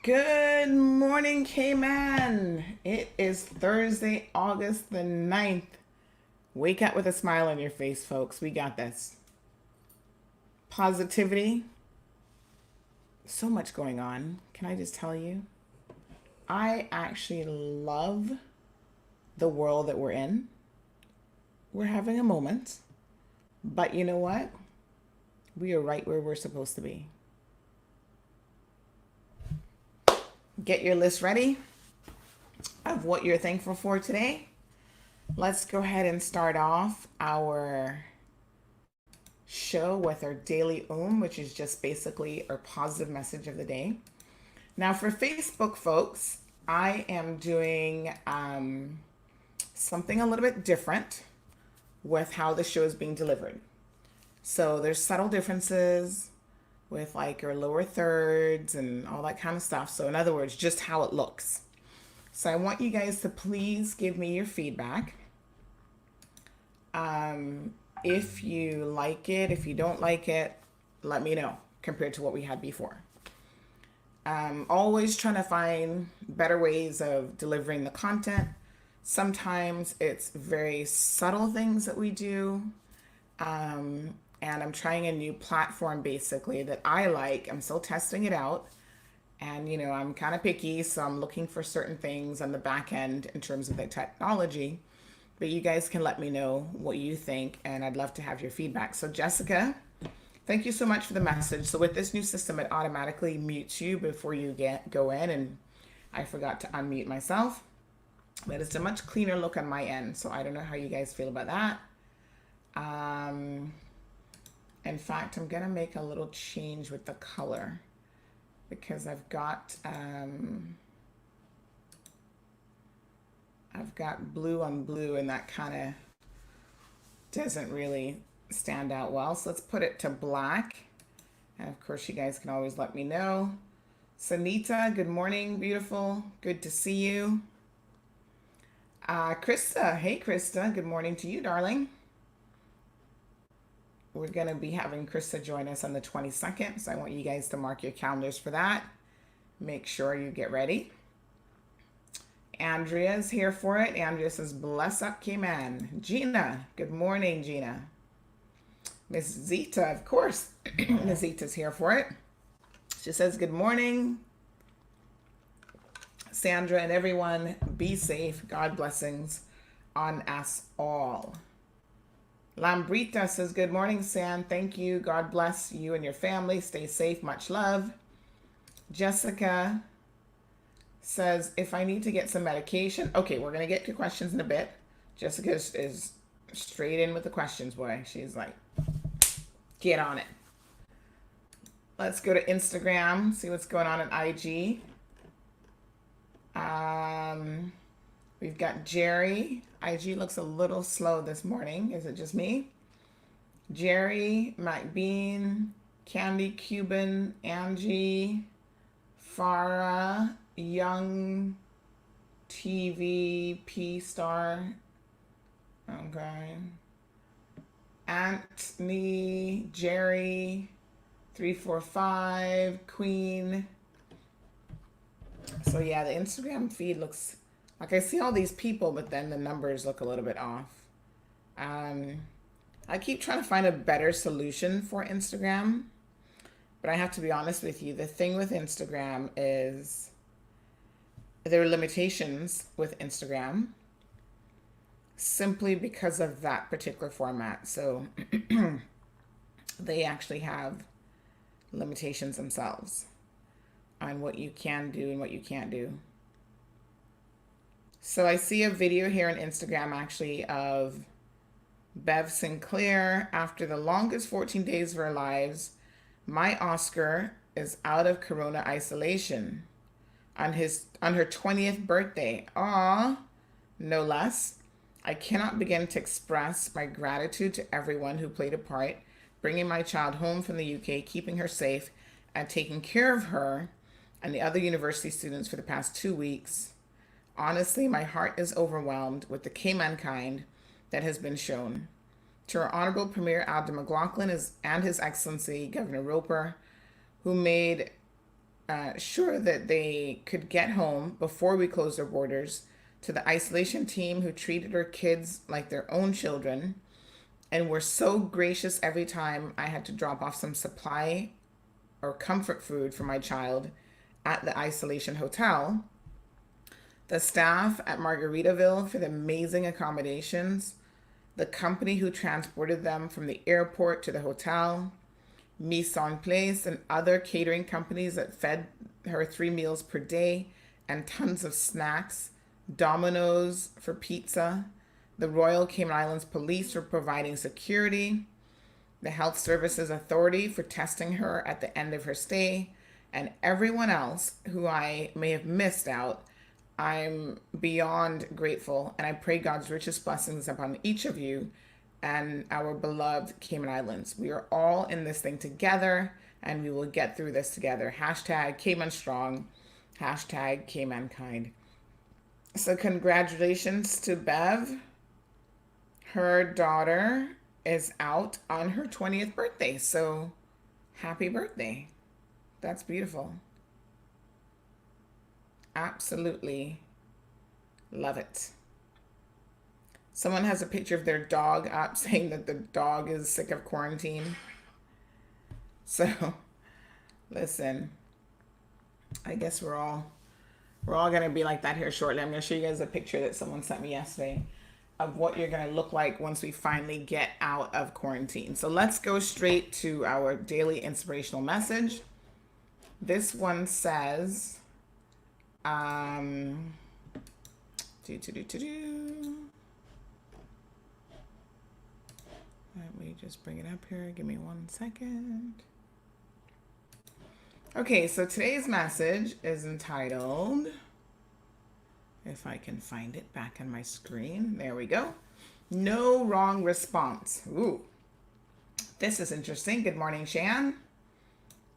Good morning, Cayman. It is Thursday, August the 9th. Wake up with a smile on your face, folks. We got this. Positivity. So much going on. Can I just tell you? I actually love the world that we're in. We're having a moment. But you know what? We are right where we're supposed to be. Get your list ready of what you're thankful for today. Let's go ahead and start off our show with our daily which is just basically our positive message of the day. Now, for Facebook folks, I am doing something a little bit different with how the show is being delivered. So there's subtle differences with like your lower thirds and all that kind of stuff. So in other words, just how it looks. So I want you guys to please give me your feedback. If you like it, if you don't like it, let me know compared to what we had before. Always trying to find better ways of delivering the content. Sometimes it's very subtle things that we do. And I'm trying a new platform basically that I like. I'm still testing it out. And, I'm kind of picky, so I'm looking for certain things on the back end in terms of the technology. But you guys can let me know what you think, and I'd love to have your feedback. So, Jessica, thank you so much for the message. So, with this new system, it automatically mutes you before you go in, and I forgot to unmute myself. But it's a much cleaner look on my end, so I don't know how you guys feel about that. In fact, I'm gonna make a little change with the color because I've got blue on blue, and that kind of doesn't really stand out well. So let's put it to black. And of course, you guys can always let me know. Sanita, good morning, beautiful. Good to see you. Krista, hey Krista, good morning to you, darling. We're going to be having Krista join us on the 22nd, so I want you guys to mark your calendars for that. Make sure you get ready. Andrea's here for it. Andrea says, bless up, Cayman. Gina, good morning, Gina. Miss Zita, of course. Miss Zita's here for it. She says, good morning. Sandra and everyone, be safe. God blessings on us all. Lambrita says, good morning, Sam. Thank you. God bless you and your family. Stay safe. Much love. Jessica says, if I need to get some medication. Okay, we're going to get to questions in a bit. Jessica is straight in with the questions, boy. She's like, get on it. Let's go to Instagram, see what's going on at IG. We've got Jerry. IG looks a little slow this morning. Is it just me? Jerry, Mike Bean, Candy Cuban, Angie, Farah, Young, TV, P Star. Okay. Anthony, Jerry, 345, Queen. So yeah, the Instagram feed looks like I see all these people, but then the numbers look a little bit off. I keep trying to find a better solution for Instagram, but I have to be honest with you. The thing with Instagram is there are limitations with Instagram simply because of that particular format. So they actually have limitations themselves on what you can do and what you can't do. So I see a video here on Instagram actually of Bev Sinclair. After the longest 14 days of our lives, my Oscar is out of corona isolation on her 20th birthday. Aw, no less. I cannot begin to express my gratitude to everyone who played a part, bringing my child home from the UK, keeping her safe, and taking care of her and the other university students for the past 2 weeks. Honestly, my heart is overwhelmed with the Cayman kind that has been shown. To our Honorable Premier Alden McLaughlin and His Excellency Governor Roper, who made sure that they could get home before we closed our borders, to the isolation team who treated our kids like their own children and were so gracious every time I had to drop off some supply or comfort food for my child at the isolation hotel, the staff at Margaritaville for the amazing accommodations, the company who transported them from the airport to the hotel, Mise en Place and other catering companies that fed her 3 meals per day and tons of snacks, Domino's for pizza, the Royal Cayman Islands Police for providing security, the Health Services Authority for testing her at the end of her stay, and everyone else who I may have missed out. I'm beyond grateful, and I pray God's richest blessings upon each of you and our beloved Cayman Islands. We are all in this thing together, and we will get through this together. Hashtag Cayman Strong, hashtag Cayman Kind. So congratulations to Bev. Her daughter is out on her 20th birthday, so happy birthday. That's beautiful. Absolutely love it. Someone has a picture of their dog up saying that the dog is sick of quarantine. So, listen, I guess we're all going to be like that here shortly. I'm going to show you guys a picture that someone sent me yesterday of what you're going to look like once we finally get out of quarantine. So let's go straight to our daily inspirational message. This one says, let me just bring it up here. Give me 1 second. Okay, so today's message is entitled, if I can find it back on my screen. There we go. No wrong response. Ooh, this is interesting. Good morning, Shan.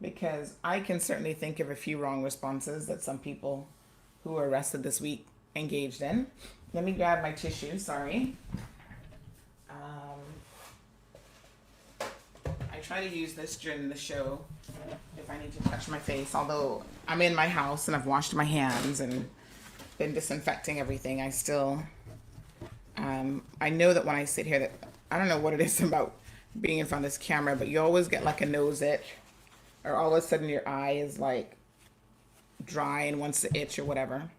Because I can certainly think of a few wrong responses that some people who were arrested this week engaged in. Let me grab my tissue, sorry. I try to use this during the show if I need to touch my face, although I'm in my house and I've washed my hands and been disinfecting everything. I still, I know that when I sit here that, I don't know what it is about being in front of this camera, but you always get like a nose itch, or all of a sudden your eye is like dry and wants to itch or whatever.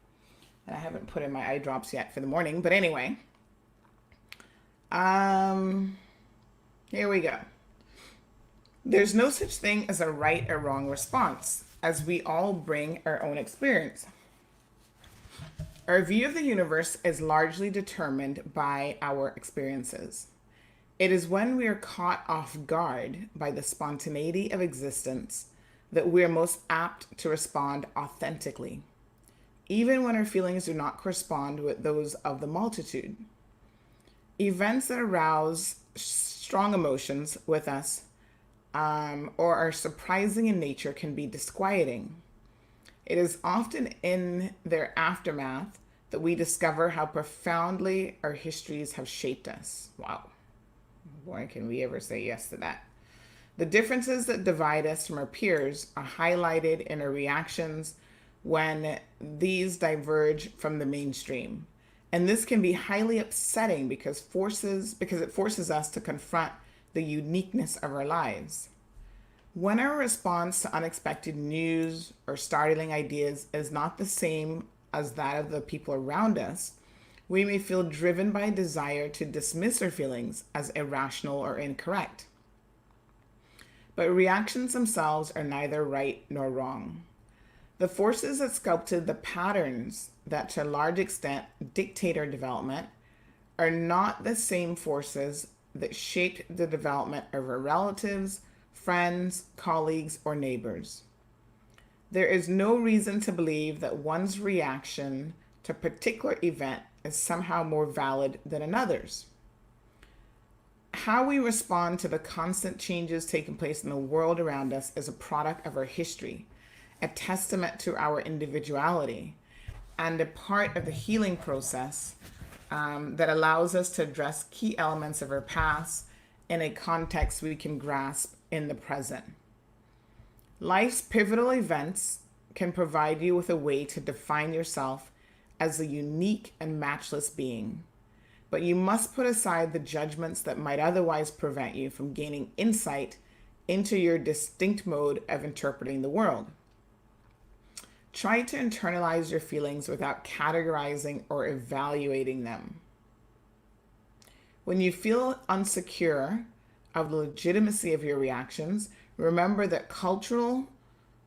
And I haven't put in my eye drops yet for the morning, but anyway. Here we go. There's no such thing as a right or wrong response, as we all bring our own experience. Our view of the universe is largely determined by our experiences. It is when we are caught off guard by the spontaneity of existence that we are most apt to respond authentically, even when our feelings do not correspond with those of the multitude. Events that arouse strong emotions with us or are surprising in nature can be disquieting. It is often in their aftermath that we discover how profoundly our histories have shaped us. Wow. Boy, can we ever say yes to that. The differences that divide us from our peers are highlighted in our reactions when these diverge from the mainstream. And this can be highly upsetting because it forces us to confront the uniqueness of our lives. When our response to unexpected news or startling ideas is not the same as that of the people around us, we may feel driven by a desire to dismiss our feelings as irrational or incorrect. But reactions themselves are neither right nor wrong. The forces that sculpted the patterns that to a large extent dictate our development are not the same forces that shaped the development of our relatives, friends, colleagues, or neighbors. There is no reason to believe that one's reaction to a particular event is somehow more valid than another's. How we respond to the constant changes taking place in the world around us is a product of our history, a testament to our individuality, and a part of the healing process that allows us to address key elements of our past in a context we can grasp in the present. Life's pivotal events can provide you with a way to define yourself as a unique and matchless being. But you must put aside the judgments that might otherwise prevent you from gaining insight into your distinct mode of interpreting the world. Try to internalize your feelings without categorizing or evaluating them. When you feel insecure of the legitimacy of your reactions, remember that cultural,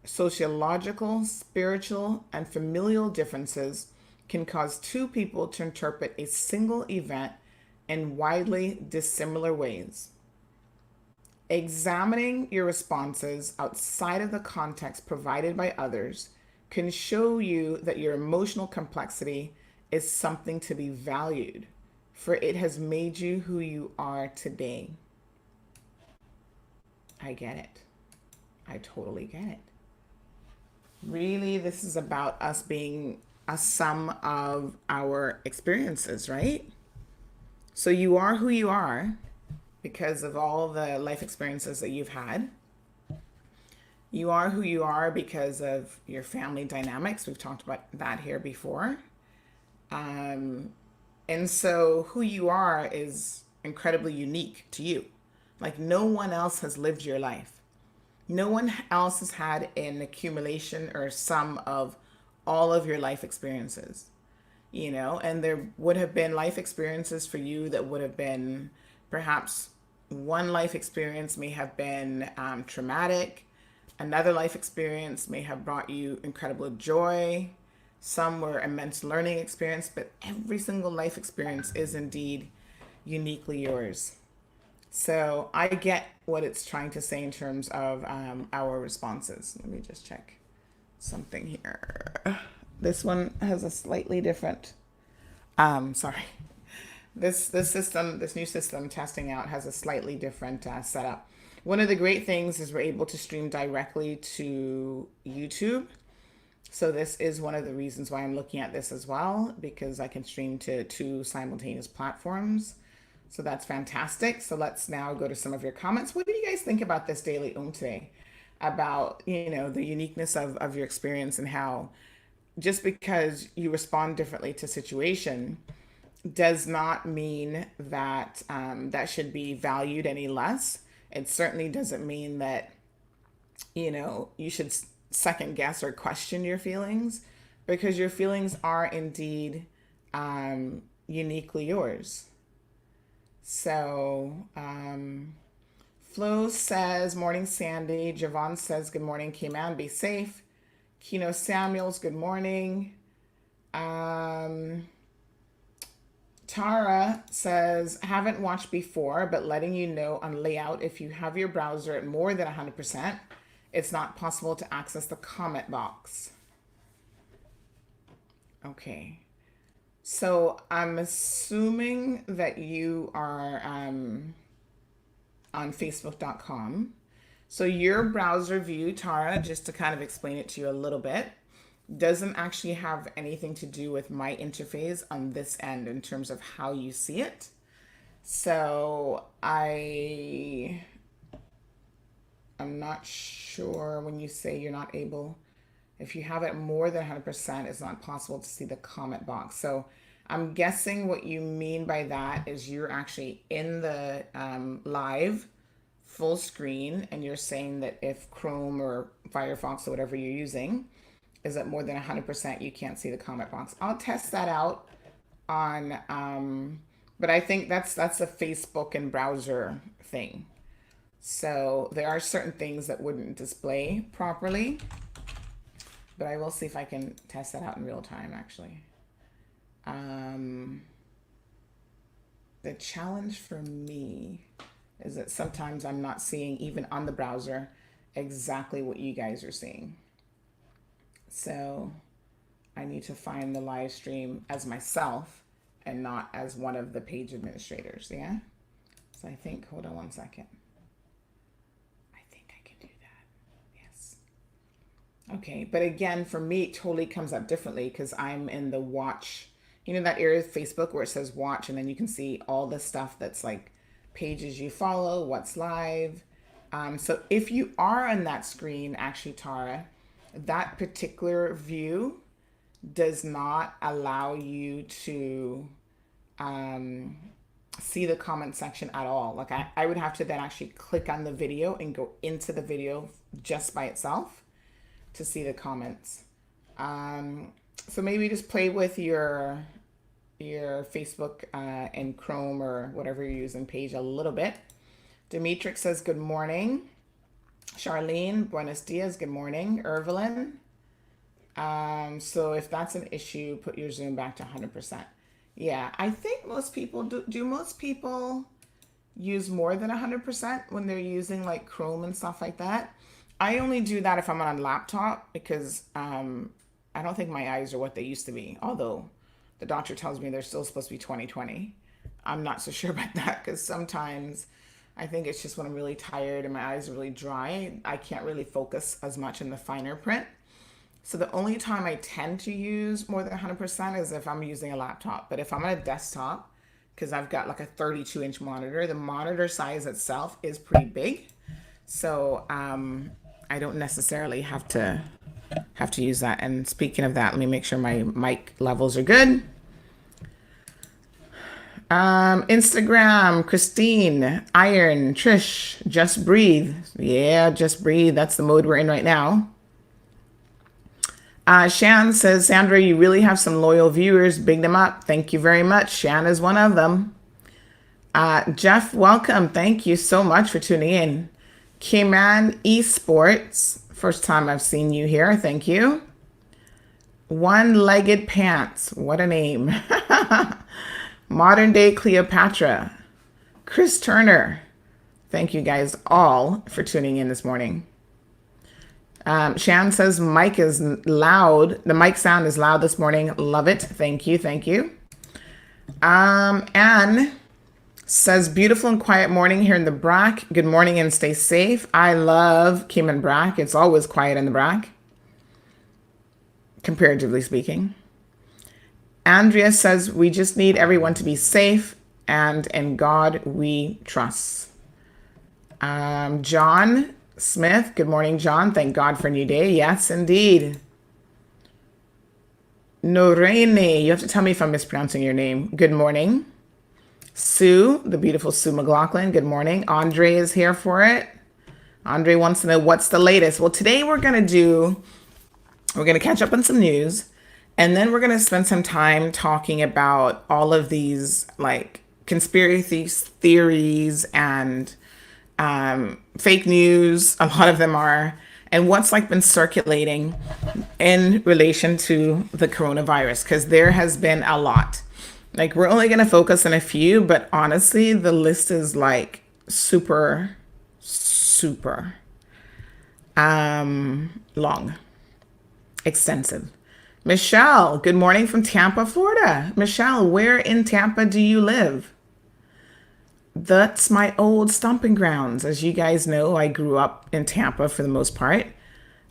sociological, spiritual, and familial differences can cause two people to interpret a single event in widely dissimilar ways. Examining your responses outside of the context provided by others can show you that your emotional complexity is something to be valued, for it has made you who you are today. I get it. I totally get it. Really, this is about us being a sum of our experiences, right? So you are who you are because of all the life experiences that you've had. You are who you are because of your family dynamics. We've talked about that here before. And so who you are is incredibly unique to you. Like no one else has lived your life. No one else has had an accumulation or sum of all of your life experiences, and there would have been life experiences for you that would have been perhaps one life experience may have been traumatic. Another life experience may have brought you incredible joy. Some were immense learning experience, but every single life experience is indeed uniquely yours. So I get what it's trying to say in terms of our responses. Let me just check something here. This one has a slightly different, sorry. This new system testing out has a slightly different setup. One of the great things is we're able to stream directly to YouTube. So this is one of the reasons why I'm looking at this as well, because I can stream to two simultaneous platforms. So that's fantastic. So let's now go to some of your comments. What do you guys think about this daily today? About, the uniqueness of your experience and how just because you respond differently to situation does not mean that that should be valued any less. It certainly doesn't mean that, you should second guess or question your feelings, because your feelings are indeed uniquely yours. So, Flo says, morning, Sandy. Javon says, good morning, Cayman, be safe. Kino Samuels, good morning. Tara says, haven't watched before, but letting you know on layout, if you have your browser at more than 100%, it's not possible to access the comment box. Okay. So I'm assuming that you are on Facebook.com. So your browser view, Tara, just to kind of explain it to you a little bit, doesn't actually have anything to do with my interface on this end in terms of how you see it. So I'm not sure when you say you're not able, if you have it more than 100%, it's not possible to see the comment box. So I'm guessing what you mean by that is you're actually in the live full screen, and you're saying that if Chrome or Firefox or whatever you're using is at more than 100%, you can't see the comment box. I'll test that out on, but I think that's a Facebook and browser thing. So there are certain things that wouldn't display properly, but I will see if I can test that out in real time, actually. The challenge for me is that sometimes I'm not seeing, even on the browser, exactly what you guys are seeing. So I need to find the live stream as myself and not as one of the page administrators, yeah? So I think, hold on one second. I think I can do that, yes. Okay, but again, for me, it totally comes up differently because I'm in the watch, that area of Facebook where it says watch, and then you can see all the stuff that's like pages you follow, what's live. So if you are on that screen, actually, Tara, that particular view does not allow you to um, see the comment section at all. Like I would have to then actually click on the video and go into the video just by itself to see the comments. So maybe just play with your Facebook and Chrome or whatever you're using page a little bit. Demetrix says good morning. Charlene, buenos dias, good morning. Ervelyn. So if that's an issue, put your Zoom back to 100%. Yeah, I think most people do most people use more than 100% when they're using like Chrome and stuff like that? I only do that if I'm on a laptop because I don't think my eyes are what they used to be. Although the doctor tells me they're still supposed to be 20/20. I'm not so sure about that because sometimes I think it's just when I'm really tired and my eyes are really dry, I can't really focus as much in the finer print. So the only time I tend to use more than 100% is if I'm using a laptop. But if I'm on a desktop, because I've got like a 32-inch monitor, the monitor size itself is pretty big. So I don't necessarily have to use that. And speaking of that, let me make sure my mic levels are good. Instagram, Christine, Iron, Trish, Just Breathe. Yeah, Just Breathe. That's the mode we're in right now. Shan says, Sandra, you really have some loyal viewers. Big them up. Thank you very much. Shan is one of them. Jeff, welcome. Thank you so much for tuning in. Cayman Esports. First time I've seen you here. Thank you. One-Legged Pants. What a name. Modern Day Cleopatra. Chris Turner. Thank you guys all for tuning in this morning. Shan says mic is loud. The mic sound is loud this morning. Love it. Thank you. Thank you. Anne says beautiful and quiet morning here in the Brack. Good morning and stay safe. I love Cayman Brack. It's always quiet in the Brack, comparatively speaking. Andrea says we just need everyone to be safe and in God we trust. John Smith, good morning, John. Thank God for a new day. Yes, indeed. Norene, you have to tell me if I'm mispronouncing your name. Good morning. Sue, the beautiful Sue McLaughlin. Good morning. Andre is here for it. Andre wants to know what's the latest. Well, today we're going to catch up on some news, and then we're going to spend some time talking about all of these like conspiracy theories and fake news. A lot of them are, and what's like been circulating in relation to the coronavirus, because there has been a lot. Like we're only going to focus on a few, but honestly, the list is like super long, extensive. Michelle, good morning from Tampa, Florida. Michelle, where in Tampa do you live? That's my old stomping grounds. As you guys know, I grew up in Tampa for the most part.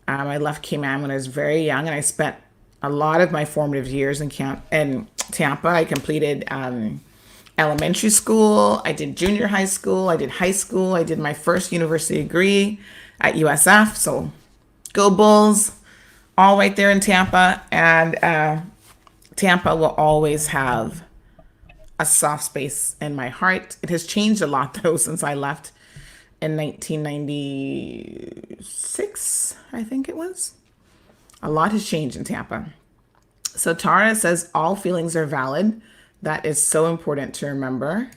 I left Cayman when I was very young, and I spent a lot of my formative years in Tampa. I completed elementary school. I did junior high school. I did high school. I did my first university degree at USF. So go Bulls, all right there in Tampa. And Tampa will always have a soft space in my heart. It has changed a lot though since I left in 1996, I think it was. A lot has changed in Tampa. So Tara says all feelings are valid. That is so important to remember.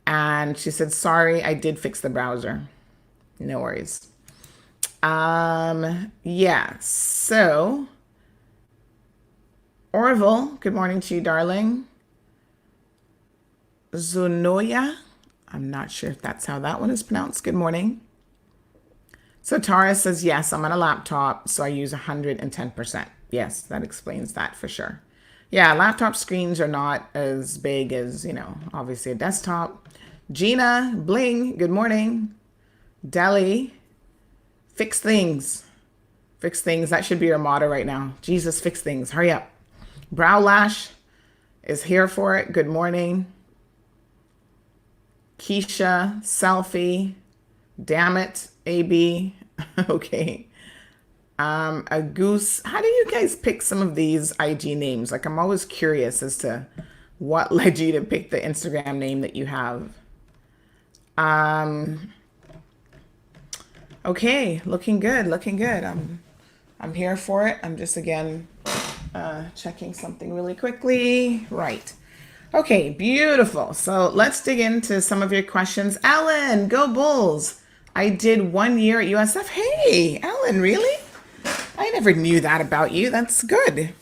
And she said, sorry, I did fix the browser. No worries. Yeah, so Orville, good morning to you, darling. Zunoya, I'm not sure if that's how that one is pronounced. Good morning. So Tara says, yes, I'm on a laptop, so I use 110%. Yes, that explains that for sure. Yeah, laptop screens are not as big as, obviously a desktop. Gina, bling, good morning. Deli, fix things. Fix things. That should be your motto right now. Jesus, fix things. Hurry up. Brow Lash is here for it. Good morning. Keisha, selfie, damn it, AB. Okay. A goose. How do you guys pick some of these IG names? Like, I'm always curious as to what led you to pick the Instagram name that you have. Um, okay, looking good, looking good. I'm here for it. I'm just again checking something really quickly. Right. Okay, beautiful. So let's dig into some of your questions. Ellen, go Bulls. I did 1 year at USF. Hey, Ellen, really? I never knew that about you. That's good.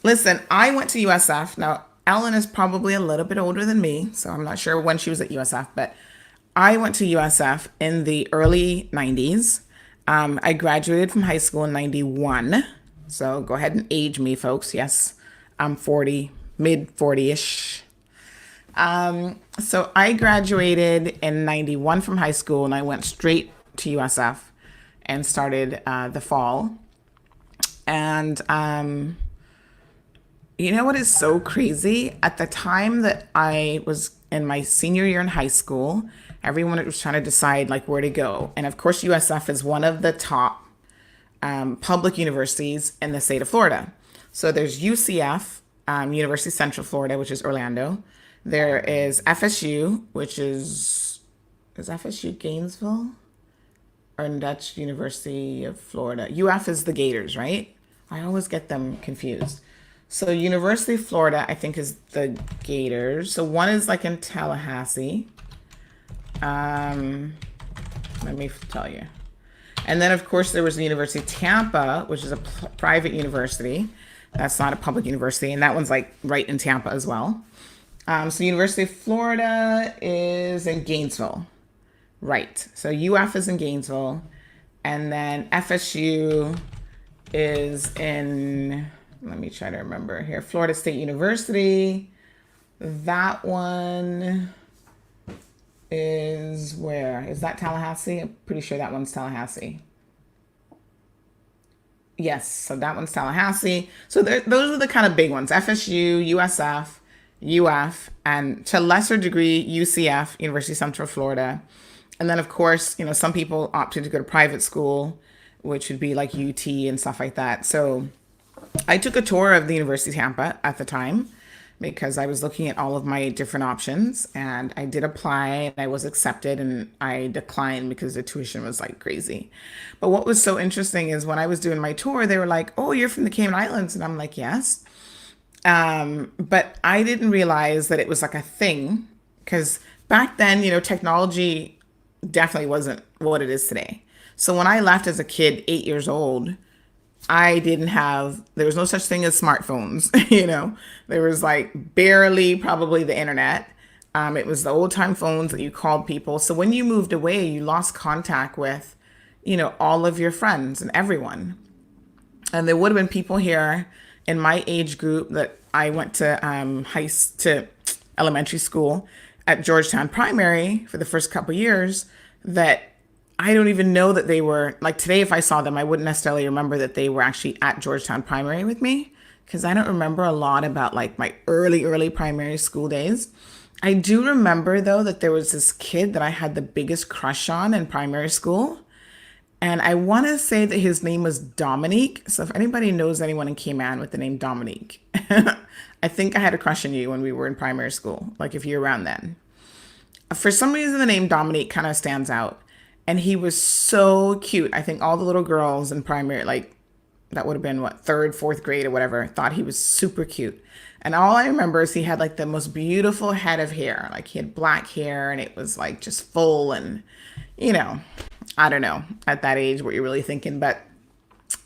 Listen, I went to USF. Now, Ellen is probably a little bit older than me, so I'm not sure when she was at USF, but I went to USF in the early 90s. I graduated from high school in 91. So go ahead and age me, folks. Yes, I'm 40, mid 40-ish. So I graduated in 91 from high school and I went straight to USF and started the fall. And you know what is so crazy? At the time that I was in my senior year in high school, everyone was trying to decide like where to go. And of course, USF is one of the top public universities in the state of Florida. So there's UCF, University of Central Florida, which is Orlando. There is FSU, which is FSU Gainesville? Or Dutch University of Florida. UF is the Gators, right? I always get them confused. So University of Florida, I think, is the Gators. So one is like in Tallahassee. Let me tell you. And then, of course, there was the University of Tampa, which is a private university. That's not a public university. And that one's like right in Tampa as well. So University of Florida is in Gainesville. Right. So UF is in Gainesville. And then FSU is in, let me try to remember here, Florida State University. That one is where? Is that Tallahassee? I'm pretty sure that one's Tallahassee. Yes, so that one's Tallahassee. So those are the kind of big ones. FSU, USF, UF, and to a lesser degree, UCF, University of Central Florida. And then, of course, some people opted to go to private school, which would be like UT and stuff like that. So I took a tour of the University of Tampa at the time because I was looking at all of my different options, and I did apply and I was accepted, and I declined because the tuition was like crazy. But what was so interesting is when I was doing my tour, they were like, "Oh, you're from the Cayman Islands." And I'm like, "Yes." But I didn't realize that it was like a thing because back then, technology definitely wasn't what it is today. So when I left as a kid, 8 years old, there was no such thing as smartphones, there was like barely probably the internet. It was the old time phones that you called people. So when you moved away, you lost contact with, all of your friends and everyone. And there would have been people here in my age group that I went to to elementary school at Georgetown Primary for the first couple years that I don't even know that they were, like today, if I saw them, I wouldn't necessarily remember that they were actually at Georgetown Primary with me because I don't remember a lot about like my early primary school days. I do remember though that there was this kid that I had the biggest crush on in primary school. And I want to say that his name was Dominique. So if anybody knows anyone in Cayman with the name Dominique, I think I had a crush on you when we were in primary school, like if you're around then. For some reason, the name Dominique kind of stands out. And he was so cute. I think all the little girls in primary, like that would have been what, third, fourth grade or whatever, thought he was super cute. And all I remember is he had like the most beautiful head of hair. Like he had black hair and it was like just full and, I don't know at that age what you're really thinking. But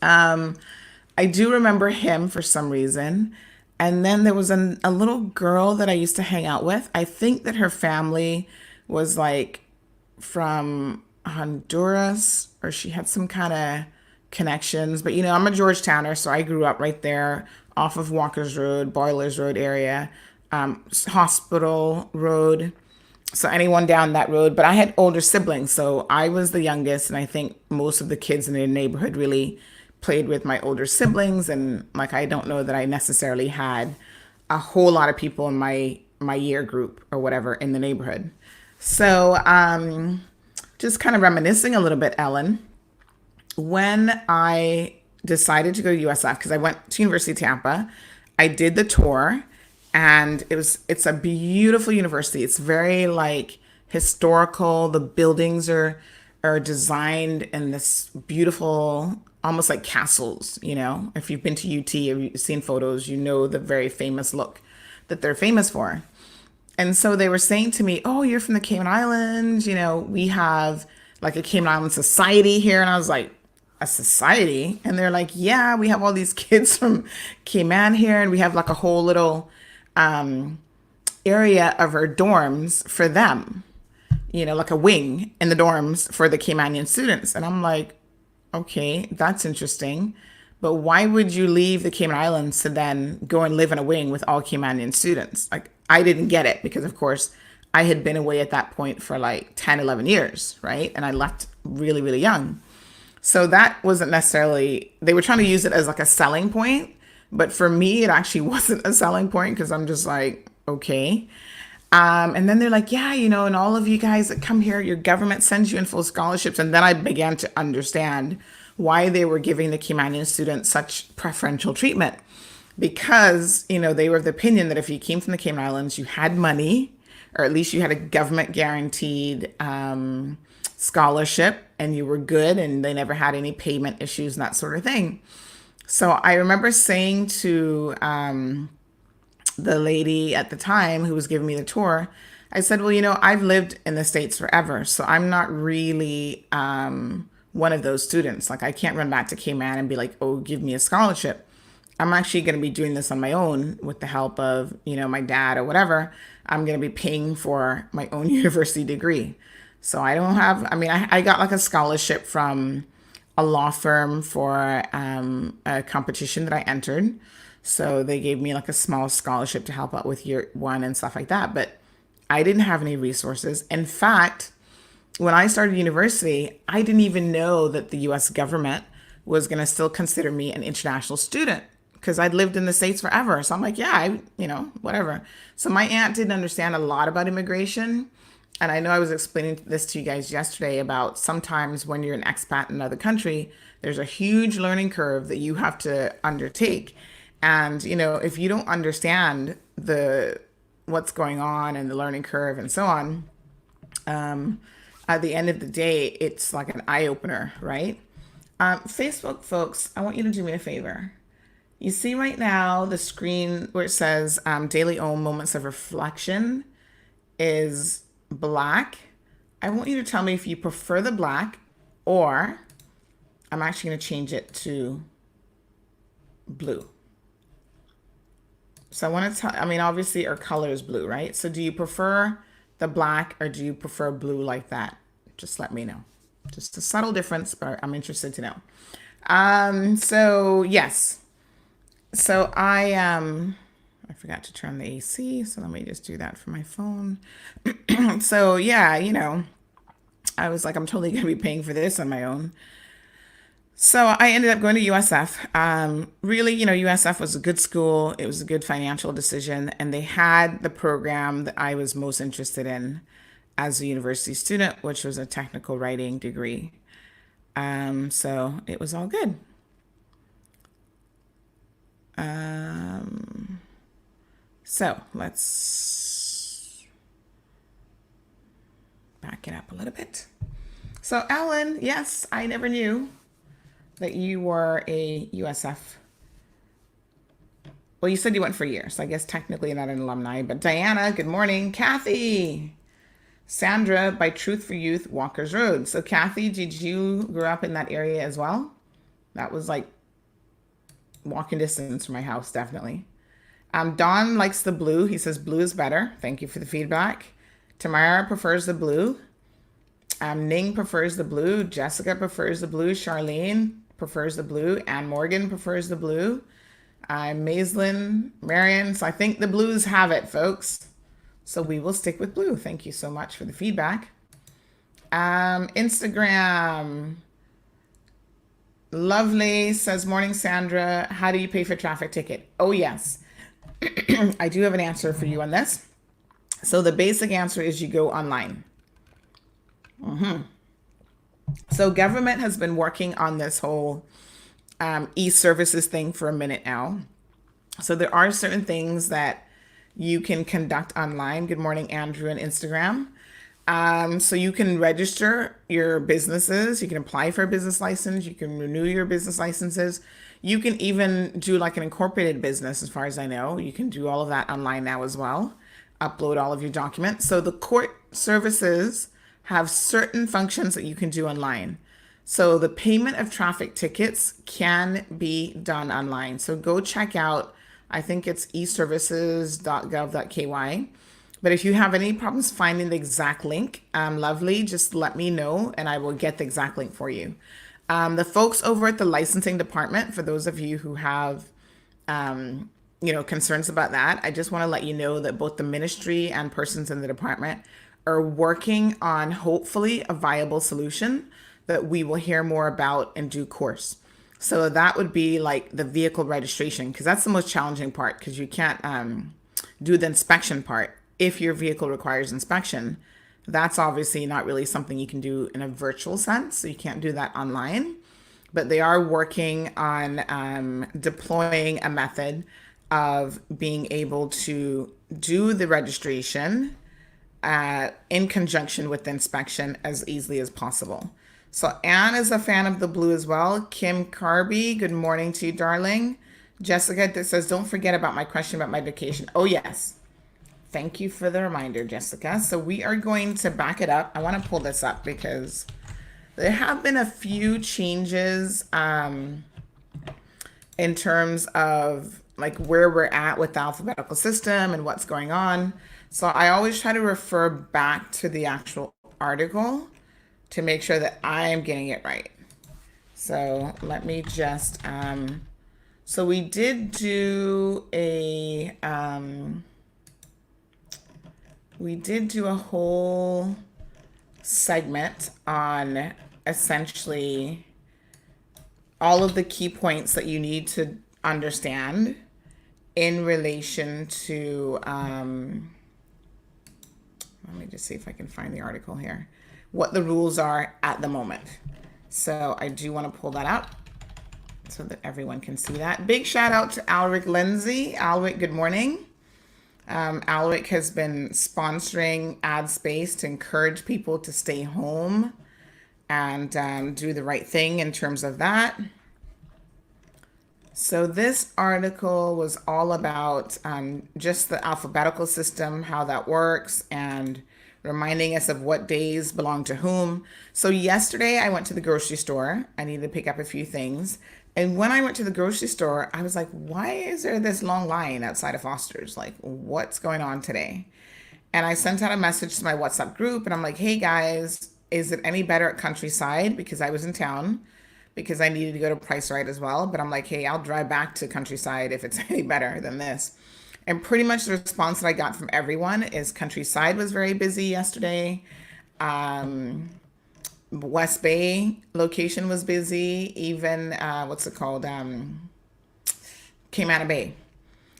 I do remember him for some reason. And then there was a little girl that I used to hang out with. I think that her family was like from Honduras, or she had some kind of connections. But I'm a Georgetowner, so I grew up right there off of Walker's Road, Boilers Road area, Hospital Road. So anyone down that road. But I had older siblings, so I was the youngest, and I think most of the kids in the neighborhood really played with my older siblings. And like I don't know that I necessarily had a whole lot of people in my year group or whatever in the neighborhood. So just kind of reminiscing a little bit, Ellen. when I decided to go to USF, because I went to University of Tampa, I did the tour, and it's a beautiful university. It's very like historical. The buildings are designed in this beautiful, almost like castles, you know. If you've been to UT or you've seen photos, you know the very famous look that they're famous for. And so they were saying to me, "Oh, you're from the Cayman Islands. You know, we have like a Cayman Island society here." And I was like, "A society?" And they're like, "Yeah, we have all these kids from Cayman here, and we have like a whole little area of our dorms for them. You know, like a wing in the dorms for the Caymanian students." And I'm like, "Okay, that's interesting. But why would you leave the Cayman Islands to then go and live in a wing with all Caymanian students?" Like, I didn't get it because, of course, I had been away at that point for like 10, 11 years, right? And I left really, really young. So that wasn't necessarily, they were trying to use it as like a selling point. But for me, it actually wasn't a selling point because I'm just like, okay. And then they're like, "Yeah, you know, and all of you guys that come here, your government sends you in full scholarships." And then I began to understand why they were giving the Caymanian students such preferential treatment. Because, you know, they were of the opinion that if you came from the Cayman Islands, you had money, or at least you had a government guaranteed scholarship, and you were good, and they never had any payment issues and that sort of thing. So I remember saying to the lady at the time who was giving me the tour, I said, "Well, you know, I've lived in the States forever, so I'm not really one of those students. Like, I can't run back to Cayman and be like, 'Oh, give me a scholarship.' I'm actually going to be doing this on my own with the help of, you know, my dad or whatever. I'm going to be paying for my own university degree." So I don't have, I mean, I got like a scholarship from a law firm for a competition that I entered. So they gave me like a small scholarship to help out with year one and stuff like that. But I didn't have any resources. In fact, when I started university, I didn't even know that the US government was going to still consider me an international student because I'd lived in the States forever. So I'm like, yeah, you know, whatever. So my aunt didn't understand a lot about immigration. And I know I was explaining this to you guys yesterday about sometimes when you're an expat in another country, there's a huge learning curve that you have to undertake. And, you know, if you don't understand what's going on and the learning curve and so on, at the end of the day, it's like an eye opener, right? Facebook folks, I want you to do me a favor. You see right now the screen where it says Daily Ohm Moments of Reflection is black. I want you to tell me if you prefer the black, or I'm actually going to change it to blue. So I want to tell, I mean, obviously our color is blue, right? So do you prefer the black or do you prefer blue like that? Just let me know. Just a subtle difference, but I'm interested to know. So yes. So I forgot to turn the AC, so let me just do that for my phone. So yeah, you know, I was like, I'm totally gonna be paying for this on my own. So I ended up going to USF. Really, you know, USF was a good school. It was a good financial decision, and they had the program that I was most interested in as a university student, which was a technical writing degree. So it was all good. So let's back it up a little bit. So Ellen, yes, I never knew that you were a USF. Well, you said you went for years, so I guess technically you're not an alumni. But Diana, good morning. Kathy, Sandra, by Truth for Youth, Walker's Road. So Kathy, did you grow up in that area as well? That was like walking distance from my house, definitely. Don likes the blue. He says blue is better. Thank you for the feedback. Tamara prefers the blue. Ning prefers the blue. Jessica prefers the blue. Charlene prefers the blue. Ann Morgan prefers the blue. Maislin, Marion. So I think the blues have it, folks. So we will stick with blue. Thank you so much for the feedback. Instagram. Lovely says, morning, Sandra. How do you pay for traffic ticket? Oh, yes. I do have an answer for you on this. So the basic answer is you go online. So government has been working on this whole e-services thing for a minute now. So there are certain things that you can conduct online. Good morning, Andrew, on Instagram. So you can register your businesses. You can apply for a business license. You can renew your business licenses. You can even do like an incorporated business, as far as I know. You can do all of that online now as well. Upload all of your documents. So the court services have certain functions that you can do online. So the payment of traffic tickets can be done online. So go check out, I think it's eservices.gov.ky. But if you have any problems finding the exact link, lovely, just let me know and I will get the exact link for you. The folks over at the licensing department, for those of you who have concerns about that, I just want to let you know that both the ministry and persons in the department are working on hopefully a viable solution that we will hear more about in due course. So that would be like the vehicle registration, because that's the most challenging part, because you can't do the inspection part if your vehicle requires inspection. That's obviously not really something you can do in a virtual sense, so you can't do that online. But they are working on deploying a method of being able to do the registration in conjunction with the inspection as easily as possible. So Anne is a fan of the blue as well. Kim Carby, good morning to you, darling. Jessica says, don't forget about my question about my vacation. Oh, yes. Thank you for the reminder, Jessica. So we are going to back it up. I want to pull this up because there have been a few changes in terms of like where we're at with the alphabetical system and what's going on. So I always try to refer back to the actual article to make sure that I am getting it right. So let me just, so we did do a whole segment on essentially all of the key points that you need to understand in relation to, let me just see if I can find the article here, what the rules are at the moment. So I do want to pull that up so that everyone can see that. Big shout out to Alric Lindsay. Alric, good morning. Alric has been sponsoring ad space to encourage people to stay home and do the right thing in terms of that. So this article was all about just the alphabetical system, how that works, and reminding us of what days belong to whom. So yesterday I went to the grocery store. I needed to pick up a few things. And when I went to the grocery store, I was like, why is there this long line outside of Foster's? Like, what's going on today? And I sent out a message to my WhatsApp group and I'm like, hey guys, is it any better at Countryside? Because I was in town, because I needed to go to Price Right as well. But I'm like, hey, I'll drive back to Countryside if it's any better than this. And pretty much the response that I got from everyone is Countryside was very busy yesterday. West Bay location was busy. Even, what's it called? Cayman Bay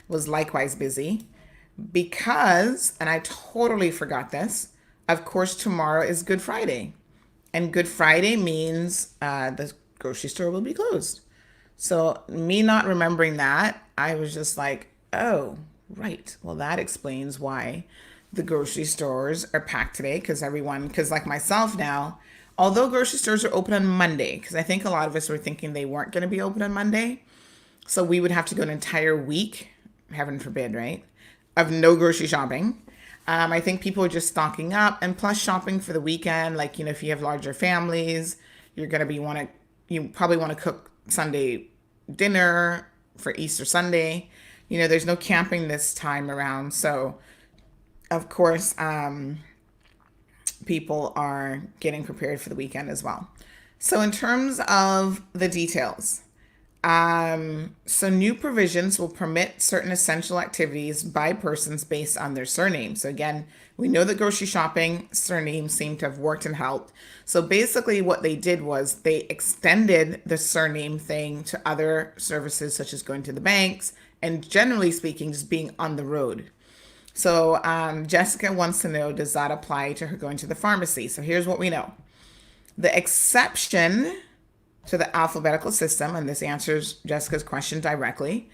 was likewise busy. Because, and I totally forgot this, of course, tomorrow is Good Friday. And Good Friday means the grocery store will be closed. So me not remembering that, I was just like, oh, right. Well, that explains why the grocery stores are packed today, because like myself now, although grocery stores are open on Monday, because I think a lot of us were thinking they weren't going to be open on Monday. So we would have to go an entire week, heaven forbid, right, of no grocery shopping. I think people are just stocking up, and plus shopping for the weekend. Like, if you have larger families, you probably want to cook Sunday dinner for Easter Sunday. There's no camping this time around. So, of course, people are getting prepared for the weekend as well. So in terms of the details, so new provisions will permit certain essential activities by persons based on their surname. So again, we know that grocery shopping surnames seem to have worked and helped. So basically what they did was they extended the surname thing to other services such as going to the banks and generally speaking, just being on the road. So Jessica wants to know, does that apply to her going to the pharmacy? So here's what we know. The exception to the alphabetical system, and this answers Jessica's question directly,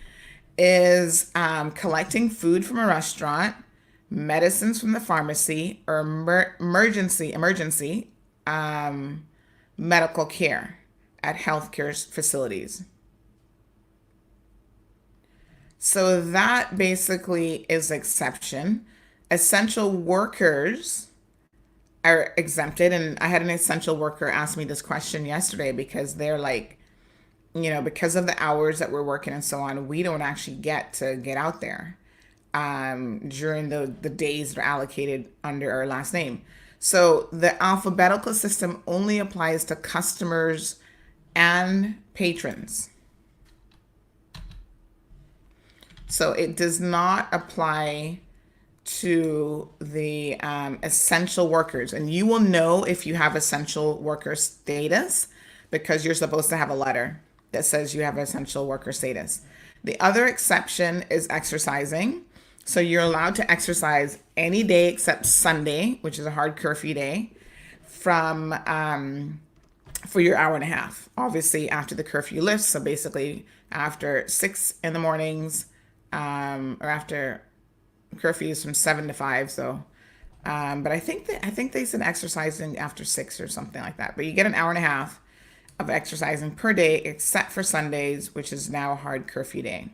is collecting food from a restaurant, medicines from the pharmacy, or emergency medical care at healthcare facilities. So that basically is exception. Essential workers are exempted, and I had an essential worker ask me this question yesterday because they're like, because of the hours that we're working and so on, we don't actually get to get out there during the days that are allocated under our last name. So the alphabetical system only applies to customers and patrons. So it does not apply to the essential workers. And you will know if you have essential worker status because you're supposed to have a letter that says you have essential worker status. The other exception is exercising. So you're allowed to exercise any day except Sunday, which is a hard curfew day, from for your hour and a half. Obviously, after the curfew lifts, so basically after 6 in the mornings, or after curfews from 7 to 5. So, but I think they said exercising after 6 or something like that. But you get an hour and a half of exercising per day, except for Sundays, which is now a hard curfew day.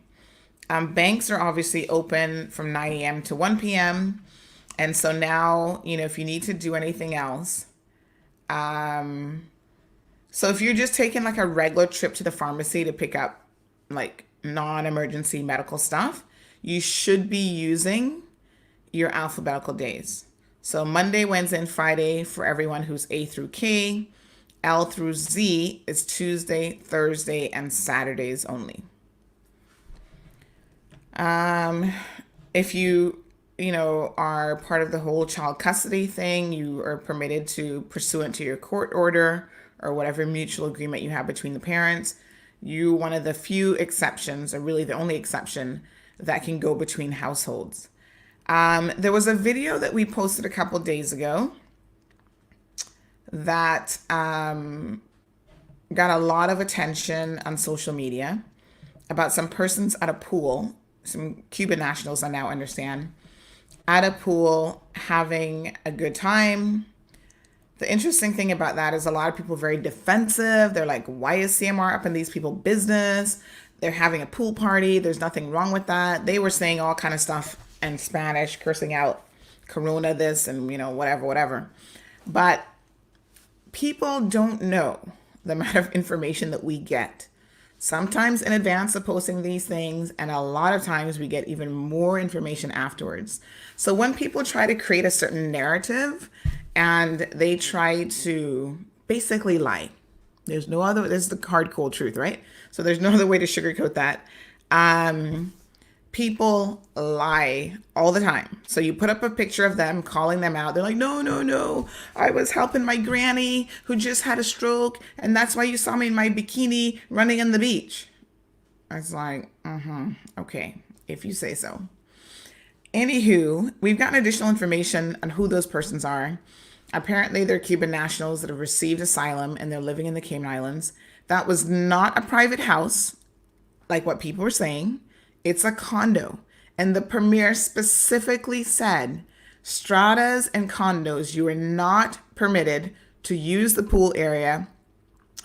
Banks are obviously open from 9 a.m. to 1 p.m. And so now, if you need to do anything else, so if you're just taking like a regular trip to the pharmacy to pick up like non-emergency medical stuff, you should be using your alphabetical days. So Monday, Wednesday, and Friday for everyone who's A through K. L through Z is Tuesday, Thursday, and Saturdays only. If you are part of the whole child custody thing, you are permitted to, pursuant to your court order or whatever mutual agreement you have between the parents, you one of the few exceptions, or really the only exception, that can go between households. There was a video that we posted a couple days ago that got a lot of attention on social media about some persons at a pool, some Cuban nationals I now understand, at a pool having a good time. The interesting thing about that is a lot of people are very defensive. They're like, why is CMR up in these people's business? They're having a pool party. There's nothing wrong with that. They were saying all kind of stuff in Spanish, cursing out Corona this and, whatever. But people don't know the amount of information that we get. Sometimes in advance of posting these things, and a lot of times we get even more information afterwards. So when people try to create a certain narrative and they try to basically lie, there's no other, this is the hard, cold truth, right? So there's no other way to sugarcoat that. People lie all the time. So you put up a picture of them calling them out. They're like, no, I was helping my granny who just had a stroke, and that's why you saw me in my bikini running on the beach. I was like, okay, if you say so. Anywho, we've gotten additional information on who those persons are. Apparently, they're Cuban nationals that have received asylum and they're living in the Cayman Islands. That was not a private house, like what people were saying. It's a condo. And the premier specifically said, stratas and condos, you are not permitted to use the pool area,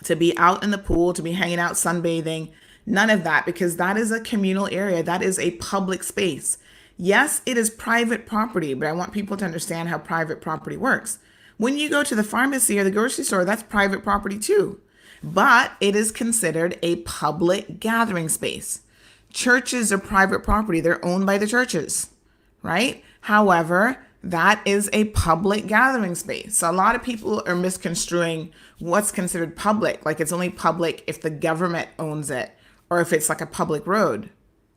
to be out in the pool, to be hanging out sunbathing. None of that, because that is a communal area. That is a public space. Yes, it is private property, but I want people to understand how private property works. When you go to the pharmacy or the grocery store, that's private property too. But it is considered a public gathering space. Churches are private property. They're owned by the churches, right? However, that is a public gathering space. So a lot of people are misconstruing what's considered public. Like it's only public if the government owns it or if it's like a public road.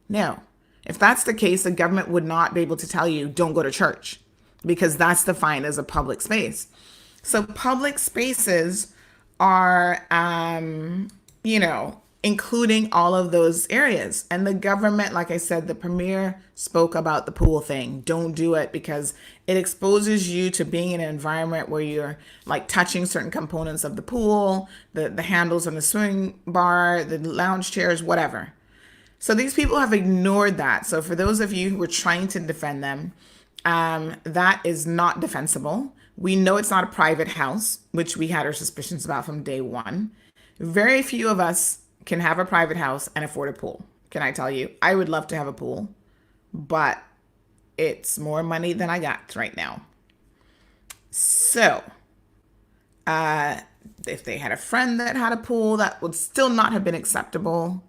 No. If that's the case, the government would not be able to tell you, don't go to church, because that's defined as a public space. So public spaces are, including all of those areas. And the government, like I said, the premier spoke about the pool thing. Don't do it because it exposes you to being in an environment where you're like touching certain components of the pool, the handles on the swing bar, the lounge chairs, whatever. So these people have ignored that. So for those of you who were trying to defend them, that is not defensible. We know it's not a private house, which we had our suspicions about from day one. Very few of us can have a private house and afford a pool. Can I tell you? I would love to have a pool, but it's more money than I got right now. So, if they had a friend that had a pool, that would still not have been acceptable.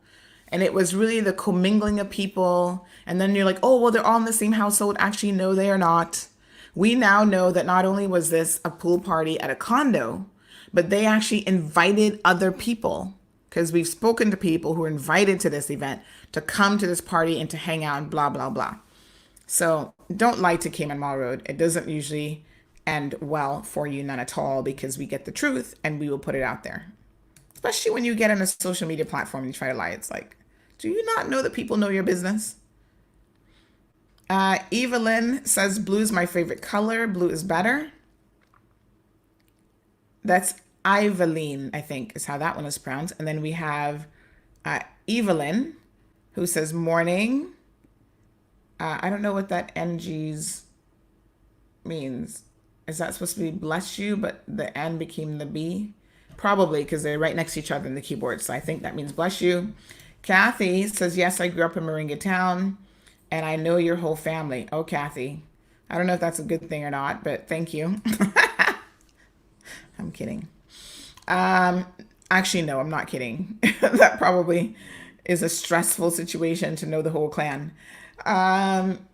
And it was really the commingling of people. And then you're like, oh, well, they're all in the same household. Actually, no, they are not. We now know that not only was this a pool party at a condo, but they actually invited other people because we've spoken to people who were invited to this event to come to this party and to hang out and blah, blah, blah. So don't lie to Cayman Marl Road. It doesn't usually end well for you, none at all, because we get the truth and we will put it out there. Especially when you get on a social media platform and you try to lie. It's like, do you not know that people know your business? Evelyn says blue is my favorite color. Blue is better. That's Eveline, I think, is how that one is pronounced. And then we have Evelyn, who says morning. I don't know what that NG's means. Is that supposed to be bless you, but the N became the B? Probably because they're right next to each other in the keyboard. So I think that means bless you. Kathy says, yes, I grew up in Moringa Town and I know your whole family. Oh, Kathy. I don't know if that's a good thing or not, but thank you. I'm kidding. Actually, no, I'm not kidding. That probably is a stressful situation to know the whole clan.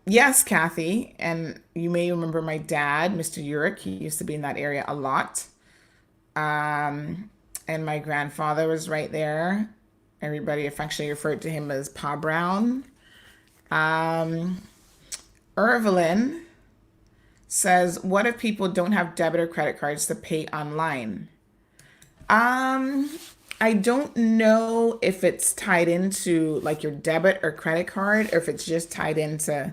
Yes, Kathy, and you may remember my dad, Mr. Urick. He used to be in that area a lot. And my grandfather was right there. Everybody affectionately referred to him as Pa Brown. Irvelyn says, what if people don't have debit or credit cards to pay online? I don't know if it's tied into like your debit or credit card, or if it's just tied into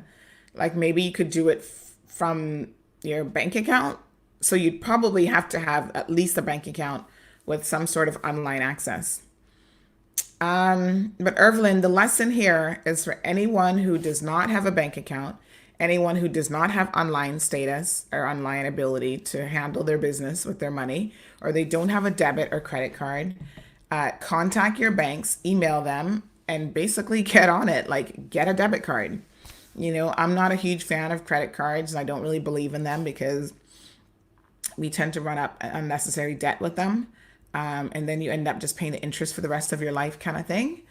like maybe you could do it from your bank account. So you'd probably have to have at least a bank account with some sort of online access. But Irvelyn, the lesson here is for anyone who does not have a bank account, anyone who does not have online status or online ability to handle their business with their money, or they don't have a debit or credit card, contact your banks, email them, and basically get on it. Like, get a debit card. You know, I'm not a huge fan of credit cards. And I don't really believe in them because we tend to run up unnecessary debt with them. And then you end up just paying the interest for the rest of your life kind of thing.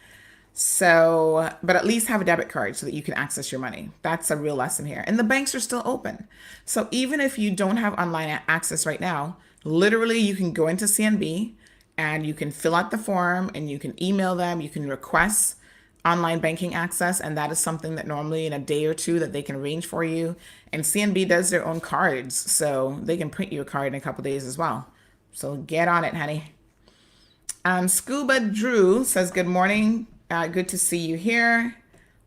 So, but at least have a debit card so that you can access your money. That's a real lesson here. And the banks are still open. So even if you don't have online access right now, literally you can go into CNB and you can fill out the form and you can email them. You can request online banking access. And that is something that normally in a day or two that they can arrange for you. And CNB does their own cards. So they can print you a card in a couple of days as well. So get on it, honey. Scuba Drew says, good morning. Good to see you here.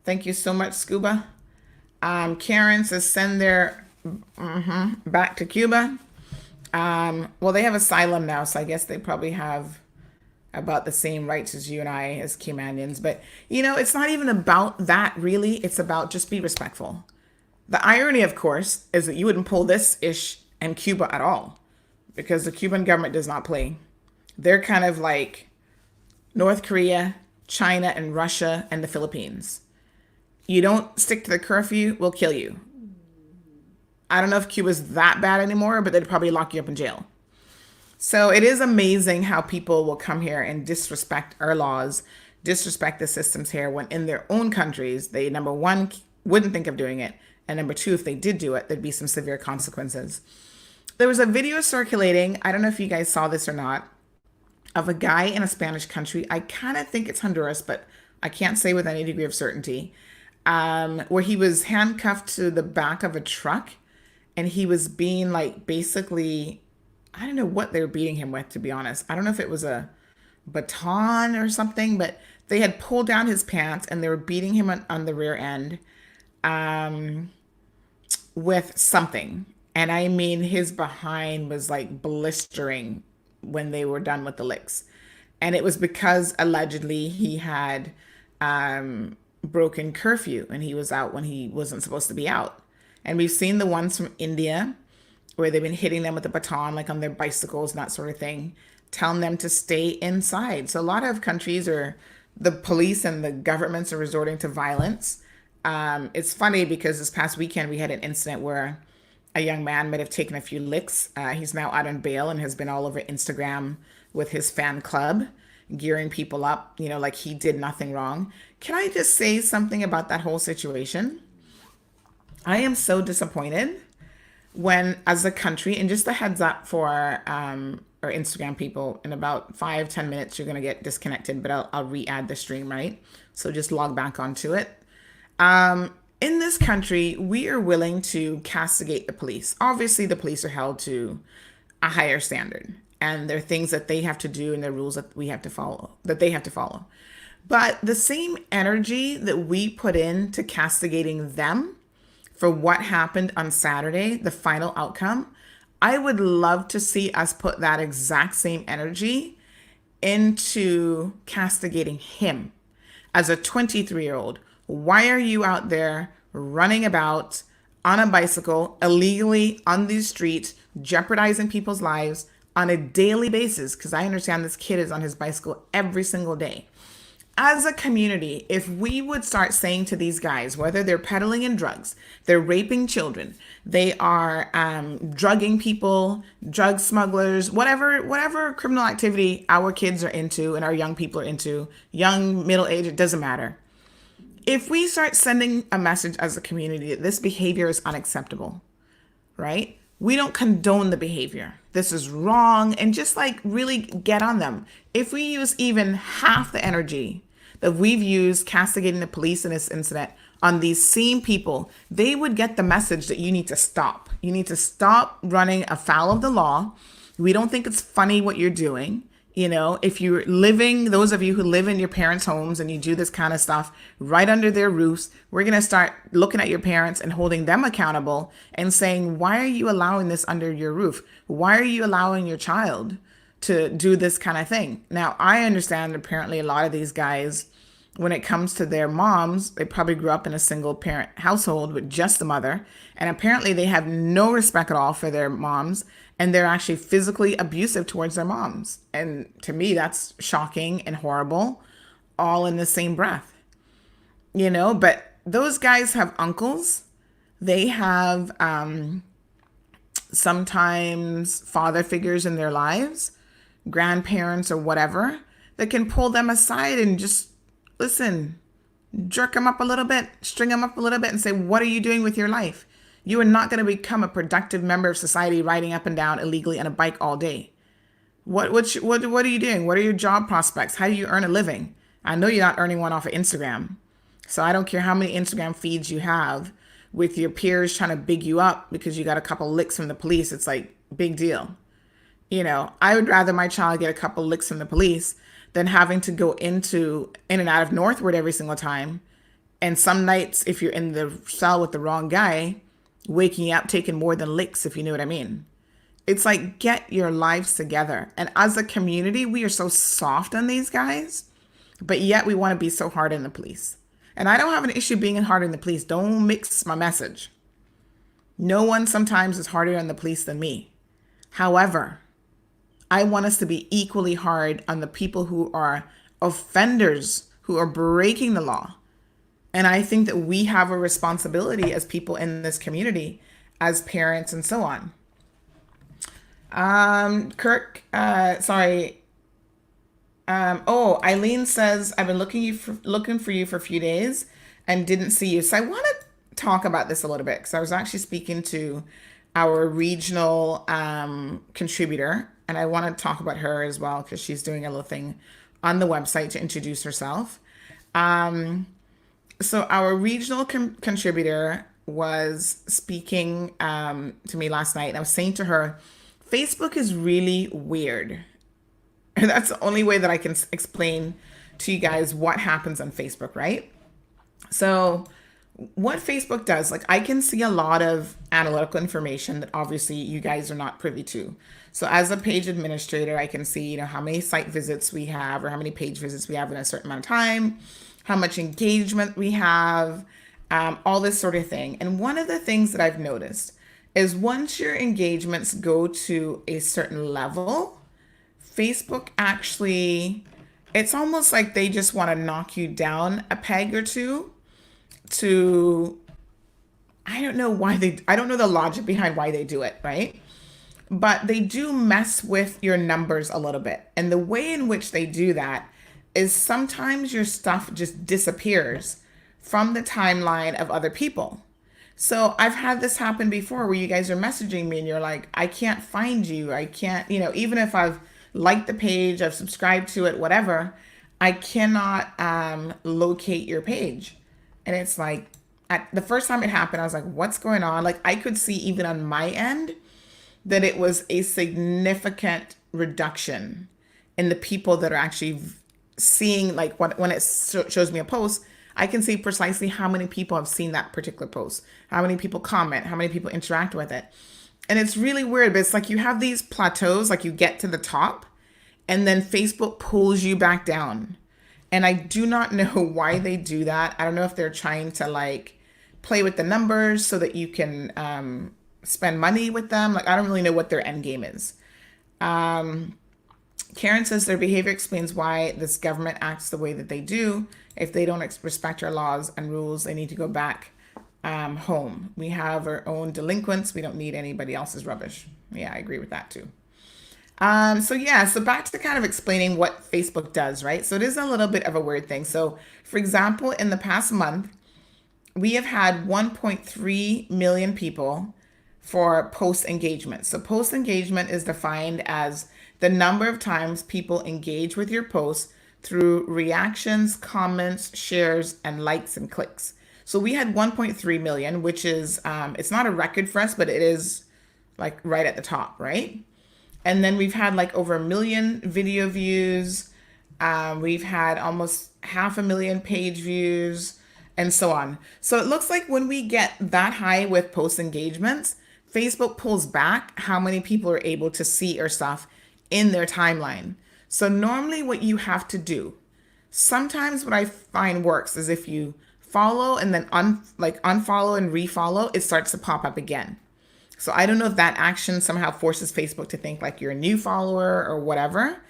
Thank you so much, Scuba. Karen says, send their back to Cuba. Well, they have asylum now, so I guess they probably have about the same rights as you and I as Caymanians. But, you know, it's not even about that, really. It's about just be respectful. The irony, of course, is that you wouldn't pull this ish in Cuba at all because the Cuban government does not play. They're kind of like North Korea, China, and Russia, and the Philippines. You don't stick to the curfew, we'll kill you. I don't know if Cuba's that bad anymore, but they'd probably lock you up in jail. So it is amazing how people will come here and disrespect our laws, disrespect the systems here when in their own countries, they, number one, wouldn't think of doing it. And number two, if they did do it, there'd be some severe consequences. There was a video circulating, I don't know if you guys saw this or not, of a guy in a Spanish country. I kind of think it's Honduras, but I can't say with any degree of certainty, where he was handcuffed to the back of a truck and he was being like basically, I don't know what they were beating him with, to be honest. I don't know if it was a baton or something, but they had pulled down his pants and they were beating him on the rear end um, with something. And I mean, his behind was like blistering when they were done with the licks. And it was because allegedly he had broken curfew and he was out when he wasn't supposed to be out. And we've seen the ones from India where they've been hitting them with a baton, like on their bicycles and that sort of thing, telling them to stay inside. So a lot of countries are, the police and the governments are resorting to violence. It's funny because this past weekend we had an incident where a young man might have taken a few licks. He's now out on bail and has been all over Instagram with his fan club, gearing people up, like he did nothing wrong. Can I just say something about that whole situation? I am so disappointed when, as a country, and just a heads up for our Instagram people, in about 5-10 minutes, you're going to get disconnected, but I'll re-add the stream, right? So just log back onto it. In this country, we are willing to castigate the police. Obviously, the police are held to a higher standard, and there are things that they have to do and there are rules that we have to follow, that they have to follow. But the same energy that we put into castigating them for what happened on Saturday, the final outcome, I would love to see us put that exact same energy into castigating him as a 23-year-old. Why are you out there running about on a bicycle illegally on these streets, jeopardizing people's lives on a daily basis? Because I understand this kid is on his bicycle every single day. As a community, if we would start saying to these guys, whether they're peddling in drugs, they're raping children, they are drugging people, drug smugglers, whatever criminal activity our kids are into and our young people are into, young, middle age, it doesn't matter. If we start sending a message as a community that this behavior is unacceptable, right? We don't condone the behavior. This is wrong. And just like really get on them. If we use even half the energy that we've used castigating the police in this incident on these same people, they would get the message that you need to stop. You need to stop running afoul of the law. We don't think it's funny what you're doing. If you're living, those of you who live in your parents' homes and you do this kind of stuff right under their roofs, we're going to start looking at your parents and holding them accountable and saying, why are you allowing this under your roof? Why are you allowing your child to do this kind of thing? Now, I understand apparently a lot of these guys, when it comes to their moms, they probably grew up in a single parent household with just the mother. And apparently they have no respect at all for their moms. And they're actually physically abusive towards their moms. And to me, that's shocking and horrible, all in the same breath. But those guys have uncles. They have sometimes father figures in their lives, grandparents or whatever, that can pull them aside and just, listen, jerk them up a little bit, string them up a little bit and say, what are you doing with your life? You are not going to become a productive member of society riding up and down illegally on a bike all day. What are you doing? What are your job prospects? How do you earn a living? I know you're not earning one off of Instagram. So I don't care how many Instagram feeds you have with your peers trying to big you up because you got a couple licks from the police. It's like, big deal. I would rather my child get a couple licks from the police than having to go in and out of Northwood every single time. And some nights, if you're in the cell with the wrong guy, waking up, taking more than licks, if you know what I mean. It's like, get your lives together. And as a community, we are so soft on these guys, but yet we want to be so hard on the police. And I don't have an issue being hard on the police. Don't mix my message. No one sometimes is harder on the police than me. However, I want us to be equally hard on the people who are offenders, who are breaking the law. And I think that we have a responsibility as people in this community, as parents and so on. Eileen says, I've been looking for you for a few days and didn't see you. So I want to talk about this a little bit because I was actually speaking to our regional contributor, and I want to talk about her as well because she's doing a little thing on the website to introduce herself. So our regional contributor was speaking to me last night, and I was saying to her, Facebook is really weird. And that's the only way that I can explain to you guys what happens on Facebook, right? So, what Facebook does, like I can see a lot of analytical information that obviously you guys are not privy to. So, as a page administrator, I can see, how many site visits we have or how many page visits we have in a certain amount of time, how much engagement we have, all this sort of thing. And one of the things that I've noticed is once your engagements go to a certain level, Facebook actually, it's almost like they just want to knock you down a peg or two to, I don't know the logic behind why they do it, right? But they do mess with your numbers a little bit. And the way in which they do that is sometimes your stuff just disappears from the timeline of other people. So I've had this happen before where you guys are messaging me and you're like, I can't find you. I can't, even if I've liked the page, I've subscribed to it, whatever, I cannot locate your page. And it's like, at the first time it happened, I was like, what's going on? Like I could see even on my end that it was a significant reduction in the people that are actually seeing, like when it shows me a post, I can see precisely how many people have seen that particular post, how many people comment, how many people interact with it. And it's really weird, but it's like you have these plateaus, like you get to the top and then Facebook pulls you back down. And I do not know why they do that. I don't know if they're trying to like play with the numbers so that you can spend money with them. Like, I don't really know what their end game is. Karen says their behavior explains why this government acts the way that they do. If they don't respect our laws and rules, they need to go back home. We have our own delinquents. We don't need anybody else's rubbish. Yeah, I agree with that too. So back to kind of explaining what Facebook does, right? So it is a little bit of a weird thing. So for example, in the past month, we have had 1.3 million people for post engagement. So post engagement is defined as the number of times people engage with your post through reactions, comments, shares, and likes and clicks. So we had 1.3 million, which is, it's not a record for us, but it is like right at the top, right? And then we've had like over 1 million video views. We've had almost 500,000 page views and so on. So it looks like when we get that high with post engagements, Facebook pulls back how many people are able to see our stuff in their timeline. So normally what you have to do, sometimes what I find works is if you follow and then unfollow and refollow, it starts to pop up again. So I don't know if that action somehow forces Facebook to think like you're a new follower or whatever.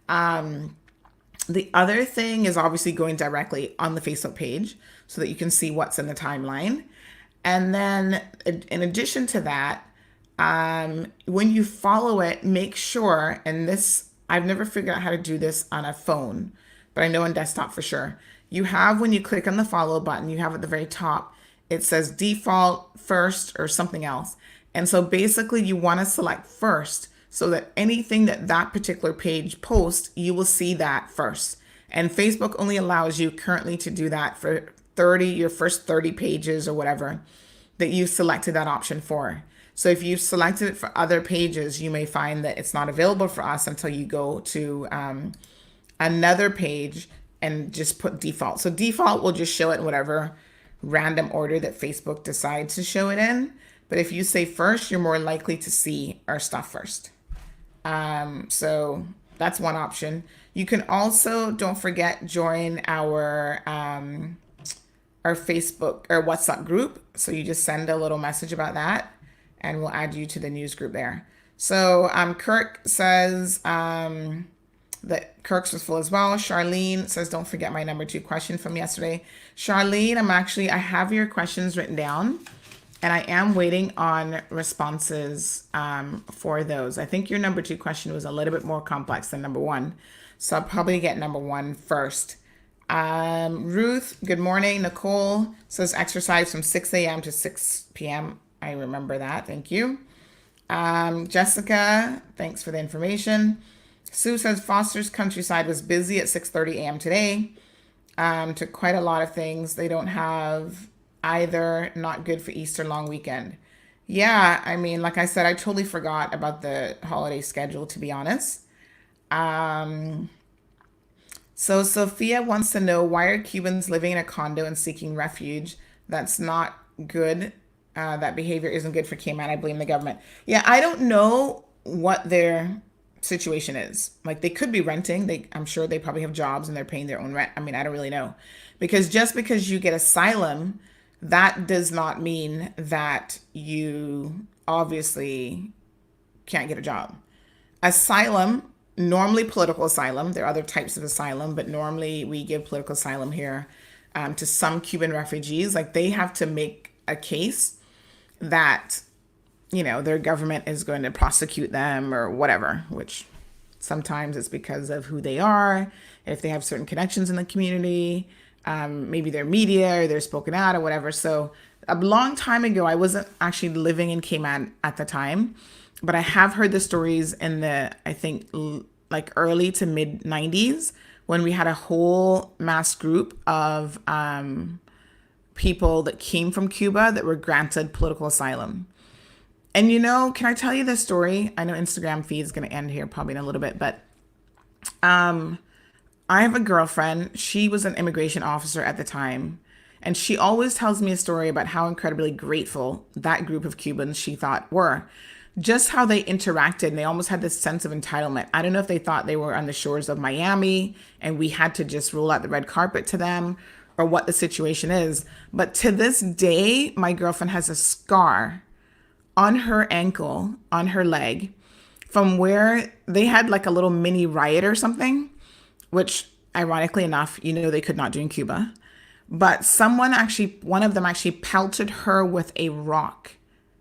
The other thing is obviously going directly on the Facebook page so that you can see what's in the timeline. And then in addition to that, when you follow it, make sure, and this, I've never figured out how to do this on a phone, but I know on desktop for sure. You have, when you click on the follow button, you have at the very top, it says default first or something else. And so basically you want to select first so that anything that particular page posts, you will see that first. And Facebook only allows you currently to do that for your first 30 pages or whatever that you selected that option for. So if you've selected it for other pages, you may find that it's not available for us until you go to another page and just put default. So default will just show it in whatever random order that Facebook decides to show it in. But if you say first, you're more likely to see our stuff first. So that's one option. You can also, don't forget, join our Facebook or WhatsApp group. So you just send a little message about that and we'll add you to the news group there. So Kirk says that Kirk's was full as well. Charlene says, don't forget my number 2 question from yesterday. Charlene, I have your questions written down and I am waiting on responses for those. I think your number 2 question was a little bit more complex than number 1. So I'll probably get number 1 first. Ruth, good morning. Nicole says exercise from 6 a.m. to 6 p.m. I remember that. Thank you. Jessica, thanks for the information. Sue says Foster's Countryside was busy at 6:30 a.m. today. Took quite a lot of things. They don't have either. Not good for Easter long weekend. Yeah, I mean, like I said, I totally forgot about the holiday schedule, to be honest. Um, so Sophia wants to know, why are Cubans living in a condo and seeking refuge? That's not good. That behavior isn't good for Cayman. I blame the government. Yeah, I don't know what their situation is. Like, they could be renting. I'm sure they probably have jobs and they're paying their own rent. I mean, I don't really know, because just because you get asylum, that does not mean that you obviously can't get a job. Asylum, normally political asylum. There are other types of asylum, but normally we give political asylum here, to some Cuban refugees. Like, they have to make a case that, their government is going to prosecute them or whatever, which sometimes it's because of who they are, if they have certain connections in the community, maybe they're media or they're spoken out or whatever. So a long time ago, I wasn't actually living in Cayman at the time, but I have heard the stories in the, I think, like early to mid 90s, when we had a whole mass group of people that came from Cuba that were granted political asylum. And can I tell you this story? I know Instagram feed is going to end here probably in a little bit, but I have a girlfriend. She was an immigration officer at the time, and she always tells me a story about how incredibly grateful that group of Cubans she thought were. Just how they interacted, and they almost had this sense of entitlement. I don't know if they thought they were on the shores of Miami and we had to just roll out the red carpet to them, or what the situation is. But to this day, my girlfriend has a scar on her ankle, on her leg, from where they had like a little mini riot or something, which ironically enough, they could not do in Cuba. But one of them actually pelted her with a rock.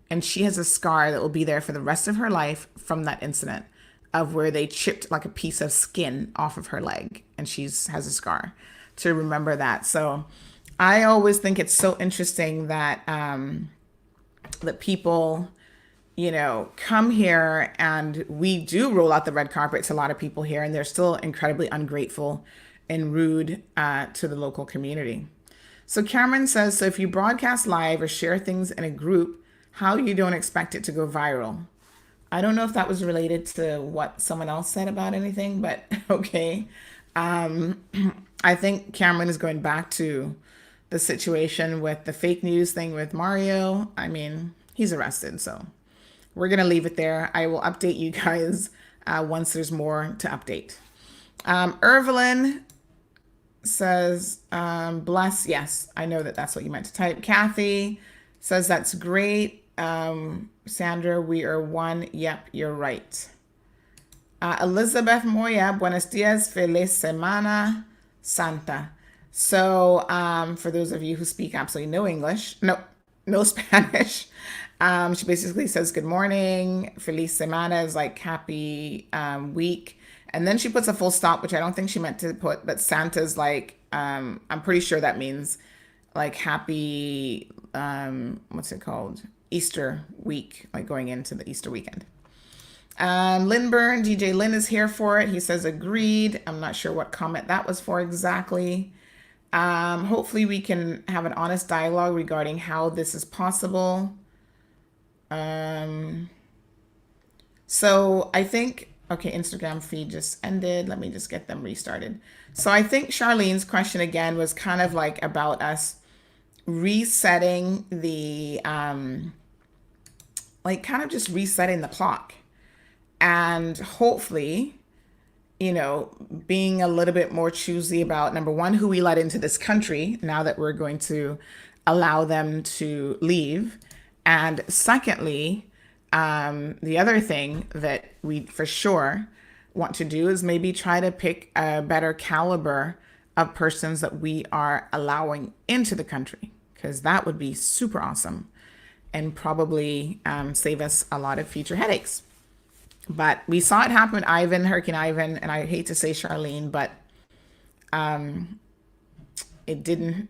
And she has a scar that will be there for the rest of her life from that incident, of where they chipped like a piece of skin off of her leg. And has a scar to remember that. So I always think it's so interesting that, that people, come here, and we do roll out the red carpet to a lot of people here, and they're still incredibly ungrateful and rude to the local community. So Cameron says, so if you broadcast live or share things in a group, how you don't expect it to go viral? I don't know if that was related to what someone else said about anything, but okay. I think Cameron is going back to the situation with the fake news thing with Mario. I mean, he's arrested, so we're going to leave it there. I will update you guys once there's more to update. Irvelyn says, bless. Yes, I know that that's what you meant to type. Kathy says, that's great. Sandra, we are one. Yep, you're right. Elizabeth Moya, buenos dias, feliz semana santa. So for those of you who speak absolutely no English, no Spanish, she basically says good morning. Feliz semana is like happy week. And then she puts a full stop, which I don't think she meant to put, but Santa's like, I'm pretty sure that means like happy, what's it called? Easter week, like going into the Easter weekend. Lynn Byrne, DJ Lynn is here for it. He says agreed. I'm not sure what comment that was for exactly. Hopefully we can have an honest dialogue regarding how this is possible. So I think, okay, Instagram feed just ended. Let me just get them restarted. So I think Charlene's question again was kind of like about us resetting the, like kind of just resetting the clock, and hopefully, being a little bit more choosy about, number one, who we let into this country now that we're going to allow them to leave. And secondly, the other thing that we for sure want to do is maybe try to pick a better caliber of persons that we are allowing into the country, because that would be super awesome and probably save us a lot of future headaches. But we saw it happen with Hurricane Ivan, and I hate to say Charlene, but it didn't,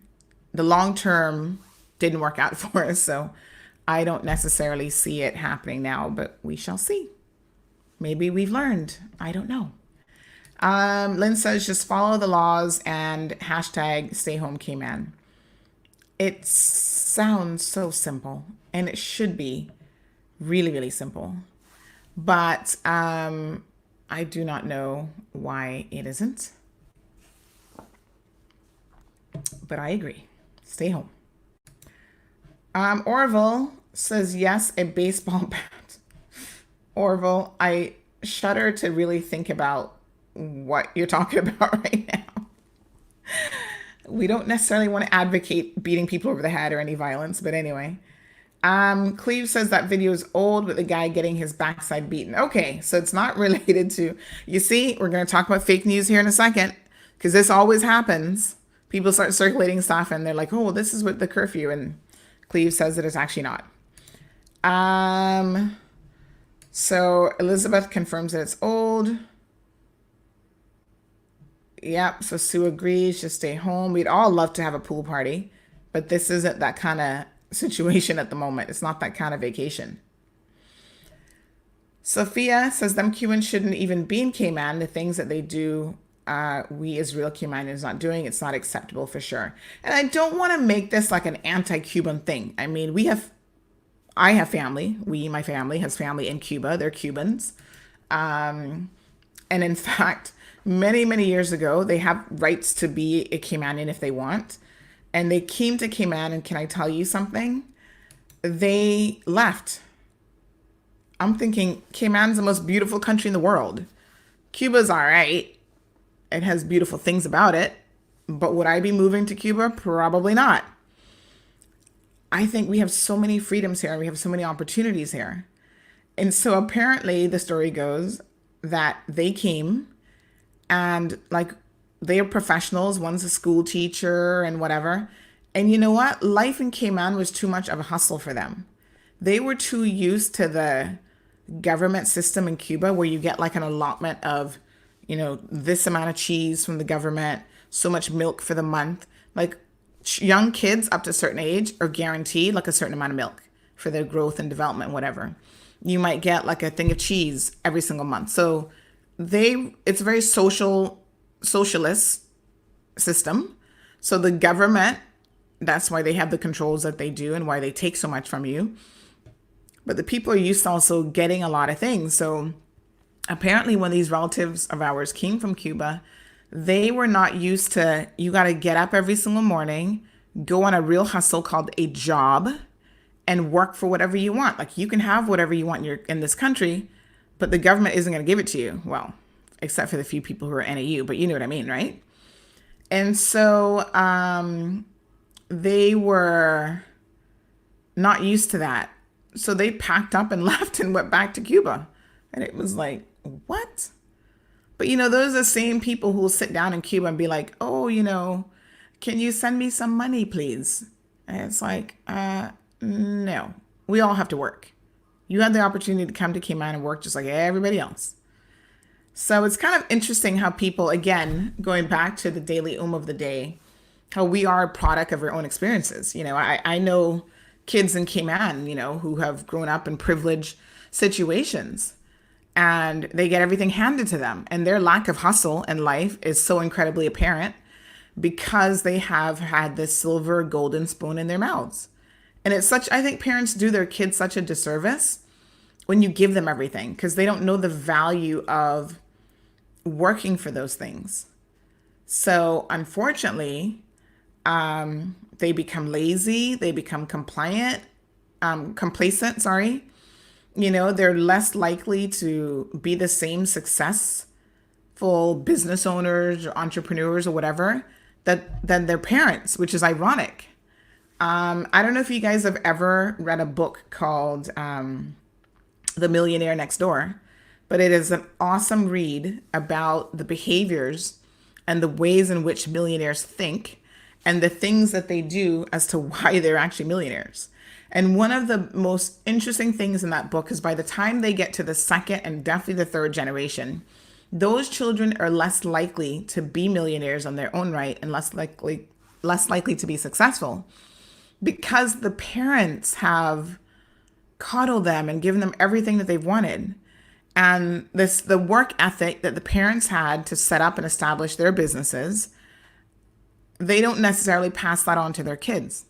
the long term didn't work out for us. So I don't necessarily see it happening now, but we shall see. Maybe we've learned. I don't know. Lynn says, just follow the laws and hashtag stay home Cayman. It sounds so simple, and it should be really, really simple. But I do not know why it isn't, but I agree. Stay home. Orville says yes, a baseball bat. Orville, I shudder to really think about what you're talking about right now. We don't necessarily want to advocate beating people over the head or any violence, but anyway. Cleve says that video is old with the guy getting his backside beaten. Okay, so it's not related to, you see, we're going to talk about fake news here in a second, because this always happens. People start circulating stuff and they're like, oh, well, this is what the curfew, and Cleve says that it's actually not. So Elizabeth confirms that it's old. Yep, so Sue agrees, just stay home. We'd all love to have a pool party, but this isn't that kind of situation at the moment. It's not that kind of vacation. Sophia says them Cubans shouldn't even be in Cayman. The things that they do, we as real Caymanians not doing. It's not acceptable for sure. And I don't want to make this like an anti-Cuban thing. I mean, I have family. My family has family in Cuba. They're Cubans. And in fact, many, many years ago, they have rights to be a Caymanian if they want. And they came to Cayman, and can I tell you something? They left. I'm thinking Cayman's the most beautiful country in the world. Cuba's all right. It has beautiful things about it. But would I be moving to Cuba? Probably not. I think we have so many freedoms here. We have so many opportunities here. And so apparently the story goes that they came and like they are professionals. One's a school teacher and whatever. And you know what? Life in Cayman was too much of a hustle for them. They were too used to the government system in Cuba where you get like an allotment of, this amount of cheese from the government, so much milk for the month. Like young kids up to a certain age are guaranteed like a certain amount of milk for their growth and development, whatever. You might get like a thing of cheese every single month. So it's a very socialist system. So the government, that's why they have the controls that they do and why they take so much from you. But the people are used to also getting a lot of things. So apparently when these relatives of ours came from Cuba, they were not used to, you got to get up every single morning, go on a real hustle called a job, and work for whatever you want. Like you can have whatever you want in this country, but the government isn't going to give it to you. Well, except for the few people who are NAU, but you know what I mean, right? And so they were not used to that. So they packed up and left and went back to Cuba. And it was like, what? But those are the same people who will sit down in Cuba and be like, oh, can you send me some money, please? And it's like, no, we all have to work. You had the opportunity to come to Cayman and work just like everybody else. So it's kind of interesting how people, again, going back to the daily of the day, how we are a product of our own experiences. I know kids in Cayman, who have grown up in privileged situations and they get everything handed to them. And their lack of hustle in life is so incredibly apparent because they have had this silver golden spoon in their mouths. And I think parents do their kids such a disservice when you give them everything because they don't know the value of working for those things. So unfortunately, they become lazy, they become complacent, sorry. They're less likely to be the same successful business owners or entrepreneurs or whatever than their parents, which is ironic. I don't know if you guys have ever read a book called The Millionaire Next Door, but it is an awesome read about the behaviors and the ways in which millionaires think and the things that they do as to why they're actually millionaires. And one of the most interesting things in that book is by the time they get to the second and definitely the third generation, those children are less likely to be millionaires on their own right and less likely to be successful because the parents have coddled them and given them everything that they've wanted. And the work ethic that the parents had to set up and establish their businesses, they don't necessarily pass that on to their kids.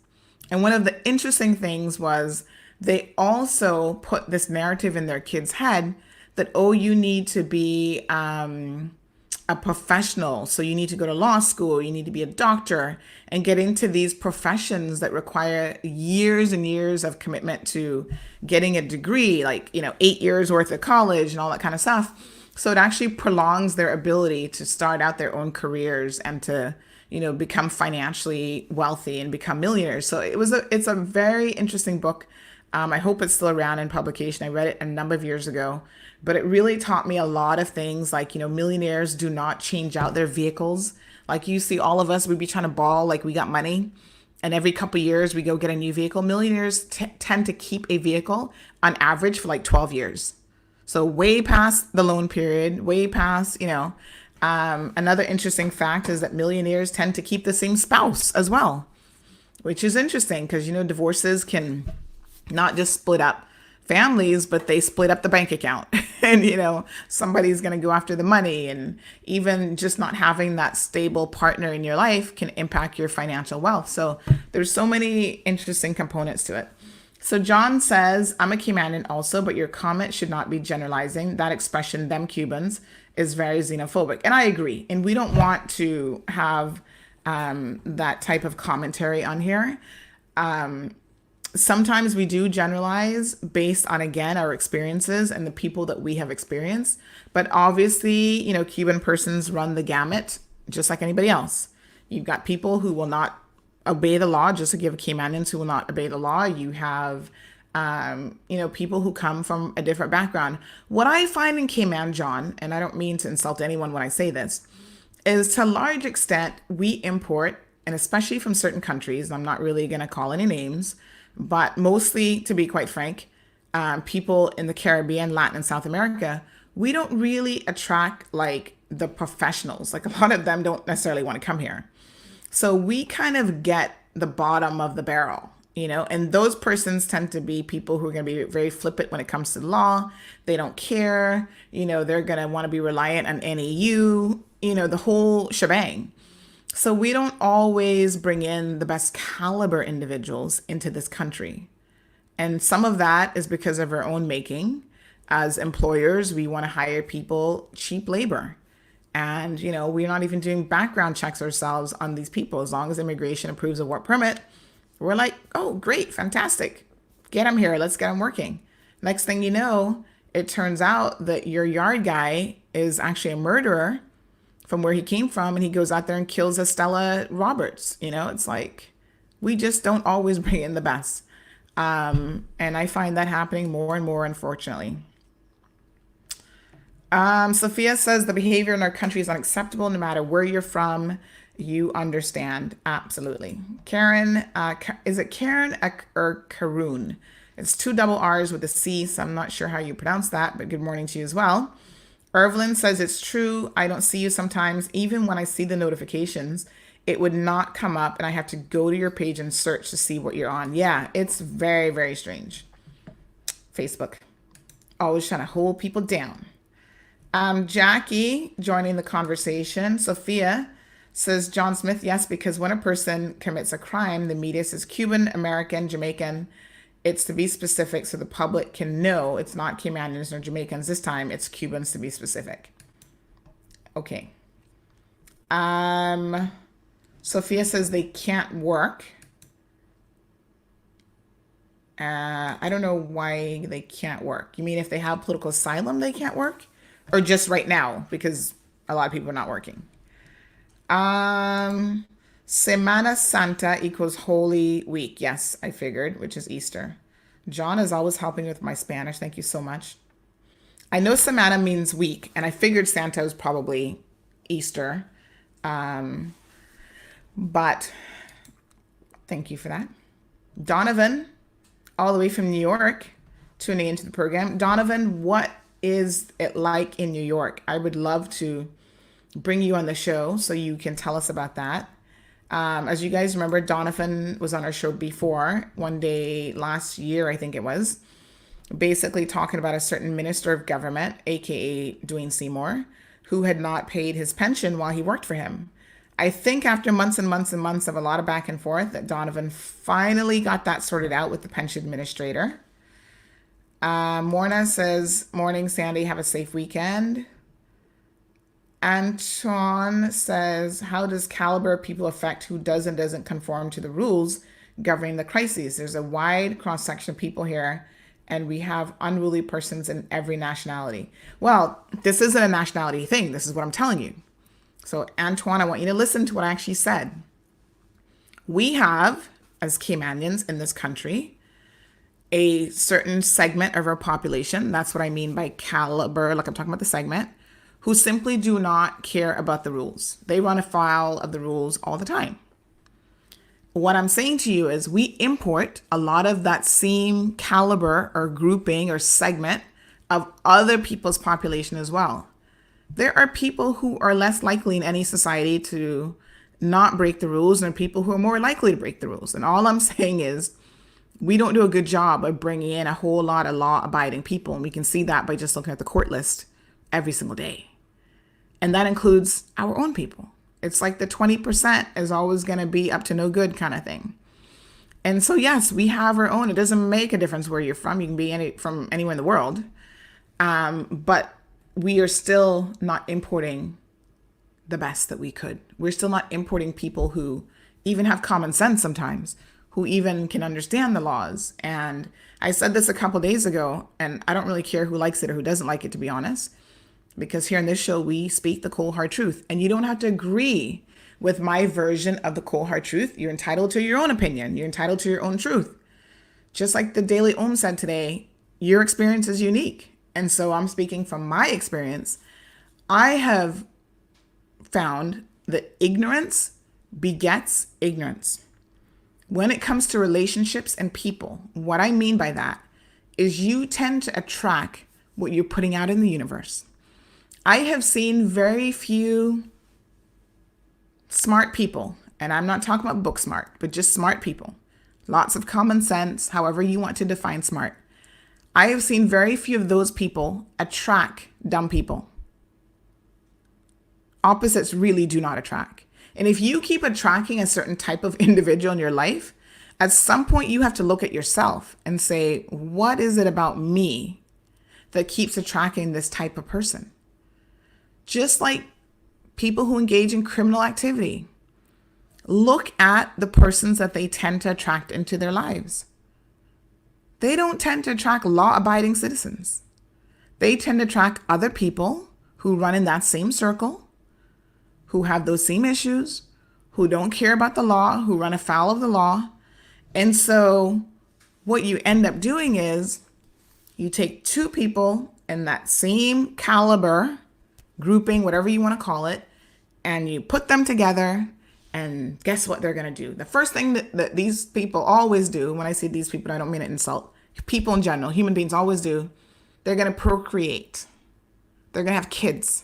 And one of the interesting things was they also put this narrative in their kids' head that, oh, you need to be a professional. So you need to go to law school, you need to be a doctor and get into these professions that require years and years of commitment to getting a degree, like, 8 years worth of college and all that kind of stuff. So it actually prolongs their ability to start out their own careers and to, become financially wealthy and become millionaires. So it's a very interesting book. I hope it's still around in publication. I read it a number of years ago, but it really taught me a lot of things. Like, millionaires do not change out their vehicles. Like, you see all of us, we be trying to ball like we got money. And every couple of years we go get a new vehicle. Millionaires tend to keep a vehicle on average for like 12 years. So way past the loan period, way past, another interesting fact is that millionaires tend to keep the same spouse as well, which is interesting because, divorces can not just split up families, but they split up the bank account and, somebody's going to go after the money. And even just not having that stable partner in your life can impact your financial wealth. So there's so many interesting components to it. So John says, I'm a Caymanian also, but your comment should not be generalizing. That expression, them Cubans, is very xenophobic. And I agree. And we don't want to have that type of commentary on here. Sometimes we do generalize based on, again, our experiences and the people that we have experienced. But obviously, Cuban persons run the gamut just like anybody else. You've got people who will not obey the law, just to give Caymanians who will not obey the law. You have, people who come from a different background. What I find in Cayman, John, and I don't mean to insult anyone when I say this, is to a large extent, we import, and especially from certain countries, I'm not really going to call any names, but mostly, to be quite frank, people in the Caribbean, Latin, and South America, we don't really attract like the professionals. Like, a lot of them don't necessarily want to come here. So we kind of get the bottom of the barrel, and those persons tend to be people who are going to be very flippant when it comes to the law. They don't care, they're going to want to be reliant on NAU, the whole shebang. So we don't always bring in the best caliber individuals into this country. And some of that is because of our own making. As employers, we want to hire people, cheap labor. And, we're not even doing background checks ourselves on these people. As long as immigration approves a work permit, we're like, oh, great, fantastic. Get them here. Let's get them working. Next thing you know, it turns out that your yard guy is actually a murderer from where he came from. And he goes out there and kills Estella Roberts. It's like, we just don't always bring in the best. And I find that happening more and more, unfortunately. Sophia says the behavior in our country is unacceptable no matter where you're from. You understand. Absolutely. Karen, is it Karen or Karoon? It's 2 double R's with a C, so I'm not sure how you pronounce that, but good morning to you as well. Irvelyn says it's true. I don't see you sometimes. Even when I see the notifications, it would not come up and I have to go to your page and search to see what you're on. Yeah, it's very, very strange. Facebook. Always trying to hold people down. Jackie joining the conversation. Sophia says, John Smith, yes, because when a person commits a crime, the media says Cuban, American, Jamaican. It's to be specific so the public can know it's not Caymanians or Jamaicans this time. It's Cubans, to be specific. Okay. Sophia says they can't work. I don't know why they can't work. You mean if they have political asylum, they can't work? Or just right now, because a lot of people are not working. Semana Santa equals Holy Week. Yes, I figured, which is Easter. John is always helping with my Spanish. Thank you so much. I know Semana means week, and I figured Santa was probably Easter. But thank you for that. Donovan, all the way from New York, tuning into the program. Donovan, what is it like in New York? I would love to bring you on the show so you can tell us about that. As you guys remember, Donovan was on our show before, one day last year, I think it was, basically talking about a certain minister of government, aka Dwayne Seymour, who had not paid his pension while he worked for him. I think after months and months and months of a lot of back and forth, that Donovan finally got that sorted out with the pension administrator. Morna says, morning, Sandy, have a safe weekend. Antoine says, how does caliber of people affect who does and doesn't conform to the rules governing the crises? There's a wide cross-section of people here, and we have unruly persons in every nationality. Well, this isn't a nationality thing. This is what I'm telling you. So, Antoine, I want you to listen to what I actually said. We have, as Caymanians in this country, a certain segment of our population, that's what I mean by caliber, like I'm talking about the segment, who simply do not care about the rules. They run afoul of the rules all the time. What I'm saying to you is we import a lot of that same caliber or grouping or segment of other people's population as well. There are people who are less likely in any society to not break the rules, and people who are more likely to break the rules. And all I'm saying is we don't do a good job of bringing in a whole lot of law-abiding people. And we can see that by just looking at the court list every single day. And that includes our own people. It's like the 20% is always going to be up to no good kind of thing. And so, yes, we have our own. It doesn't make a difference where you're from. You can be from anywhere in the world. But we are still not importing the best that we could. We're still not importing people who even have common sense sometimes, who even can understand the laws. And I said this a couple days ago, and I don't really care who likes it or who doesn't like it, to be honest, because here in this show, we speak the cold hard truth, and you don't have to agree with my version of the cold hard truth. You're entitled to your own opinion. You're entitled to your own truth. Just like the Daily Om said today, your experience is unique. And so I'm speaking from my experience. I have found that ignorance begets ignorance. When it comes to relationships and people, what I mean by that is you tend to attract what you're putting out in the universe. I have seen very few smart people, and I'm not talking about book smart, but just smart people. Lots of common sense, however you want to define smart. I have seen very few of those people attract dumb people. Opposites really do not attract. And if you keep attracting a certain type of individual in your life, at some point you have to look at yourself and say, what is it about me that keeps attracting this type of person? Just like people who engage in criminal activity, look at the persons that they tend to attract into their lives. They don't tend to attract law-abiding citizens. They tend to attract other people who run in that same circle, who have those same issues, who don't care about the law, who run afoul of the law. And so what you end up doing is you take two people in that same caliber, grouping, whatever you want to call it, and you put them together, and guess what they're going to do? The first thing that these people always do, when I say these people, I don't mean to insult, people in general, human beings always do, they're going to procreate. They're going to have kids.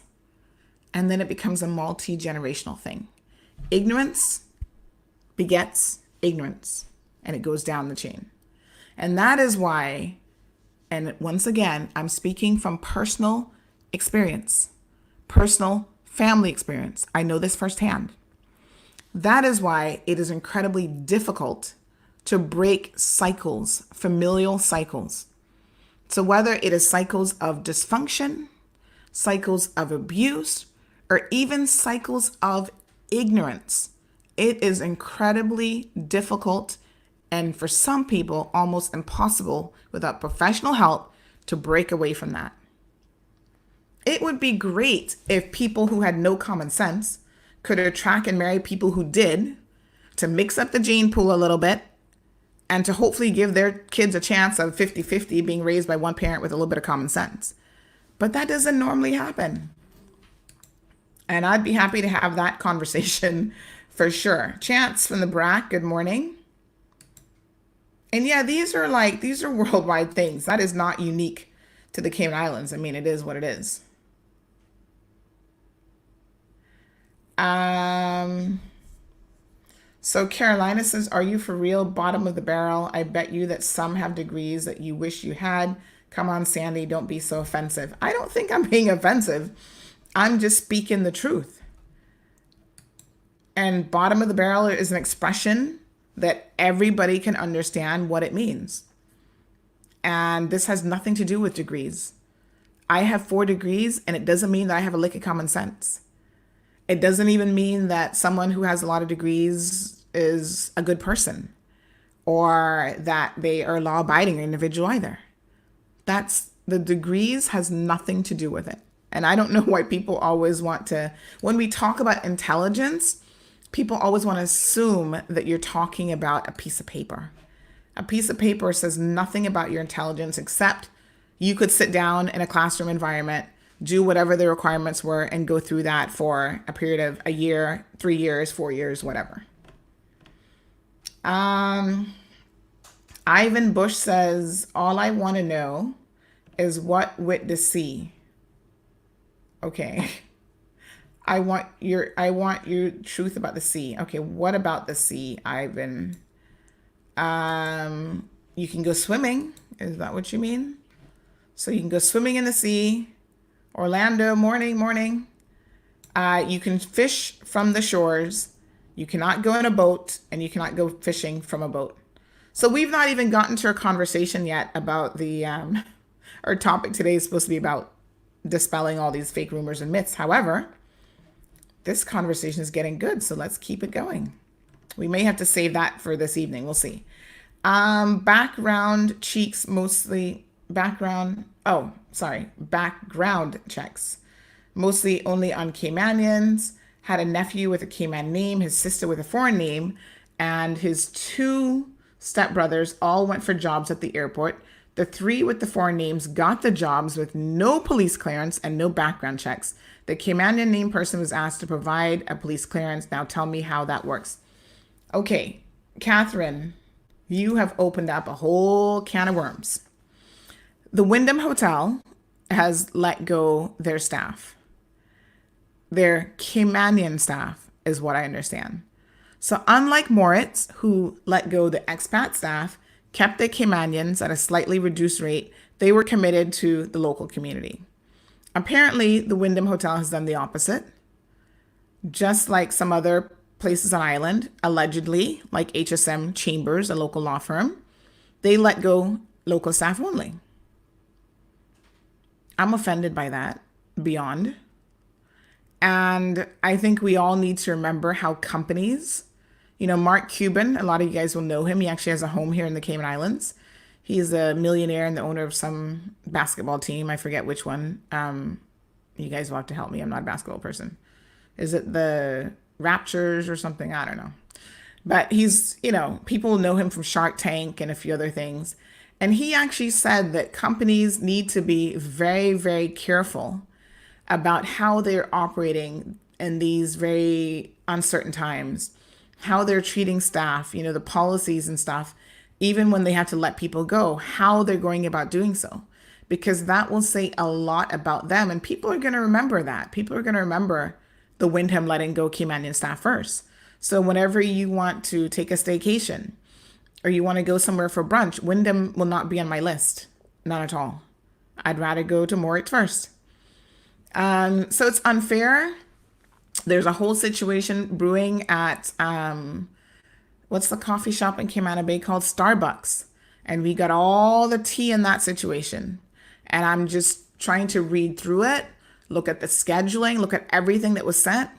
And then it becomes a multi-generational thing. Ignorance begets ignorance, and it goes down the chain. And that is why, and once again, I'm speaking from personal experience, personal family experience. I know this firsthand. That is why it is incredibly difficult to break cycles, familial cycles. So whether it is cycles of dysfunction, cycles of abuse, or even cycles of ignorance, it is incredibly difficult, and for some people, almost impossible without professional help to break away from that. It would be great if people who had no common sense could attract and marry people who did, to mix up the gene pool a little bit, and to hopefully give their kids a chance of 50-50 being raised by one parent with a little bit of common sense. But that doesn't normally happen. And I'd be happy to have that conversation for sure. Chance from the BRAC, good morning. And yeah, these are worldwide things. That is not unique to the Cayman Islands. I mean, it is what it is. So Carolina says, are you for real? Bottom of the barrel. I bet you that some have degrees that you wish you had. Come on, Sandy, don't be so offensive. I don't think I'm being offensive. I'm just speaking the truth. And bottom of the barrel is an expression that everybody can understand what it means. And this has nothing to do with degrees. I have 4 degrees, and it doesn't mean that I have a lick of common sense. It doesn't even mean that someone who has a lot of degrees is a good person or that they are a law abiding individual either. That's the degrees has nothing to do with it. And I don't know why people always want to, when we talk about intelligence, people always want to assume that you're talking about a piece of paper. A piece of paper says nothing about your intelligence except you could sit down in a classroom environment, do whatever the requirements were, and go through that for a period of a year, 3 years, 4 years, whatever. Ivan Bush says, all I want to know is what with the sea. Okay. I want your truth about the sea. Okay, what about the sea, Ivan? You can go swimming. Is that what you mean? So you can go swimming in the sea. Orlando, morning. You can fish from the shores. You cannot go in a boat, and you cannot go fishing from a boat. So we've not even gotten to a conversation yet about the, our topic today is supposed to be about dispelling all these fake rumors and myths. However, this conversation is getting good, so let's keep it going. We may have to save that for this evening. We'll see. Background checks mostly only on Caymanians. Had a nephew with a Cayman name, his sister with a foreign name, and his 2 stepbrothers all went for jobs at the airport. The 3 with the foreign names got the jobs with no police clearance and no background checks. The Caymanian name person was asked to provide a police clearance. Now tell me how that works. Okay, Catherine, you have opened up a whole can of worms. The Wyndham Hotel has let go their staff. Their Caymanian staff is what I understand. So unlike Moritz, who let go the expat staff, kept the Caymanians at a slightly reduced rate, they were committed to the local community. Apparently, the Wyndham Hotel has done the opposite. Just like some other places on island, allegedly, like HSM Chambers, a local law firm, they let go local staff only. I'm offended by that, beyond. And I think we all need to remember how companies, Mark Cuban, a lot of you guys will know him. He actually has a home here in the Cayman Islands. He's a millionaire and the owner of some basketball team. I forget which one. You guys will have to help me. I'm not a basketball person. Is it the Raptors or something? I don't know. But he's, people know him from Shark Tank and a few other things. And he actually said that companies need to be very, very careful about how they're operating in these very uncertain times, how they're treating staff, the policies and stuff, even when they have to let people go, how they're going about doing so, because that will say a lot about them. And people are going to remember that. People are going to remember the Wyndham letting go Caymanian staff first. So whenever you want to take a staycation or you want to go somewhere for brunch, Wyndham will not be on my list. Not at all. I'd rather go to Moritz first. So it's unfair. There's a whole situation brewing at, what's the coffee shop in Cayman Bay called? Starbucks. And we got all the tea in that situation. And I'm just trying to read through it, look at the scheduling, look at everything that was sent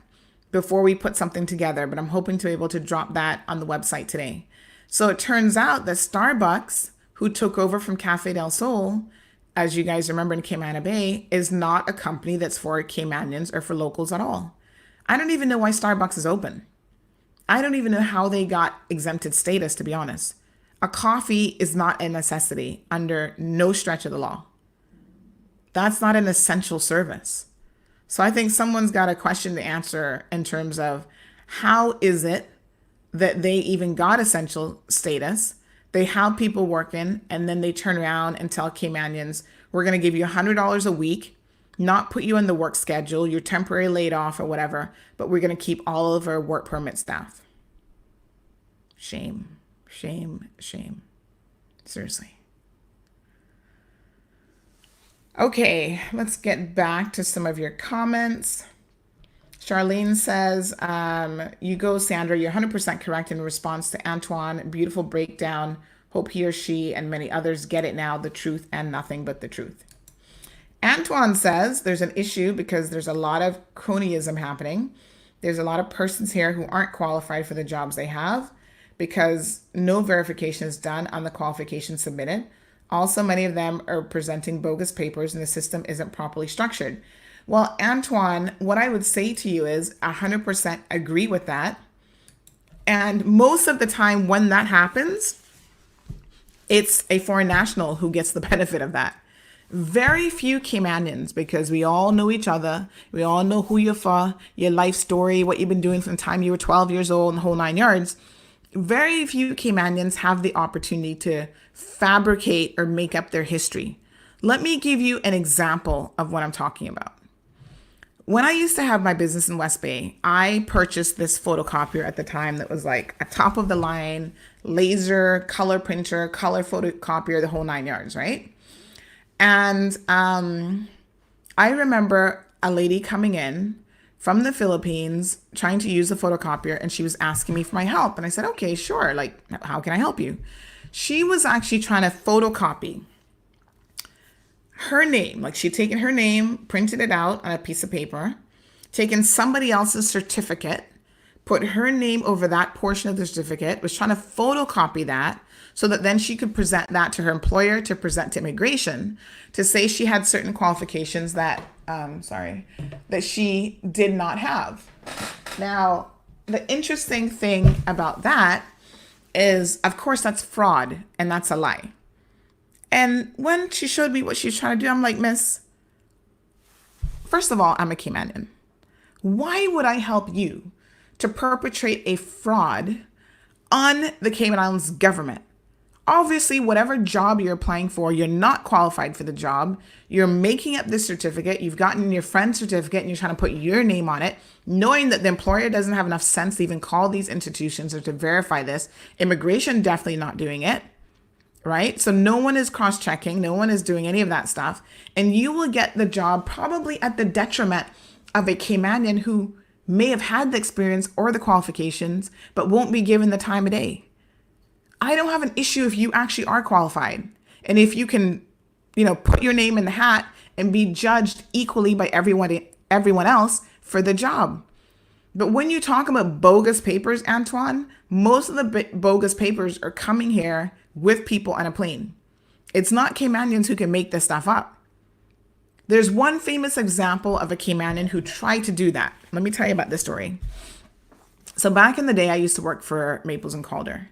before we put something together. But I'm hoping to be able to drop that on the website today. So it turns out that Starbucks, who took over from Cafe del Sol, as you guys remember in Cayman Bay, is not a company that's for Caymanians or for locals at all. I don't even know why Starbucks is open. I don't even know how they got exempted status, to be honest. A coffee is not a necessity under no stretch of the law. That's not an essential service. So I think someone's got a question to answer in terms of how is it that they even got essential status? They have people working, and then they turn around and tell Caymanians, we're going to give you $100 a week, not put you in the work schedule, you're temporarily laid off or whatever, but we're going to keep all of our work permit staff. Shame, shame, shame. Seriously. Okay, let's get back to some of your comments. Charlene says, you go, Sandra, you're 100% correct in response to Antoine. Beautiful breakdown. Hope he or she and many others get it now, the truth and nothing but the truth. Antoine says there's an issue because there's a lot of cronyism happening. There's a lot of persons here who aren't qualified for the jobs they have because no verification is done on the qualifications submitted. Also, many of them are presenting bogus papers and the system isn't properly structured. Well, Antoine, what I would say to you is 100% agree with that. And most of the time when that happens, it's a foreign national who gets the benefit of that. Very few Caymanians, because we all know each other. We all know who you're for, your life story, what you've been doing from the time you were 12 years old, and the whole 9 yards. Very few Caymanians have the opportunity to fabricate or make up their history. Let me give you an example of what I'm talking about. When I used to have my business in West Bay, I purchased this photocopier at the time that was like a top of the line, laser, color printer, color photocopier, the whole 9 yards, right? And I remember a lady coming in from the Philippines trying to use the photocopier, and she was asking me for my help. And I said, okay, sure. Like, how can I help you? She was actually trying to photocopy her name. Like, she'd taken her name, printed it out on a piece of paper, taken somebody else's certificate, put her name over that portion of the certificate, was trying to photocopy that so that then she could present that to her employer, to present to immigration, to say she had certain qualifications that, that she did not have. Now, the interesting thing about that is, of course, that's fraud and that's a lie. And when she showed me what she was trying to do, I'm like, Miss, first of all, I'm a Caymanian. Why would I help you to perpetrate a fraud on the Cayman Islands government? Obviously, whatever job you're applying for, you're not qualified for the job. You're making up this certificate. You've gotten your friend's certificate and you're trying to put your name on it, knowing that the employer doesn't have enough sense to even call these institutions or to verify this. Immigration definitely not doing it, right? So no one is cross-checking. No one is doing any of that stuff. And you will get the job probably at the detriment of a Caymanian who may have had the experience or the qualifications, but won't be given the time of day. I don't have an issue if you actually are qualified and if you can, put your name in the hat and be judged equally by everyone else for the job. But when you talk about bogus papers, Antoine, most of the bogus papers are coming here with people on a plane. It's not Caymanians who can make this stuff up. There's one famous example of a Caymanian who tried to do that. Let me tell you about this story. So back in the day, I used to work for Maples and Calder.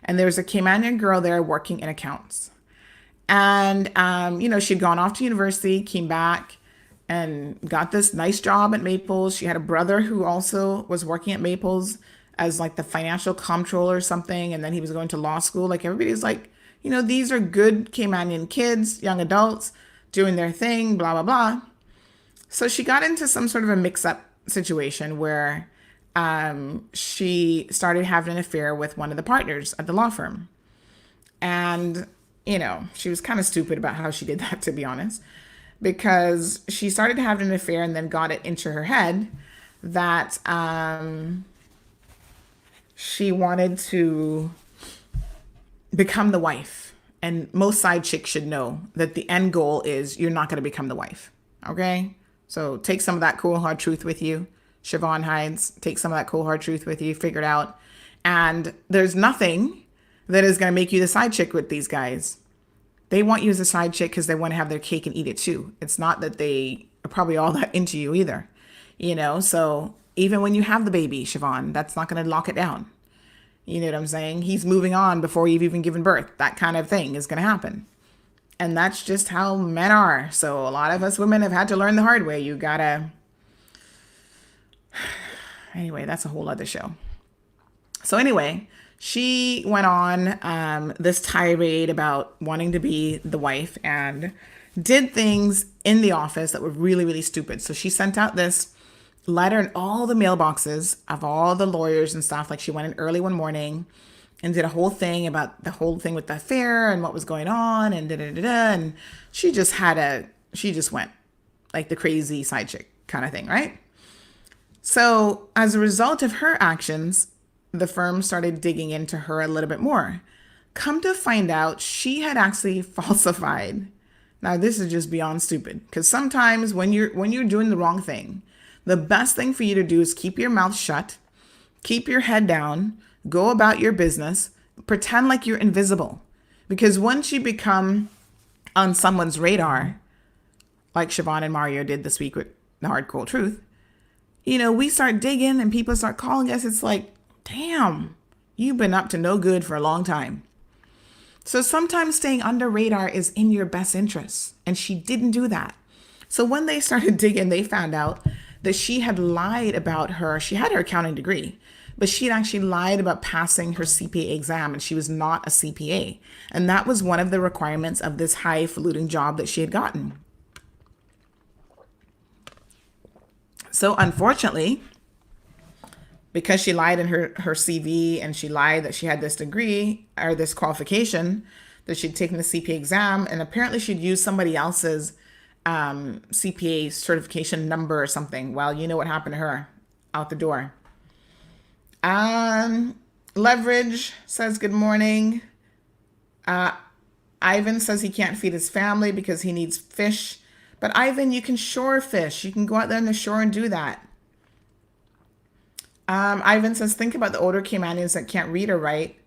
And there was a Caymanian girl there working in accounts. And, she'd gone off to university, came back and got this nice job at Maples. She had a brother who also was working at Maples as like the financial comptroller or something. And then he was going to law school. Like everybody's like, these are good Caymanian kids, young adults doing their thing, blah, blah, blah. So she got into some sort of a mix-up situation where she started having an affair with one of the partners at the law firm. And, she was kind of stupid about how she did that, to be honest, because she started having an affair and then got it into her head that she wanted to become the wife. And most side chicks should know that the end goal is you're not going to become the wife. Okay? So take some of that cold hard truth with you. Siobhan Hides, take some of that cold hard truth with you, figure it out. And there's nothing that is going to make you the side chick with these guys. They want you as a side chick because they want to have their cake and eat it too. It's not that they are probably all that into you either. So even when you have the baby, Siobhan, that's not going to lock it down. You know what I'm saying? He's moving on before you've even given birth. That kind of thing is going to happen. And that's just how men are. So a lot of us women have had to learn the hard way. You gotta... Anyway, that's a whole other show. So anyway, she went on this tirade about wanting to be the wife and did things in the office that were really, really stupid. So she sent out this letter in all the mailboxes of all the lawyers and stuff. Like she went in early one morning and did a whole thing about the whole thing with the affair and what was going on and and she just went like the crazy side chick kind of thing, right? So as a result of her actions, the firm started digging into her a little bit more. Come to find out, she had actually falsified. Now this is just beyond stupid, because sometimes when you're doing the wrong thing, the best thing for you to do is keep your mouth shut, keep your head down, go about your business, pretend like you're invisible. Because once you become on someone's radar, like Siobhan and Mario did this week with the Hard Cold Truth, we start digging and people start calling us. It's like, damn, you've been up to no good for a long time. So sometimes staying under radar is in your best interest. And she didn't do that. So when they started digging, they found out that she had lied about she had her accounting degree, but she had actually lied about passing her CPA exam, and she was not a CPA. And that was one of the requirements of this highfalutin job that she had gotten. So unfortunately, because she lied in her CV and she lied that she had this degree or this qualification, that she'd taken the CPA exam, and apparently she'd used somebody else's CPA certification number or something. Well, you know what happened to her? Out the door. Leverage says good morning. Ivan says he can't feed his family because he needs fish. But Ivan, you can shore fish. You can go out there on the shore and do that. Ivan says, think about the older Caymanians that can't read or write,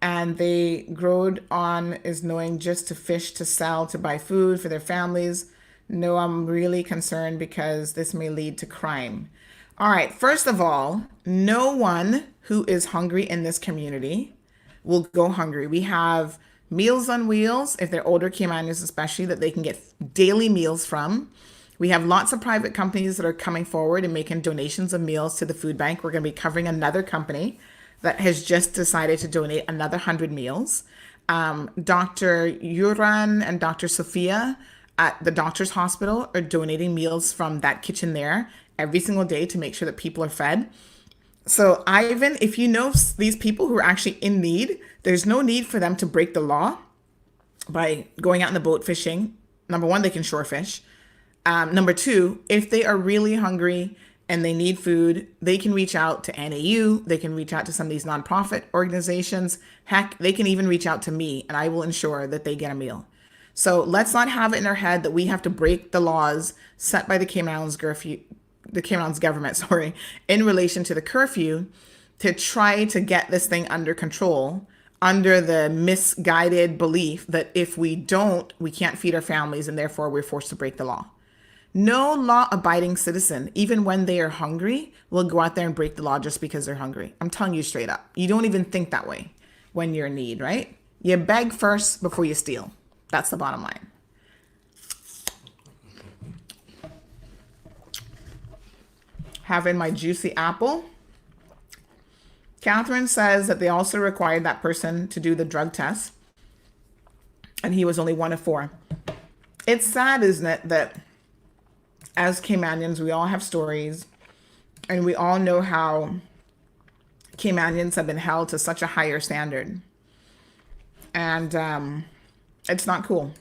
and they growed on is knowing just to fish, to sell, to buy food for their families. No, I'm really concerned because this may lead to crime. All right, first of all, no one who is hungry in this community will go hungry. We have Meals on Wheels, if they're older Caymanians especially, that they can get daily meals from. We have lots of private companies that are coming forward and making donations of meals to the food bank. We're going to be covering another company that has just decided to donate another 100 meals. Dr. Yuran and Dr. Sophia at the doctor's hospital are donating meals from that kitchen there every single day to make sure that people are fed. So Ivan, if you know these people who are actually in need, there's no need for them to break the law by going out in the boat fishing. Number one, they can shore fish. Number two, if they are really hungry and they need food, they can reach out to NAU. They can reach out to some of these nonprofit organizations. Heck, they can even reach out to me, and I will ensure that they get a meal. So let's not have it in our head that we have to break the laws set by the Cayman Islands government, in relation to the curfew to try to get this thing under control, under the misguided belief that if we don't, we can't feed our families and therefore we're forced to break the law. No law-abiding citizen, even when they are hungry, will go out there and break the law just because they're hungry. I'm telling you straight up. You don't even think that way when you're in need, right? You beg first before you steal. That's the bottom line. Having my juicy apple. Catherine says that they also required that person to do the drug test, and he was only one of 4. It's sad, isn't it, that as Caymanians, we all have stories, and we all know how Caymanians have been held to such a higher standard. And it's not cool.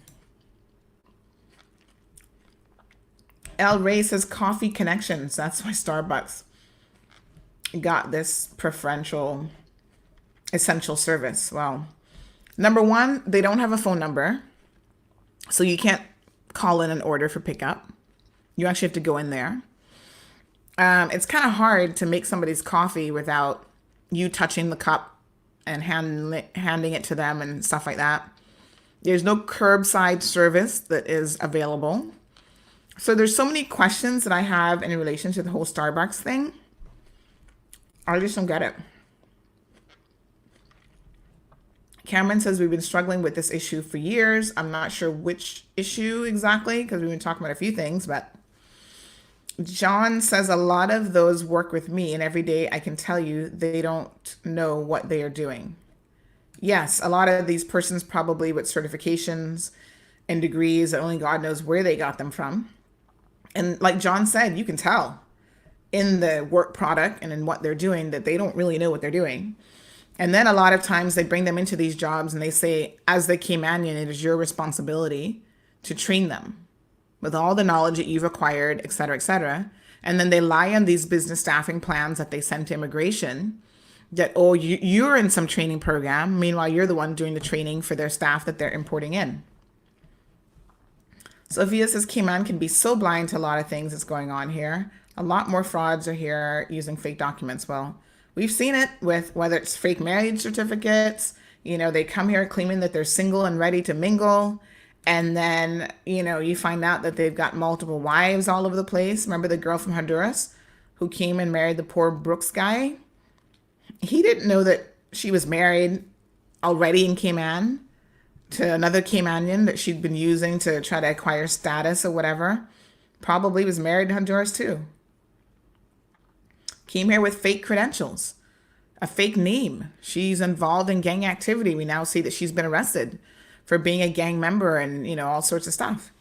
El Rey says coffee connections. That's why Starbucks got this preferential essential service. Well, number one, they don't have a phone number, so you can't call in an order for pickup. You actually have to go in there. It's kind of hard to make somebody's coffee without you touching the cup and handing it to them and stuff like that. There's no curbside service that is available. So there's so many questions that I have in relation to the whole Starbucks thing. I just don't get it. Cameron says we've been struggling with this issue for years. I'm not sure which issue exactly because we've been talking about a few things, but John says a lot of those work with me, and every day I can tell you they don't know what they are doing. Yes, a lot of these persons probably with certifications and degrees that only God knows where they got them from. And like John said, you can tell in the work product and in what they're doing that they don't really know what they're doing. And then a lot of times they bring them into these jobs and they say, as the Caymanian, it is your responsibility to train them with all the knowledge that you've acquired, et cetera, et cetera. And then they lie on these business staffing plans that they send to immigration. that, oh, you're in some training program. Meanwhile, you're the one doing the training for their staff that they're importing in. Sophia says Cayman can be so blind to a lot of things that's going on here. A lot more frauds are here using fake documents. Well, we've seen it with whether it's fake marriage certificates. They come here claiming that they're single and ready to mingle. And then, you find out that they've got multiple wives all over the place. Remember the girl from Honduras who came and married the poor Brooks guy? He didn't know that she was married already in Cayman to another Caymanian that she'd been using to try to acquire status or whatever. Probably was married in Honduras too. Came here with fake credentials, a fake name. She's involved in gang activity. We now see that she's been arrested for being a gang member and, all sorts of stuff.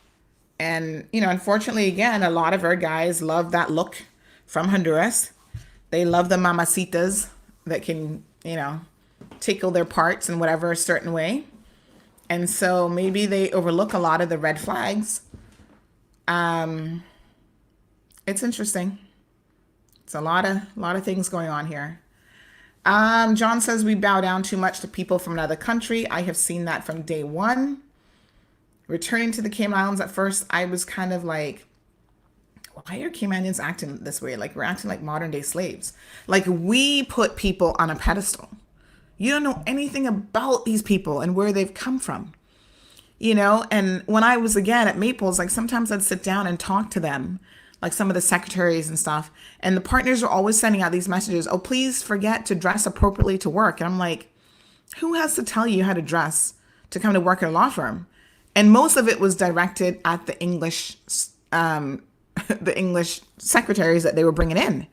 And, unfortunately, again, a lot of our guys love that look from Honduras. They love the mamacitas that can, tickle their parts in whatever certain way. And so maybe they overlook a lot of the red flags. It's interesting. It's a lot of things going on here. John says we bow down too much to people from another country. I have seen that from day one. Returning to the Cayman Islands at first, I was kind of like, why are Caymanians acting this way? Like we're acting like modern day slaves. Like we put people on a pedestal. You don't know anything about these people and where they've come from. And when I was again at Maples, like sometimes I'd sit down and talk to them, like some of the secretaries and stuff. And the partners are always sending out these messages. Oh, please forget to dress appropriately to work. And I'm like, who has to tell you how to dress to come to work at a law firm? And most of it was directed at the English secretaries that they were bringing in.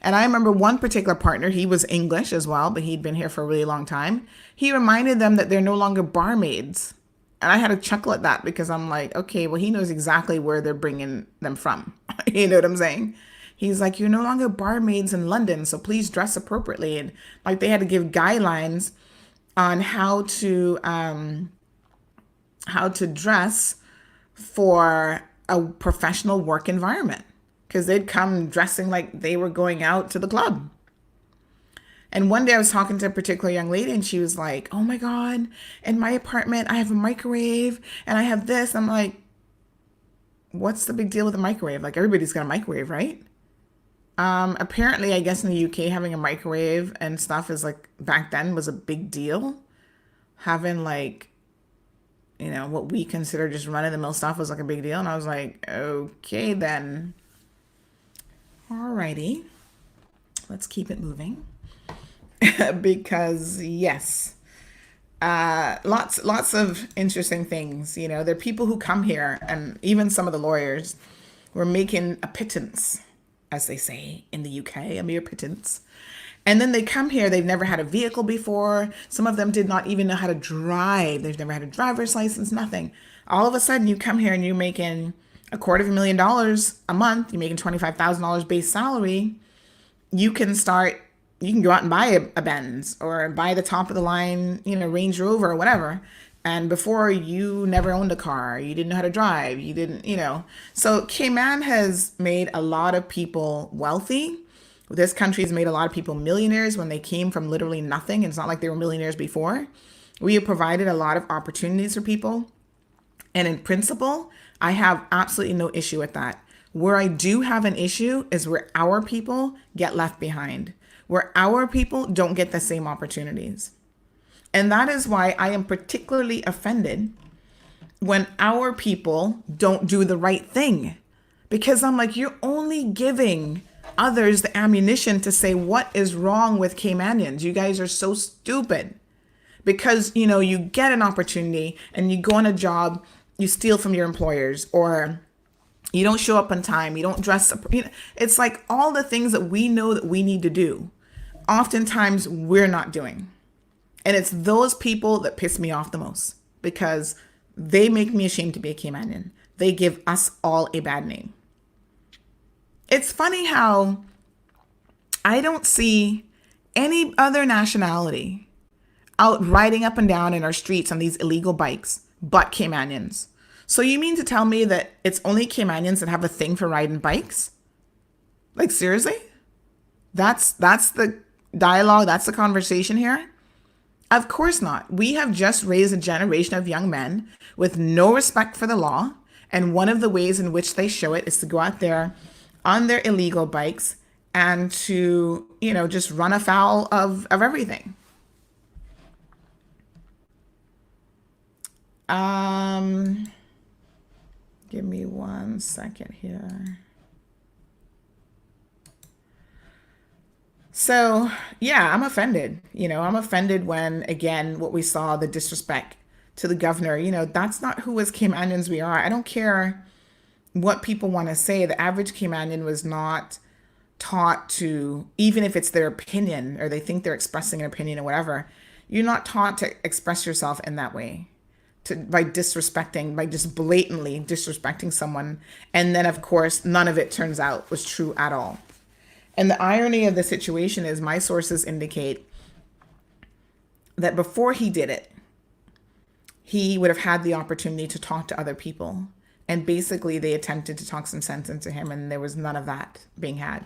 And I remember one particular partner, he was English as well, but he'd been here for a really long time. He reminded them that they're no longer barmaids. And I had to chuckle at that because I'm like, okay, well, he knows exactly where they're bringing them from. You know what I'm saying? He's like, you're no longer barmaids in London, so please dress appropriately. And like they had to give guidelines on how to dress for a professional work environment, because they'd come dressing like they were going out to the club. And one day I was talking to a particular young lady and she was like, oh my God, in my apartment, I have a microwave and I have this. I'm like, what's the big deal with a microwave? Like everybody's got a microwave, right? Apparently, I guess in the UK, having a microwave and stuff is like, back then was a big deal. Having like, what we consider just run-of-the-mill stuff was like a big deal. And I was like, okay, then. Alrighty. Let's keep it moving. Because yes, lots of interesting things. There are people who come here, and even some of the lawyers were making a pittance, as they say in the UK, a mere pittance. And then they come here, they've never had a vehicle before. Some of them did not even know how to drive. They've never had a driver's license, nothing. All of a sudden you come here and you're making $250,000 a month. You're making $25,000 base salary. You can go out and buy a Benz or buy the top of the line, Range Rover or whatever. And before, you never owned a car, you didn't know how to drive, you didn't, So Cayman has made a lot of people wealthy. This country has made a lot of people millionaires when they came from literally nothing. It's not like they were millionaires before. We have provided a lot of opportunities for people. And in principle, I have absolutely no issue with that. Where I do have an issue is where our people get left behind, where our people don't get the same opportunities. And that is why I am particularly offended when our people don't do the right thing. Because I'm like, you're only giving others the ammunition to say what is wrong with Caymanians. You guys are so stupid. Because, you get an opportunity and you go on a job, you steal from your employers, or you don't show up on time, you don't dress up. It's like all the things that we know that we need to do, oftentimes we're not doing. And it's those people that piss me off the most, because they make me ashamed to be a Caymanian. They give us all a bad name. It's funny how I don't see any other nationality out riding up and down in our streets on these illegal bikes but Caymanians. So you mean to tell me that it's only Caymanians that have a thing for riding bikes? Like, seriously? That's the dialogue, that's the conversation here? Of course not. We have just raised a generation of young men with no respect for the law. And one of the ways in which they show it is to go out there on their illegal bikes and to, just run afoul of everything. Give me 1 second here. So, yeah, I'm offended. I'm offended when, again, what we saw, the disrespect to the governor, that's not who as Caymanians we are. I don't care what people want to say. The average Caymanian was not taught to, even if it's their opinion or they think they're expressing an opinion or whatever, you're not taught to express yourself in that way. By disrespecting, by just blatantly disrespecting someone. And then, of course, none of it turns out was true at all. And the irony of the situation is my sources indicate that before he did it, he would have had the opportunity to talk to other people. And basically, they attempted to talk some sense into him, and there was none of that being had.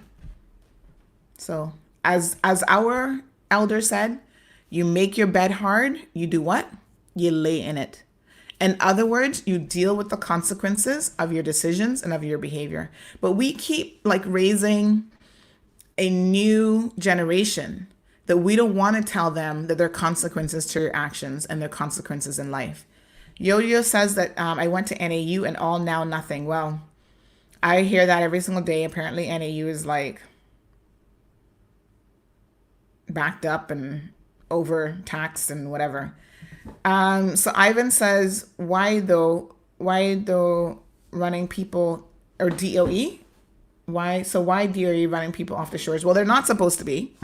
So, as our elder said, you make your bed hard, you do what? You lay in it. In other words, you deal with the consequences of your decisions and of your behavior. But we keep raising a new generation that we don't want to tell them that there are consequences to your actions and there are consequences in life. Yo-Yo says that I went to NAU and all now nothing. Well, I hear that every single day. Apparently NAU is backed up and overtaxed and whatever. So Ivan says, why though running people, or DOE? Why DOE running people off the shores? Well, they're not supposed to be,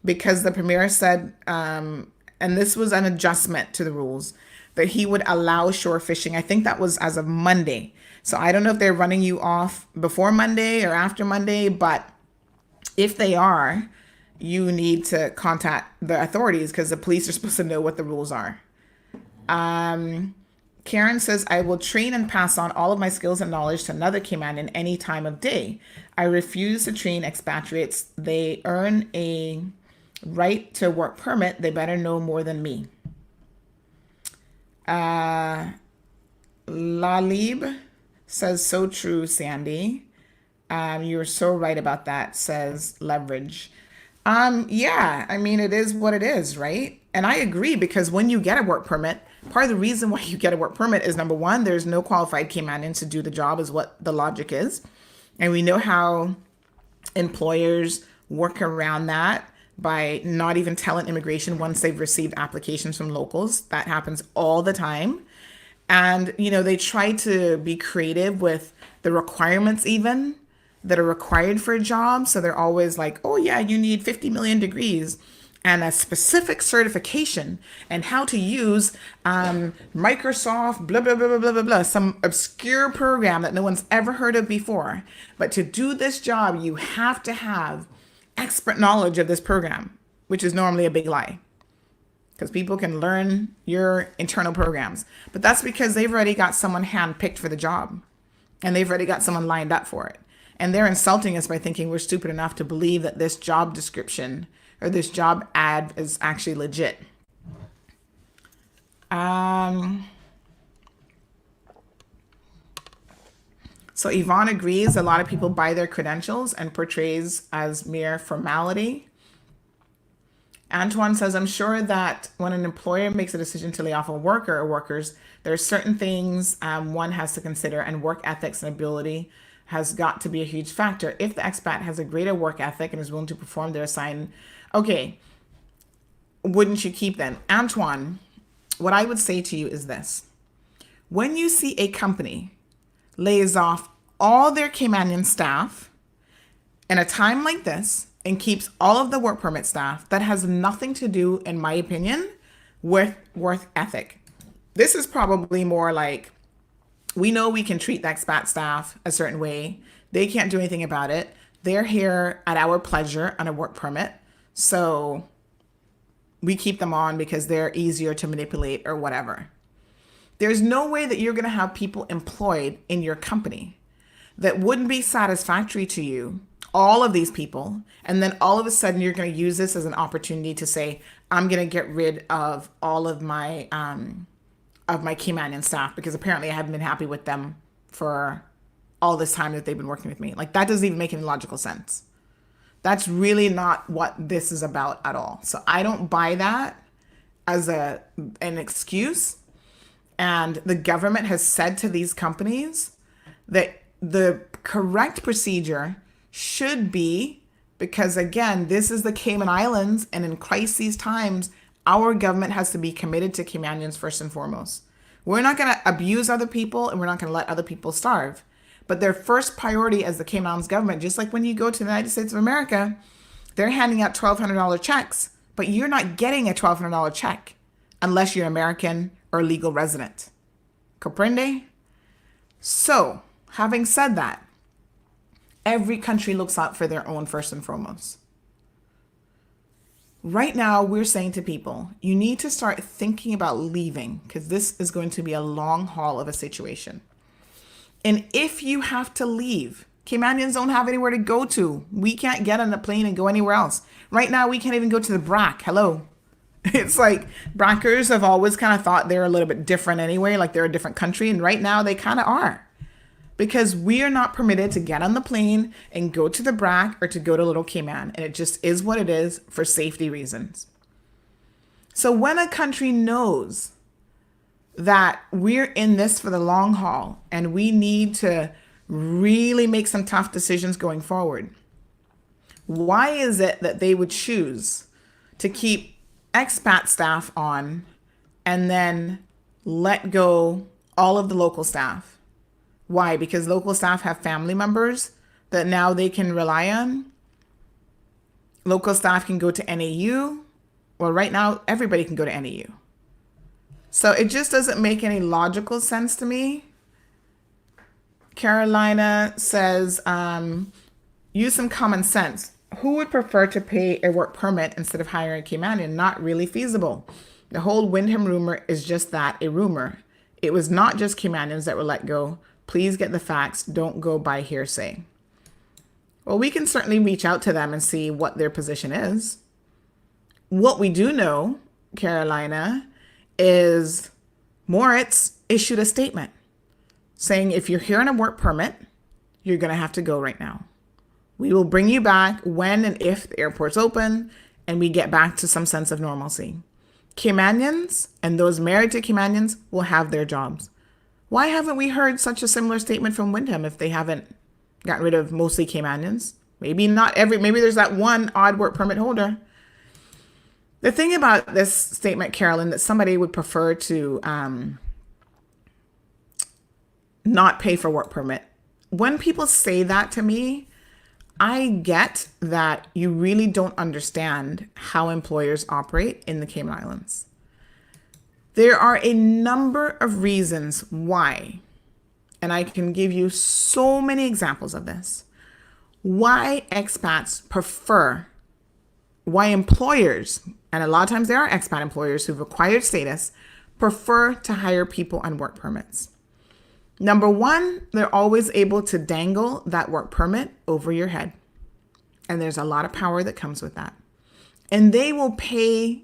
because the premier said, and this was an adjustment to the rules, that he would allow shore fishing. I think that was as of Monday. So I don't know if they're running you off before Monday or after Monday, but if they are, you need to contact the authorities because the police are supposed to know what the rules are. Karen says, I will train and pass on all of my skills and knowledge to another Cayman any time of day. I refuse to train expatriates. They earn a right to work permit. They better know more than me. Lalib says, so true, Sandy. You're so right about that, says Leverage. Yeah, I mean, it is what it is, right? And I agree, because when you get a work permit, part of the reason why you get a work permit is, number one, there's no qualified Caymanians to do the job, is what the logic is. And we know how employers work around that by not even telling immigration once they've received applications from locals. That happens all the time. And, they try to be creative with the requirements even that are required for a job. So they're always like, oh yeah, you need 50 million degrees and a specific certification and how to use Microsoft, blah, blah, blah, blah, blah, blah, blah, some obscure program that no one's ever heard of before. But to do this job, you have to have expert knowledge of this program, which is normally a big lie, because people can learn your internal programs. But that's because they've already got someone handpicked for the job, and they've already got someone lined up for it. And they're insulting us by thinking we're stupid enough to believe that this job description or this job ad is actually legit. So Yvonne agrees a lot of people buy their credentials and portrays as mere formality. Antoine says, I'm sure that when an employer makes a decision to lay off a worker or workers, there are certain things one has to consider, and work ethics and ability has got to be a huge factor. If the expat has a greater work ethic and is willing to perform their assigned, okay, wouldn't you keep them? Antoine, what I would say to you is this. When you see a company lays off all their Caymanian staff in a time like this and keeps all of the work permit staff, that has nothing to do, in my opinion, with work ethic. This is probably more like, we know we can treat the expat staff a certain way. They can't do anything about it. They're here at our pleasure on a work permit. So we keep them on because they're easier to manipulate or whatever. There's no way that you're going to have people employed in your company that wouldn't be satisfactory to you all of these people, and then all of a sudden you're going to use this as an opportunity to say, I'm going to get rid of all of my Caymanian staff because apparently I haven't been happy with them for all this time that they've been working with me. Like, that doesn't even make any logical sense. That's really not what this is about at all. So I don't buy that as an excuse. And the government has said to these companies that the correct procedure should be, because again, this is the Cayman Islands, and in crisis times, our government has to be committed to Caymanians first and foremost. We're not going to abuse other people, and we're not going to let other people starve. But their first priority as the Cayman Islands government, just like when you go to the United States of America, they're handing out $1,200 checks, but you're not getting a $1,200 check unless you're American or legal resident. Comprende? So, having said that, every country looks out for their own first and foremost. Right now, we're saying to people, you need to start thinking about leaving because this is going to be a long haul of a situation. And if you have to leave, Caymanians don't have anywhere to go to. We can't get on a plane and go anywhere else. Right now, we can't even go to the BRAC. Hello. It's like Brackers have always kind of thought they're a little bit different anyway, like they're a different country. And right now, they kind of are. Because we are not permitted to get on the plane and go to the BRAC or to go to Little Cayman. And it just is what it is for safety reasons. So when a country knows that we're in this for the long haul and we need to really make some tough decisions going forward, why is it that they would choose to keep expat staff on and then let go all of the local staff? Why? Because local staff have family members that now they can rely on. Local staff can go to NAU. Well, right now, everybody can go to NAU. So it just doesn't make any logical sense to me. Carolina says, use some common sense. Who would prefer to pay a work permit instead of hiring a Caymanian? Not really feasible. The whole Windham rumor is just that, a rumor. It was not just Caymanians that were let go. Please get the facts. Don't go by hearsay. Well, we can certainly reach out to them and see what their position is. What we do know, Carolina, is Moritz issued a statement saying if you're here on a work permit, you're going to have to go right now. We will bring you back when and if the airport's open and we get back to some sense of normalcy. Caymanians and those married to Caymanians will have their jobs. Why haven't we heard such a similar statement from Windham if they haven't gotten rid of mostly Caymanians? Maybe there's that one odd work permit holder. The thing about this statement, Carolyn, that somebody would prefer to not pay for work permit. When people say that to me, I get that you really don't understand how employers operate in the Cayman Islands. There are a number of reasons why, and I can give you so many examples of this, why expats prefer, why employers, and a lot of times there are expat employers who've acquired status, prefer to hire people on work permits. Number one, they're always able to dangle that work permit over your head. And there's a lot of power that comes with that. And they will pay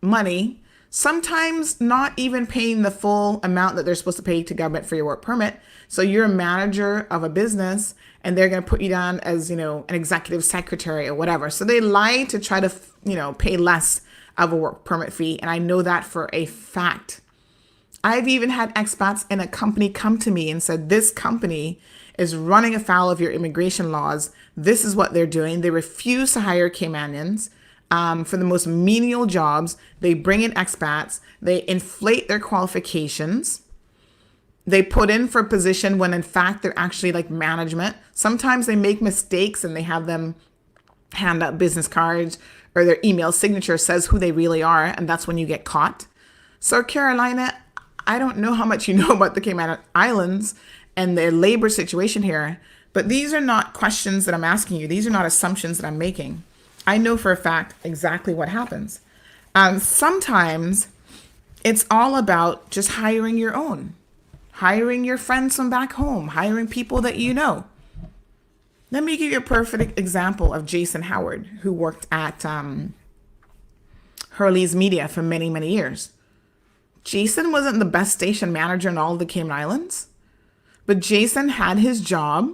money, sometimes not even paying the full amount that they're supposed to pay to government for your work permit. So you're a manager of a business and they're going to put you down as, an executive secretary or whatever. So they lie to try to, pay less of a work permit fee. And I know that for a fact. I've even had expats in a company come to me and said, this company is running afoul of your immigration laws. This is what they're doing. They refuse to hire Caymanians for the most menial jobs. They bring in expats. They inflate their qualifications. They put in for a position when in fact they're actually like management. Sometimes they make mistakes and they have them hand out business cards or their email signature says who they really are. And that's when you get caught. So Carolina, I don't know how much you know about the Cayman Islands and the labor situation here, but these are not questions that I'm asking you. These are not assumptions that I'm making. I know for a fact exactly what happens. Sometimes it's all about just hiring your own, hiring your friends from back home, hiring people that you know. Let me give you a perfect example of Jason Howard, who worked at Hurley's Media for many, many years. Jason wasn't the best station manager in all of the Cayman Islands, but Jason had his job.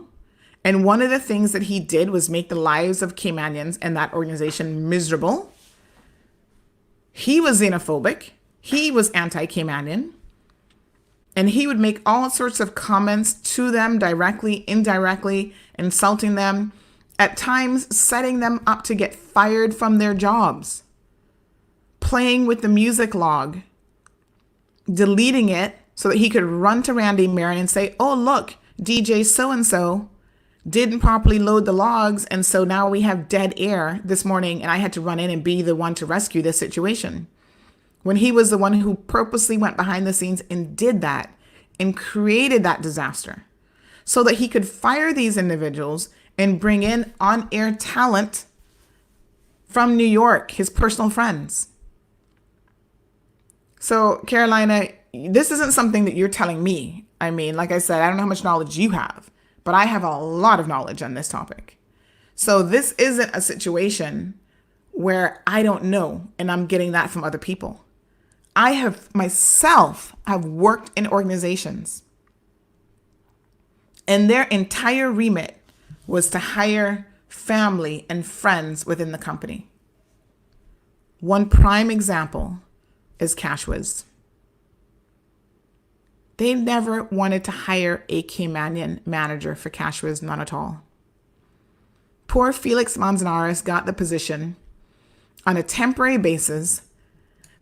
And one of the things that he did was make the lives of Caymanians and that organization miserable. He was xenophobic. He was anti-Caymanian. And he would make all sorts of comments to them directly, indirectly, insulting them, at times setting them up to get fired from their jobs, playing with the music log, deleting it so that he could run to Randy Marin and say, oh, look, DJ so-and-so didn't properly load the logs, and so now we have dead air this morning, and I had to run in and be the one to rescue this situation. When he was the one who purposely went behind the scenes and did that and created that disaster so that he could fire these individuals and bring in on-air talent from New York, his personal friends. So, Carolina, this isn't something that you're telling me. I mean, like I said, I don't know how much knowledge you have, but I have a lot of knowledge on this topic. So this isn't a situation where I don't know and I'm getting that from other people. I have myself have worked in organizations and their entire remit was to hire family and friends within the company. One prime example is Cashwiz. They never wanted to hire a Caymanian manager for Cashwiz, none at all. Poor Felix Manzanares got the position on a temporary basis,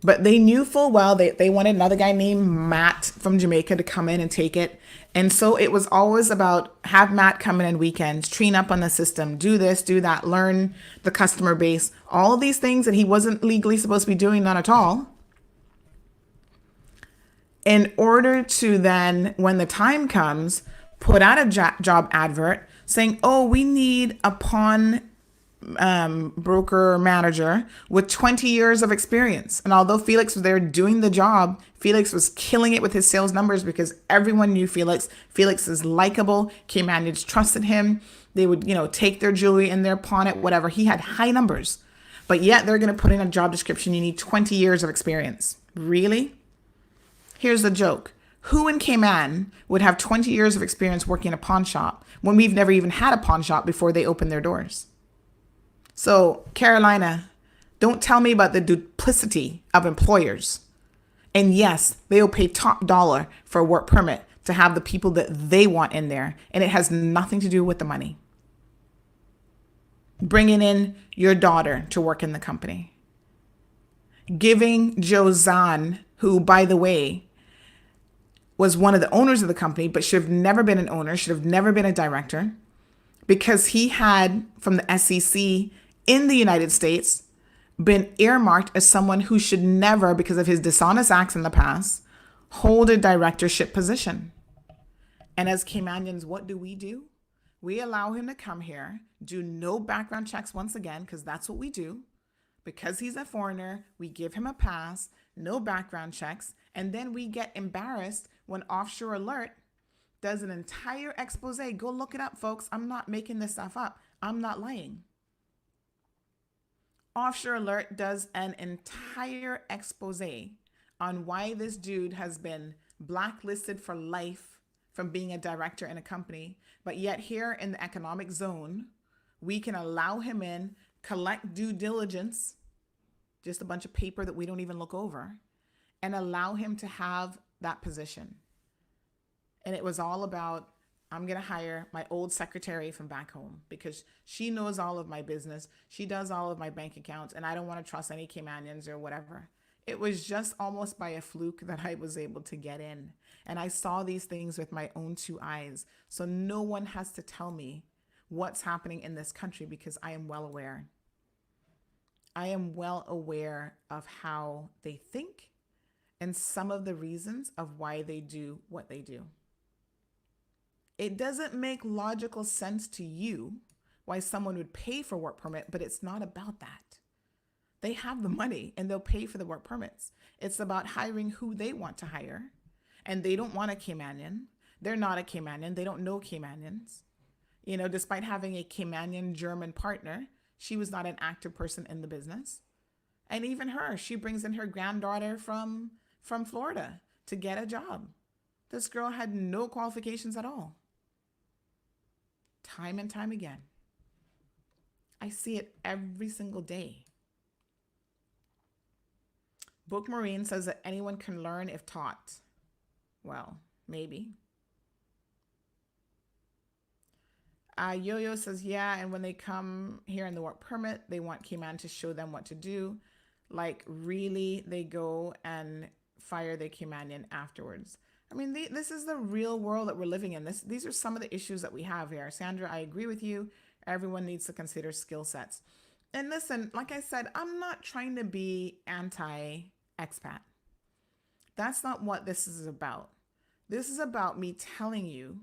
but they knew full well they wanted another guy named Matt from Jamaica to come in and take it. And so it was always about have Matt come in on weekends, train up on the system, do this, do that, learn the customer base, all these things that he wasn't legally supposed to be doing, none at all. In order to then, when the time comes, put out a job advert saying, oh, we need a pawn broker manager with 20 years of experience. And although Felix was there doing the job, Felix was killing it with his sales numbers because everyone knew Felix. Felix is likable. Caymanians trusted him. They would, take their jewelry and their pawn it, whatever. He had high numbers. But yet they're going to put in a job description, you need 20 years of experience. Really? Here's the joke. Who in Cayman would have 20 years of experience working in a pawn shop when we've never even had a pawn shop before they opened their doors? So, Carolina, don't tell me about the duplicity of employers. And yes, they'll pay top dollar for a work permit to have the people that they want in there. And it has nothing to do with the money. Bringing in your daughter to work in the company. Giving Joe Zahn, who, by the way, was one of the owners of the company, but should have never been an owner, should have never been a director, because he had, from the SEC in the United States, been earmarked as someone who should never, because of his dishonest acts in the past, hold a directorship position. And as Caymanians, what do? We allow him to come here, do no background checks once again, because that's what we do. Because he's a foreigner, we give him a pass, no background checks, and then we get embarrassed when Offshore Alert does an entire expose. Go look it up, folks. I'm not making this stuff up. I'm not lying. Offshore Alert does an entire expose on why this dude has been blacklisted for life from being a director in a company, but yet here in the economic zone, we can allow him in, collect due diligence, just a bunch of paper that we don't even look over, and allow him to have that position. And it was all about, I'm going to hire my old secretary from back home because she knows all of my business. She does all of my bank accounts, and I don't want to trust any Caymanians or whatever. It was just almost by a fluke that I was able to get in. And I saw these things with my own two eyes. So no one has to tell me what's happening in this country because I am well aware. I am well aware of how they think and some of the reasons of why they do what they do. It doesn't make logical sense to you why someone would pay for work permit, but it's not about that. They have the money and they'll pay for the work permits. It's about hiring who they want to hire. And they don't want a Caymanian. They're not a Caymanian. They don't know Caymanians. Despite having a Caymanian German partner, she was not an active person in the business. And even her, she brings in her granddaughter from Florida to get a job. This girl had no qualifications at all. Time and time again. I see it every single day. Book Marine says that anyone can learn if taught. Well, maybe. Yo-Yo says, yeah, and when they come here in the work permit, they want Cayman to show them what to do. Like, really, they go and fire the Caymanian afterwards. I mean, this is the real world that we're living in. These are some of the issues that we have here. Sandra, I agree with you. Everyone needs to consider skill sets. And listen, like I said, I'm not trying to be anti-expat. That's not what this is about. This is about me telling you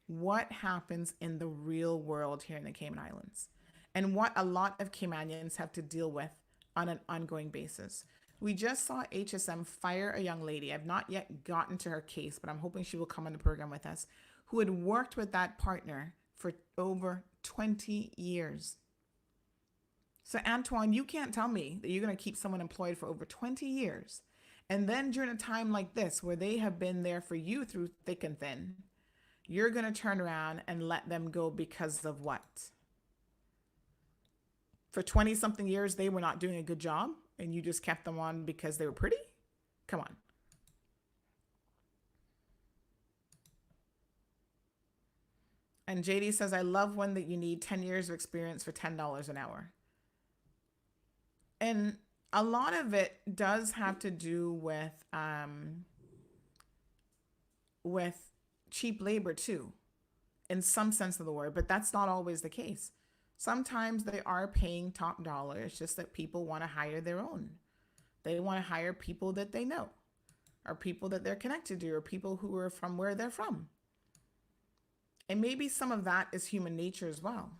what happens in the real world here in the Cayman Islands and what a lot of Caymanians have to deal with on an ongoing basis. We just saw HSM fire a young lady. I've not yet gotten to her case, but I'm hoping she will come on the program with us, who had worked with that partner for over 20 years. So Antoine, you can't tell me that you're going to keep someone employed for over 20 years. And then during a time like this, where they have been there for you through thick and thin, you're going to turn around and let them go because of what? For 20 something years, they were not doing a good job and you just kept them on because they were pretty? Come on. And JD says, I love one that you need 10 years of experience for $10 an hour. And a lot of it does have to do with cheap labor too, in some sense of the word, but that's not always the case. Sometimes they are paying top dollar. It's just that people want to hire their own. They want to hire people that they know, or people that they're connected to, or people who are from where they're from. And maybe some of that is human nature as well.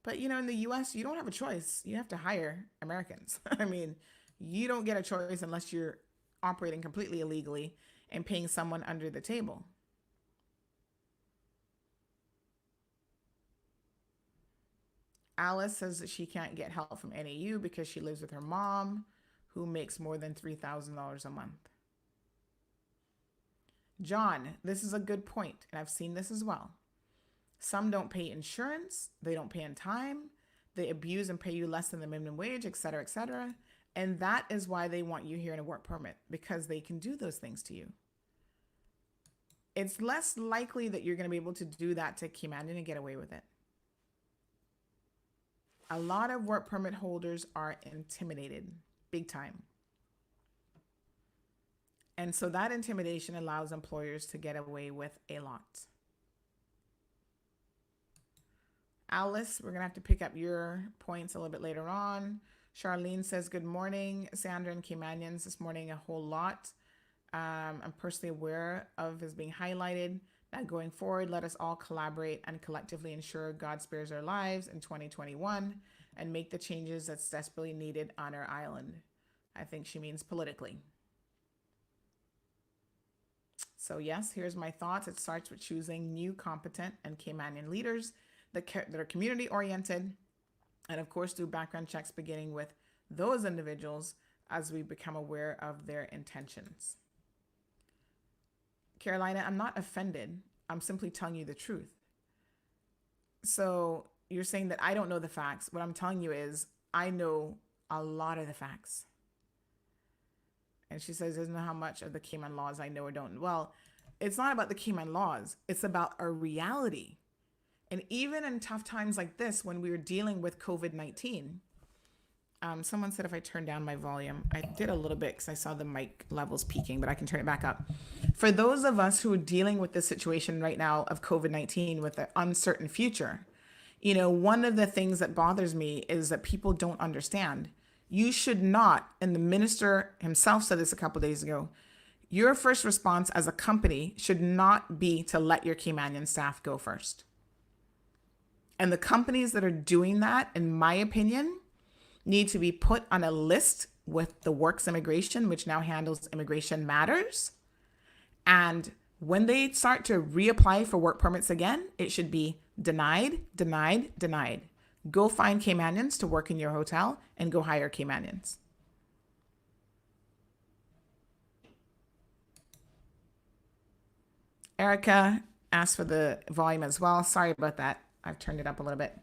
But, in the US, you don't have a choice. You have to hire Americans. I mean, you don't get a choice unless you're operating completely illegally and paying someone under the table. Alice says that she can't get help from NAU because she lives with her mom, who makes more than $3,000 a month. John, this is a good point, and I've seen this as well. Some don't pay insurance, they don't pay in time, they abuse and pay you less than the minimum wage, etc., etc. And that is why they want you here in a work permit, because they can do those things to you. It's less likely that you're going to be able to do that to Cayman and get away with it. A lot of work permit holders are intimidated, big time. And so that intimidation allows employers to get away with a lot. Alice, we're going to have to pick up your points a little bit later on. Charlene says, good morning, Sandra and Caymanians. This morning, a whole lot I'm personally aware of is being highlighted. That going forward, let us all collaborate and collectively ensure God spares our lives in 2021 and make the changes that's desperately needed on our island. I think she means politically. So yes, here's my thoughts. It starts with choosing new, competent, and Caymanian leaders that are community-oriented, and of course do background checks beginning with those individuals as we become aware of their intentions. Carolina, I'm not offended. I'm simply telling you the truth. So you're saying that I don't know the facts. What I'm telling you is I know a lot of the facts. And she says, doesn't know how much of the Cayman laws I know or don't. Well, it's not about the Cayman laws. It's about our reality. And even in tough times like this, when we were dealing with COVID-19, someone said if I turn down my volume, I did a little bit because I saw the mic levels peaking, but I can turn it back up. For those of us who are dealing with the situation right now of COVID-19 with the uncertain future, one of the things that bothers me is that people don't understand. You should not, and the minister himself said this a couple of days ago, your first response as a company should not be to let your Caymanian staff go first. And the companies that are doing that, in my opinion, need to be put on a list with the Works Immigration, which now handles Immigration Matters. And when they start to reapply for work permits again, it should be Denied, denied, denied. Go find Caymanians to work in your hotel and go hire Caymanians. Erica asked for the volume as well. Sorry about that. I've turned it up a little bit.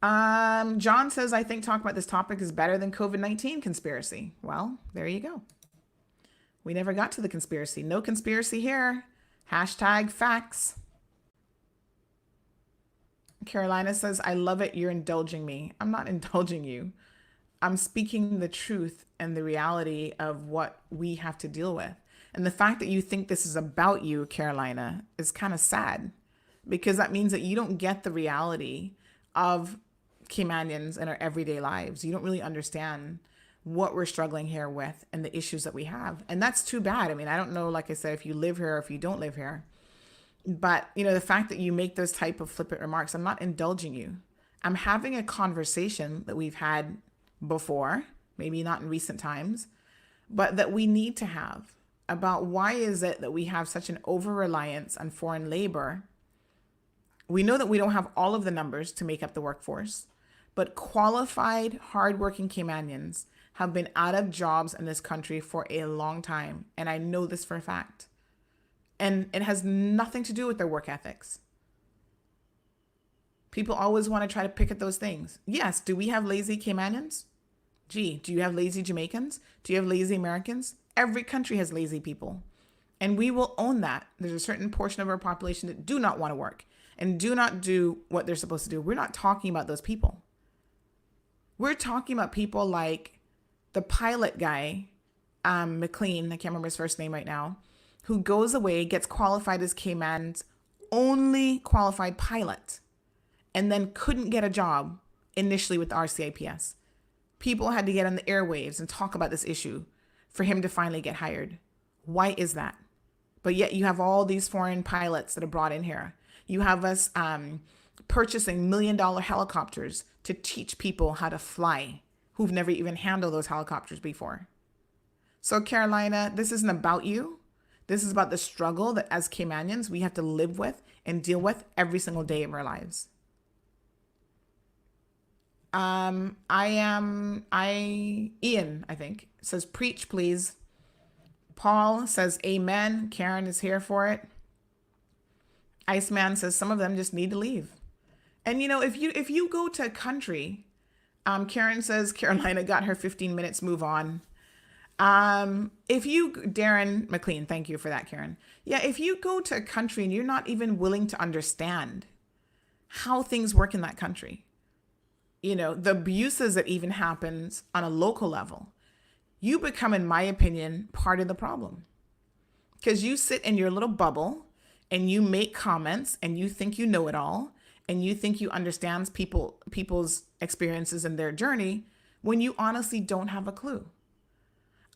John says, I think talk about this topic is better than COVID-19 conspiracy. Well, there you go. We never got to the conspiracy. No conspiracy here. Hashtag facts. Carolina says, I love it. You're indulging me. I'm not indulging you. I'm speaking the truth and the reality of what we have to deal with. And the fact that you think this is about you, Carolina, is kind of sad, because that means that you don't get the reality of Caymanians in our everyday lives. You don't really understand what we're struggling here with and the issues that we have. And that's too bad. I mean, I don't know, like I said, if you live here or if you don't live here, but the fact that you make those type of flippant remarks, I'm not indulging you. I'm having a conversation that we've had before, maybe not in recent times, but that we need to have about why is it that we have such an over-reliance on foreign labor. We know that we don't have all of the numbers to make up the workforce, but qualified, hardworking Caymanians have been out of jobs in this country for a long time. And I know this for a fact. And it has nothing to do with their work ethics. People always want to try to pick at those things. Yes, do we have lazy Caymanians? Gee, do you have lazy Jamaicans? Do you have lazy Americans? Every country has lazy people. And we will own that. There's a certain portion of our population that do not want to work and do not do what they're supposed to do. We're not talking about those people. We're talking about people like the pilot guy, McLean, I can't remember his first name right now, who goes away, gets qualified as Cayman's only qualified pilot, and then couldn't get a job initially with the RCIPS. People had to get on the airwaves and talk about this issue for him to finally get hired. Why is that? But yet you have all these foreign pilots that are brought in here. You have us purchasing $1 million helicopters to teach people how to fly who've never even handled those helicopters before. So Carolina, this isn't about you. This is about the struggle that as Caymanians we have to live with and deal with every single day of our lives. Ian, I think, says, preach, please. Paul says, amen. Karen is here for it. Iceman says, some of them just need to leave. And if you go to a country, Karen says Carolina got her 15 minutes, move on. Darren McLean, thank you for that, Karen. Yeah, if you go to a country and you're not even willing to understand how things work in that country, the abuses that even happens on a local level, you become, in my opinion, part of the problem. Because you sit in your little bubble and you make comments and you think you know it all and you think you understand people's experiences and their journey when you honestly don't have a clue.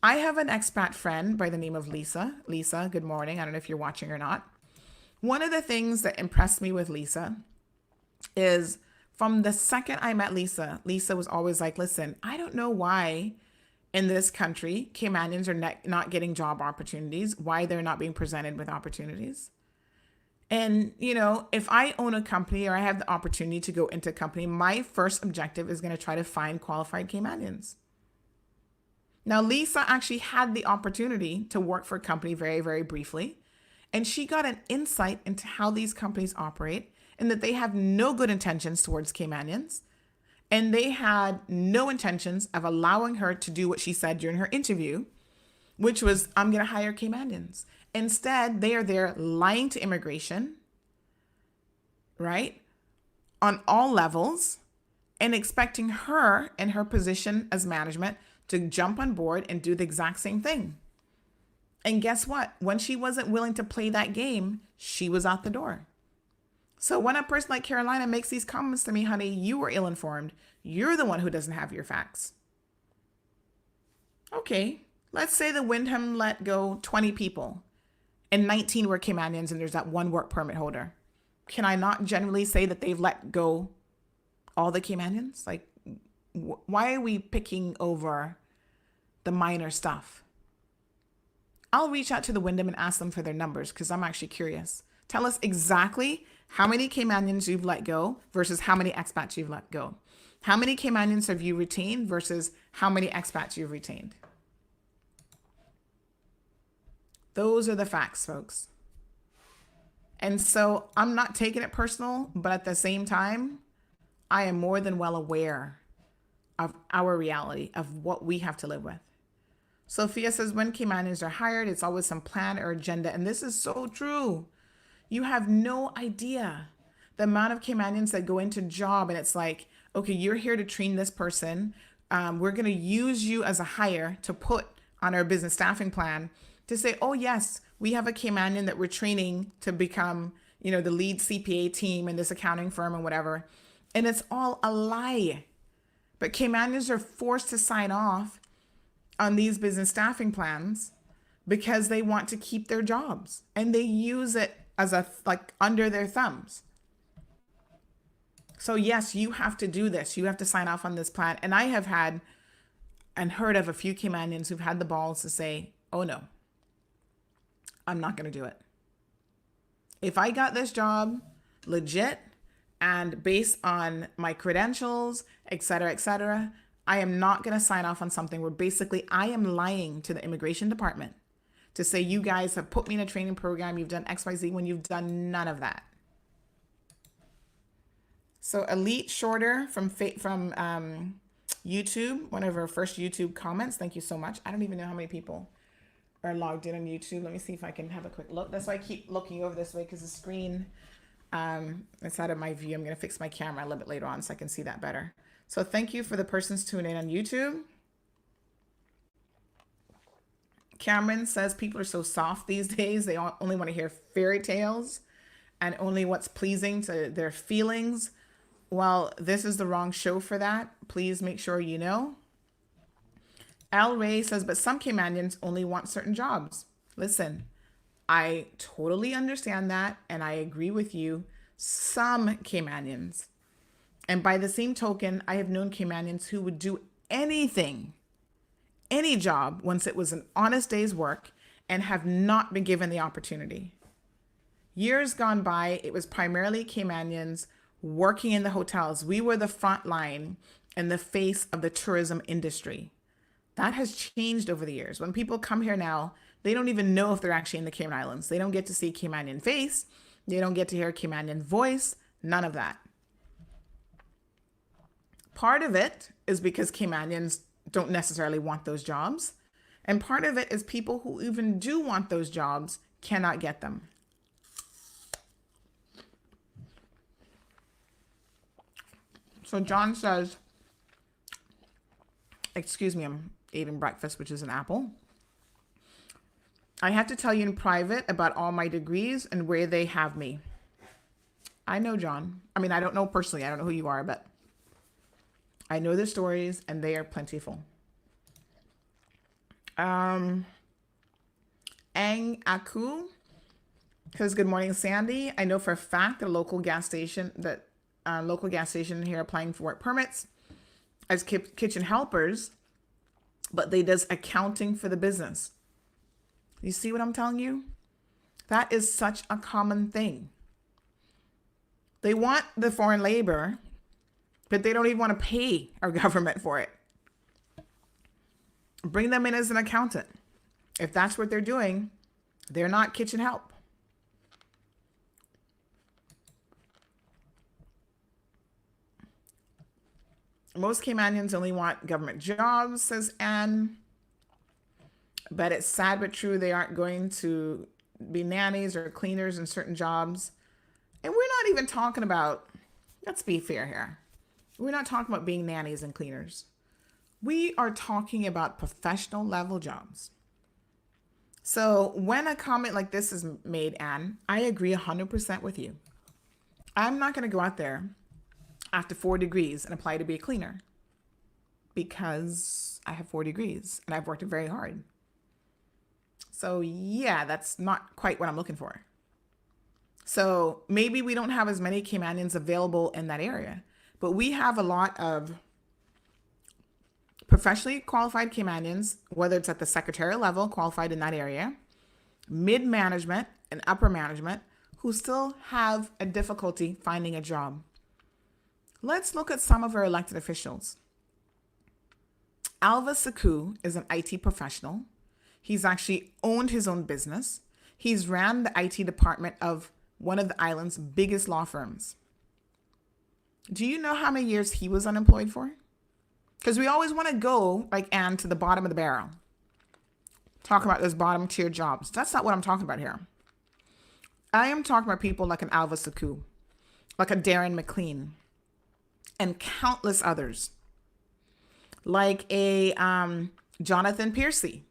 I have an expat friend by the name of Lisa. Lisa, good morning. I don't know if you're watching or not. One of the things that impressed me with Lisa is from the second I met Lisa, Lisa was always like, listen, I don't know why in this country Caymanians are not getting job opportunities, why they're not being presented with opportunities. And, if I own a company or I have the opportunity to go into a company, my first objective is going to try to find qualified Caymanians. Now, Lisa actually had the opportunity to work for a company very, very briefly, and she got an insight into how these companies operate and that they have no good intentions towards Caymanians, and they had no intentions of allowing her to do what she said during her interview, which was, I'm going to hire Caymanians. Instead, they are there lying to immigration, right, on all levels, and expecting her in her position as management to jump on board and do the exact same thing. And guess what? When she wasn't willing to play that game, she was out the door. So when a person like Carolina makes these comments to me, honey, you were ill-informed. You're the one who doesn't have your facts. Okay, let's say the Wyndham let go 20 people and 19 were Caymanians and there's that one work permit holder. Can I not generally say that they've let go all the Caymanians? Like, why are we picking over the minor stuff? I'll reach out to the Wyndham and ask them for their numbers because I'm actually curious Tell us exactly how many Caymanians you've let go versus how many expats you've let go. How many Caymanians have you retained versus how many expats you've retained? Those are the facts, folks. And so I'm not taking it personal, but at the same time, I am more than well aware of our reality, of what we have to live with. Sophia says, when Caymanians are hired, it's always some plan or agenda. And this is so true. You have no idea the amount of Caymanians that go into job and it's like, okay, you're here to train this person. We're going to use you as a hire to put on our business staffing plan to say, oh, yes, we have a Caymanian that we're training to become, the lead CPA team in this accounting firm and whatever. And it's all a lie. But Caymanians are forced to sign off on these business staffing plans because they want to keep their jobs and they use it as under their thumbs. So yes, you have to do this. You have to sign off on this plan. And I have had and heard of a few Caymanians who've had the balls to say, oh no, I'm not going to do it. If I got this job legit and based on my credentials, et cetera, I am not going to sign off on something where basically I am lying to the immigration department to say, you guys have put me in a training program, you've done XYZ, when you've done none of that. So Elite Shorter from YouTube, one of our first YouTube comments. Thank you so much. I don't even know how many people are logged in on YouTube. Let me see if I can have a quick look. That's why I keep looking over this way because the screen, it's out of my view. I'm going to fix my camera a little bit later on so I can see that better. So thank you for the persons tuning in on YouTube. Cameron says people are so soft these days. They only want to hear fairy tales and only what's pleasing to their feelings. Well, this is the wrong show for that. Please make sure you know. Al Ray says, but some Caymanians only want certain jobs. Listen, I totally understand that. And I agree with you. Some Caymanians. And by the same token, I have known Caymanians who would do anything, any job, once it was an honest day's work and have not been given the opportunity. Years gone by, it was primarily Caymanians working in the hotels. We were the front line and the face of the tourism industry. That has changed over the years. When people come here now, they don't even know if they're actually in the Cayman Islands. They don't get to see Caymanian face. They don't get to hear Caymanian voice. None of that. Part of it is because Caymanians don't necessarily want those jobs. And part of it is people who even do want those jobs cannot get them. So John says, excuse me, I'm eating breakfast, which is an apple. I have to tell you in private about all my degrees and where they have me. I know, John. I mean, I don't know personally. I don't know who you are, but I know the stories and they are plentiful. Ang Aku says, good morning, Sandy. I know for a fact that local gas station here applying for work permits as kitchen helpers, but they does accounting for the business. You see what I'm telling you? That is such a common thing. They want the foreign labor, but they don't even want to pay our government for it. Bring them in as an accountant. If that's what they're doing, they're not kitchen help. Most Caymanians only want government jobs, says Anne. But it's sad but true, they aren't going to be nannies or cleaners in certain jobs. And we're not even talking about, let's be fair here. We're not talking about being nannies and cleaners. We are talking about professional level jobs. So when a comment like this is made, Anne, I agree 100% with you. I'm not going to go out there after 4 degrees and apply to be a cleaner because I have 4 degrees and I've worked very hard. So yeah, that's not quite what I'm looking for. So maybe we don't have as many Caymanians available in that area, but we have a lot of professionally qualified Caymanians, whether it's at the secretarial level, qualified in that area, mid-management and upper management, who still have a difficulty finding a job. Let's look at some of our elected officials. Alva Saku is an IT professional. He's actually owned his own business. He's ran the IT department of one of the island's biggest law firms. Do you know how many years he was unemployed for? Because we always want to go, like Anne, to the bottom of the barrel. Talk about those bottom tier jobs. That's not what I'm talking about here. I am talking about people like an Alva Saku, like a Darren McLean, and countless others. Like a Jonathan Piercy.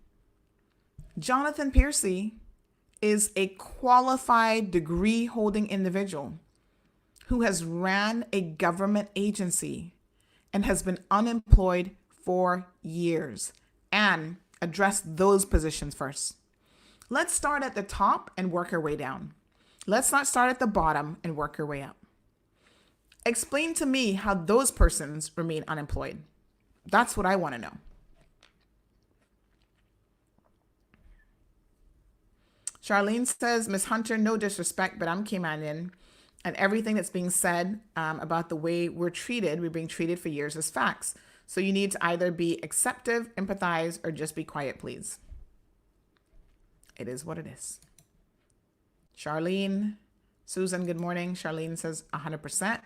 Jonathan Piercy is a qualified degree-holding individual who has ran a government agency and has been unemployed for years. And address those positions first. Let's start at the top and work our way down. Let's not start at the bottom and work our way up. Explain to me how those persons remain unemployed. That's what I want to know. Charlene says, Miss Hunter, no disrespect, but I'm Caymanian, and everything that's being said about the way we're being treated for years is facts. So you need to either be acceptive, empathize, or just be quiet, please. It is what it is. Charlene, Susan, good morning. Charlene says 100%.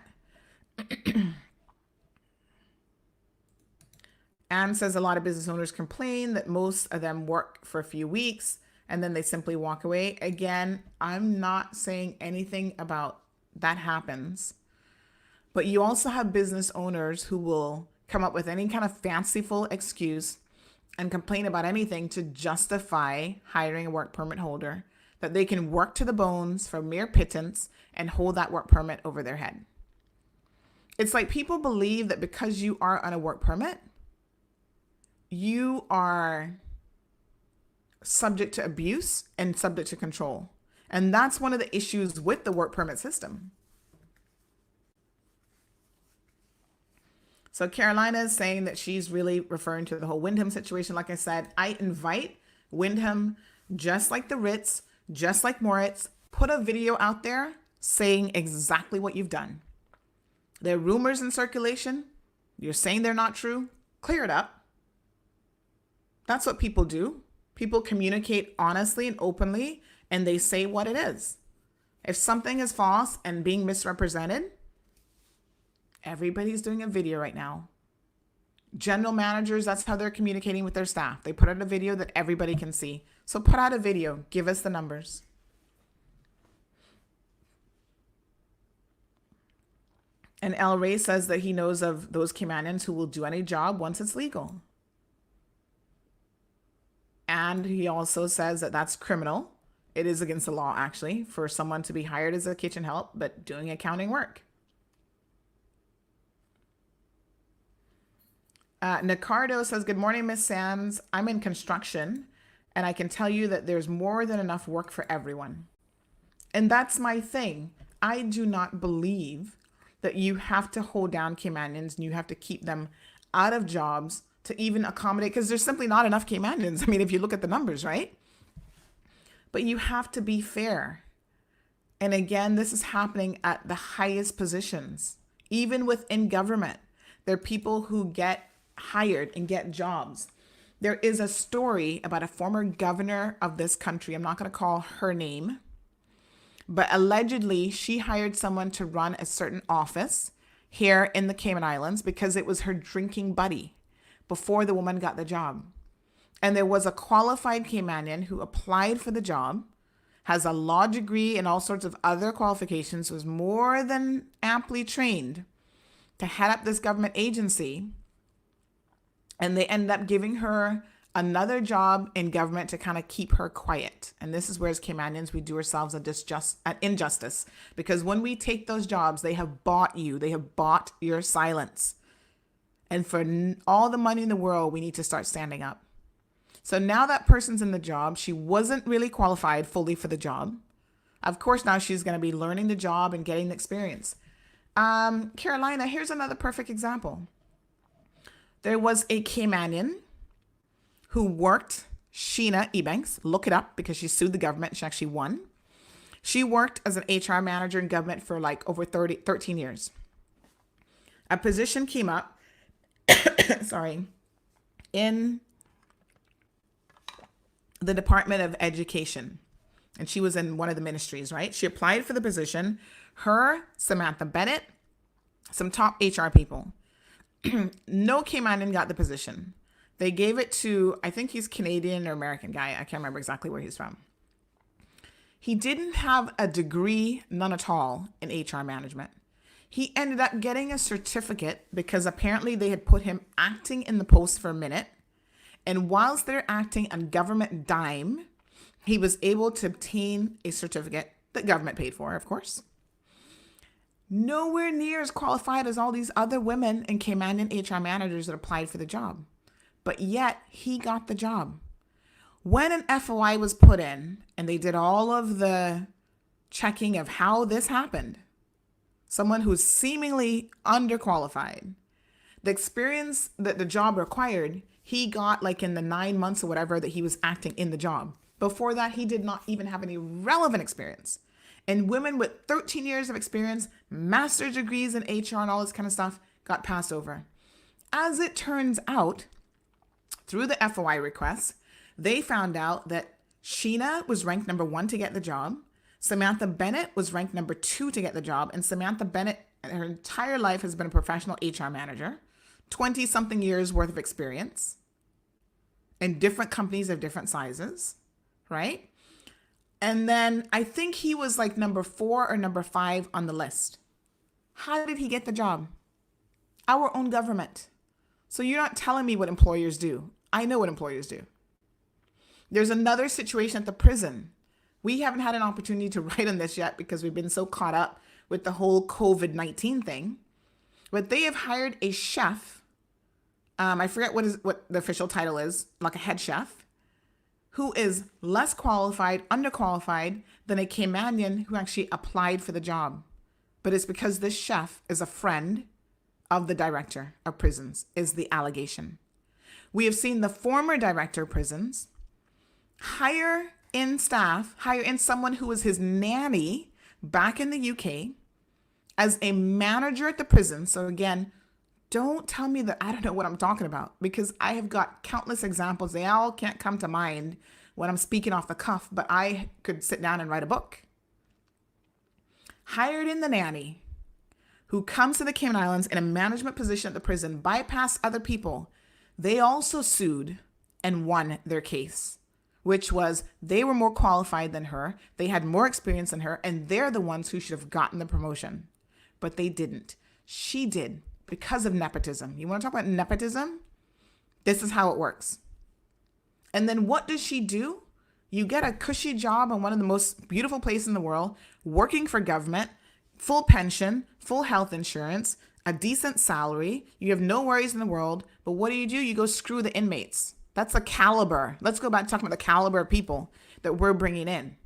Anne says a lot of business owners complain that most of them work for a few weeks and then they simply walk away. Again, I'm not saying anything about that happens, but you also have business owners who will come up with any kind of fanciful excuse and complain about anything to justify hiring a work permit holder that they can work to the bones for mere pittance and hold that work permit over their head. It's like people believe that because you are on a work permit, you are subject to abuse and subject to control. And that's one of the issues with the work permit system. So Carolina is saying that she's really referring to the whole Wyndham situation. Like I said, I invite Wyndham, just like the Ritz, just like Moritz, put a video out there saying exactly what you've done. There are rumors in circulation. You're saying they're not true. Clear it up. That's what people do. People communicate honestly and openly, and they say what it is. If something is false and being misrepresented, everybody's doing a video right now. General managers, that's how they're communicating with their staff. They put out a video that everybody can see. So put out a video. Give us the numbers. And El Rey says that he knows of those Caymanians who will do any job once it's legal. And he also says that that's criminal. It is against the law, actually, for someone to be hired as a kitchen help, but doing accounting work. Nicardo says, good morning, Miss Sands. I'm in construction, and I can tell you that there's more than enough work for everyone. And that's my thing. I do not believe that you have to hold down Caymanians and you have to keep them out of jobs to even accommodate, because there's simply not enough Caymanians. I mean, if you look at the numbers, right? But you have to be fair. And again, this is happening at the highest positions, even within government. There are people who get hired and get jobs. There is a story about a former governor of this country. I'm not going to call her name, but allegedly she hired someone to run a certain office here in the Cayman Islands because it was her drinking buddy before the woman got the job. And there was a qualified Caymanian who applied for the job, has a law degree and all sorts of other qualifications, was more than amply trained to head up this government agency. And they end up giving her another job in government to kind of keep her quiet. And this is where, as Caymanians, we do ourselves an injustice. Because when we take those jobs, they have bought you. They have bought your silence. And for all the money in the world, we need to start standing up. So now that person's in the job. She wasn't really qualified fully for the job. Of course, now she's going to be learning the job and getting the experience. Carolina, here's another perfect example. There was a Caymanian who worked, Sheena Ebanks, look it up because she sued the government. She actually won. She worked as an HR manager in government for like over 13 years. A position came up, sorry, in the Department of Education. And she was in one of the ministries, right? She applied for the position. Her, Samantha Bennett, some top HR people. No Cayman got the position. They gave it to, I think he's Canadian or American guy. I can't remember exactly where he's from. He didn't have a degree, none at all, in HR management. He ended up getting a certificate because apparently they had put him acting in the post for a minute. And whilst they're acting on government dime, he was able to obtain a certificate that government paid for, of course. Nowhere near as qualified as all these other women and Caymanian HR managers that applied for the job. But yet, he got the job. When an FOI was put in, and they did all of the checking of how this happened, someone who's seemingly underqualified, the experience that the job required, he got like in the 9 months or whatever that he was acting in the job. Before that, he did not even have any relevant experience. And women with 13 years of experience, master's degrees in HR and all this kind of stuff got passed over. As it turns out, through the FOI requests, they found out that Sheena was ranked number 1 to get the job. Samantha Bennett was ranked number 2 to get the job. And Samantha Bennett, her entire life, has been a professional HR manager, 20-something years worth of experience in different companies of different sizes, right? And then I think he was like number 4 or number 5 on the list. How did he get the job? Our own government. So you're not telling me what employers do. I know what employers do. There's another situation at the prison. We haven't had an opportunity to write on this yet because we've been so caught up with the whole COVID-19 thing. But they have hired a chef. I forget what the official title is, like a head chef, who is less qualified, underqualified than a Caymanian who actually applied for the job. But it's because this chef is a friend of the director of prisons, is the allegation. We have seen the former director of prisons hire in someone who was his nanny back in the UK as a manager at the prison. So again, don't tell me that I don't know what I'm talking about, because I have got countless examples. They all can't come to mind when I'm speaking off the cuff, but I could sit down and write a book. Hired in the nanny, who comes to the Cayman Islands in a management position at the prison, bypassed other people. They also sued and won their case, which was they were more qualified than her. They had more experience than her, and they're the ones who should have gotten the promotion. But they didn't. She did, because of nepotism. You want to talk about nepotism? This is how it works. And then what does she do? You get a cushy job in one of the most beautiful places in the world, working for government, full pension, full health insurance, a decent salary. You have no worries in the world. But what do? You go screw the inmates. That's the caliber. Let's go back to talking about the caliber of people that we're bringing in.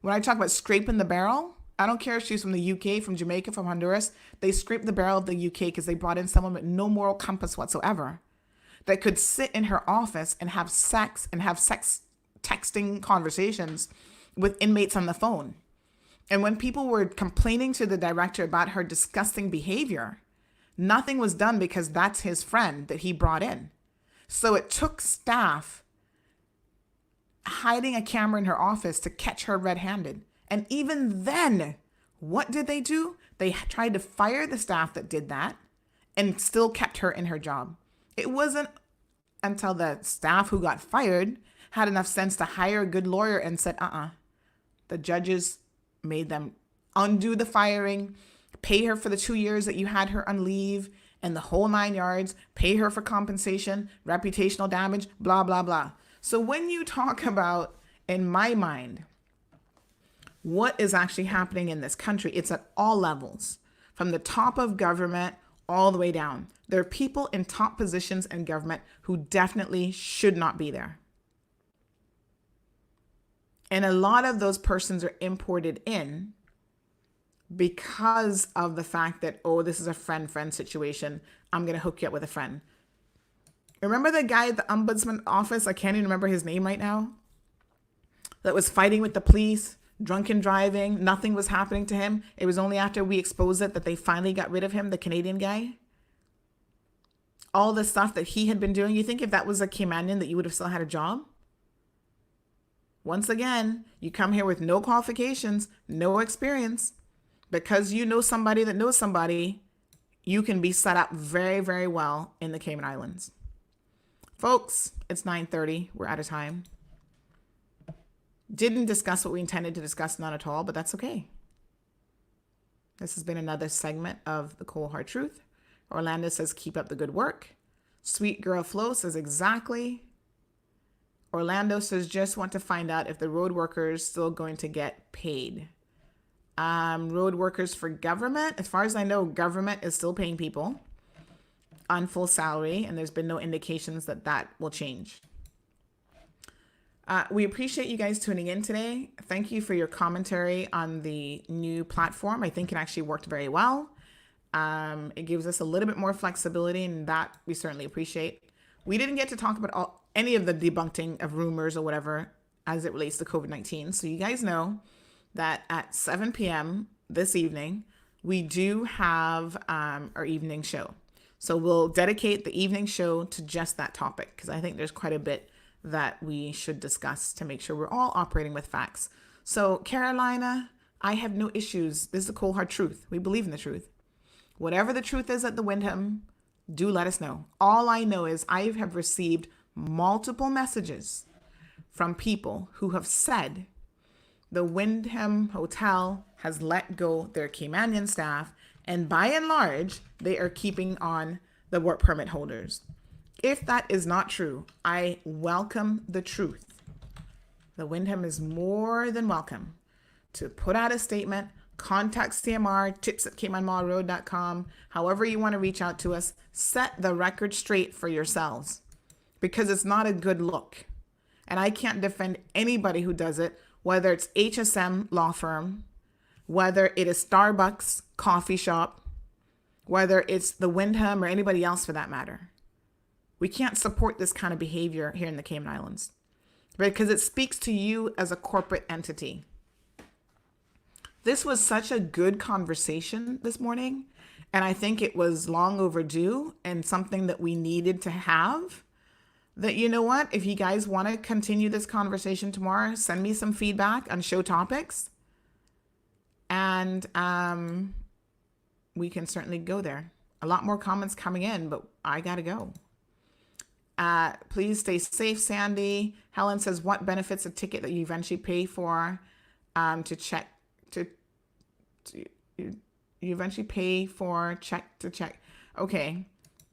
When I talk about scraping the barrel, I don't care if she's from the UK, from Jamaica, from Honduras. They scraped the barrel of the UK because they brought in someone with no moral compass whatsoever that could sit in her office and have sex texting conversations with inmates on the phone. And when people were complaining to the director about her disgusting behavior, nothing was done because that's his friend that he brought in. So it took staff hiding a camera in her office to catch her red-handed. And even then, what did they do? They tried to fire the staff that did that and still kept her in her job. It wasn't until the staff who got fired had enough sense to hire a good lawyer and said, the judges made them undo the firing, pay her for the 2 years that you had her on leave, and the whole 9 yards, pay her for compensation, reputational damage, blah, blah, blah. So when you talk about, in my mind, what is actually happening in this country, it's at all levels, from the top of government all the way down. There are people in top positions in government who definitely should not be there. And a lot of those persons are imported in because of the fact that, this is a friend-friend situation. I'm going to hook you up with a friend. Remember the guy at the ombudsman office? I can't even remember his name right now. That was fighting with the police, drunken driving, nothing was happening to him. It was only after we exposed it that they finally got rid of him, the Canadian guy. All the stuff that he had been doing. You think if that was a Caymanian that you would have still had a job? Once again, you come here with no qualifications, no experience. Because you know somebody that knows somebody, you can be set up very, very well in the Cayman Islands. Folks, it's 9:30. We're out of time. Didn't discuss what we intended to discuss, not at all, but that's okay. This has been another segment of The Cold Hard Truth. Orlando says, keep up the good work. Sweet Girl Flo says, exactly. Orlando says, just want to find out if the road workers still going to get paid. Road workers for government, as far as I know, government is still paying people on full salary, and there's been no indications that that will change. We appreciate you guys tuning in today. Thank you for your commentary on the new platform. I think it actually worked very well. It gives us a little bit more flexibility, and that we certainly appreciate. We didn't get to talk about any of the debunking of rumors or whatever as it relates to COVID-19. So you guys know that at 7 p.m. this evening, we do have our evening show. So we'll dedicate the evening show to just that topic, because I think there's quite a bit that we should discuss to make sure we're all operating with facts. So Carolina, I have no issues. This is the cold hard truth. We believe in the truth. Whatever the truth is at the Wyndham, do let us know. All I know is I have received multiple messages from people who have said the Wyndham Hotel has let go their Caymanian staff, and by and large, they are keeping on the work permit holders. If that is not true, I welcome the truth. The Wyndham is more than welcome to put out a statement, contact CMR, tips@caymanmarlroad.com, however you want to reach out to us. Set the record straight for yourselves, because it's not a good look. And I can't defend anybody who does it, whether it's HSM law firm, whether it is Starbucks coffee shop, whether it's the Wyndham or anybody else for that matter. We can't support this kind of behavior here in the Cayman Islands, because it speaks to you as a corporate entity. This was such a good conversation this morning, and I think it was long overdue and something that we needed to have. That, you know what, if you guys want to continue this conversation tomorrow, send me some feedback on show topics, and we can certainly go there. A lot more comments coming in, but I gotta go. Please stay safe, Sandy. Helen says, what benefits a ticket that you eventually pay for to check to you eventually pay for check. Okay.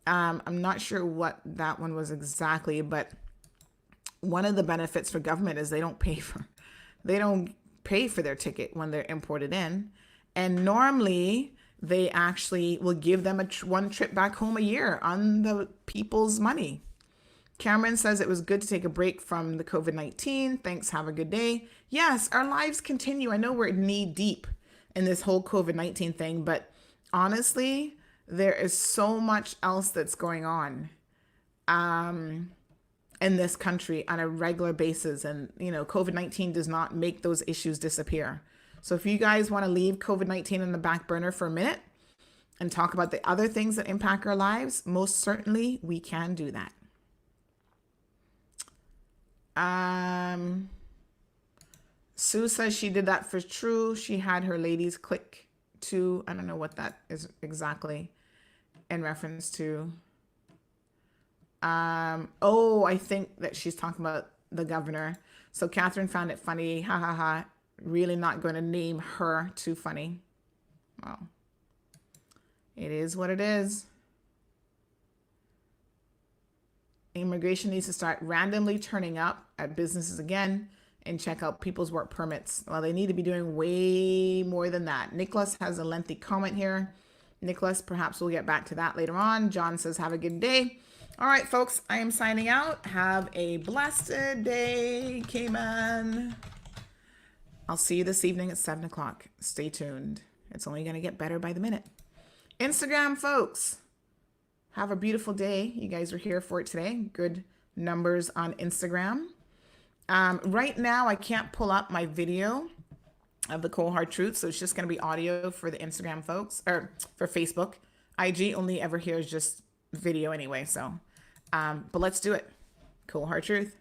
I'm not sure what that one was exactly, but one of the benefits for government is they don't pay for their ticket when they're imported in. And normally they actually will give them one trip back home a year on the people's money. Cameron says it was good to take a break from the COVID-19. Thanks. Have a good day. Yes, our lives continue. I know we're knee deep in this whole COVID-19 thing, but honestly, there is so much else that's going on in this country on a regular basis. And, you know, COVID-19 does not make those issues disappear. So if you guys want to leave COVID-19 in the back burner for a minute and talk about the other things that impact our lives, most certainly we can do that. Sue says she did that for True. She had her ladies click to, I don't know what that is exactly in reference to. I think that she's talking about the governor. So Catherine found it funny. Ha ha ha. Really not going to name her too funny. Well, it is what it is. Immigration needs to start randomly turning up at businesses again and check out people's work permits. Well, they need to be doing way more than that. Nicholas has a lengthy comment here. Nicholas, perhaps we'll get back to that later on. John says, have a good day. All right, folks, I am signing out. Have a blessed day, Cayman. I'll see you this evening at 7 o'clock. Stay tuned. It's only going to get better by the minute. Instagram, folks. Have a beautiful day. You guys are here for it today. Good numbers on Instagram. Right now, I can't pull up my video of the cold hard truth. So it's just going to be audio for the Instagram folks, or for Facebook. IG only ever hears just video anyway. So, but let's do it. Cold hard truth.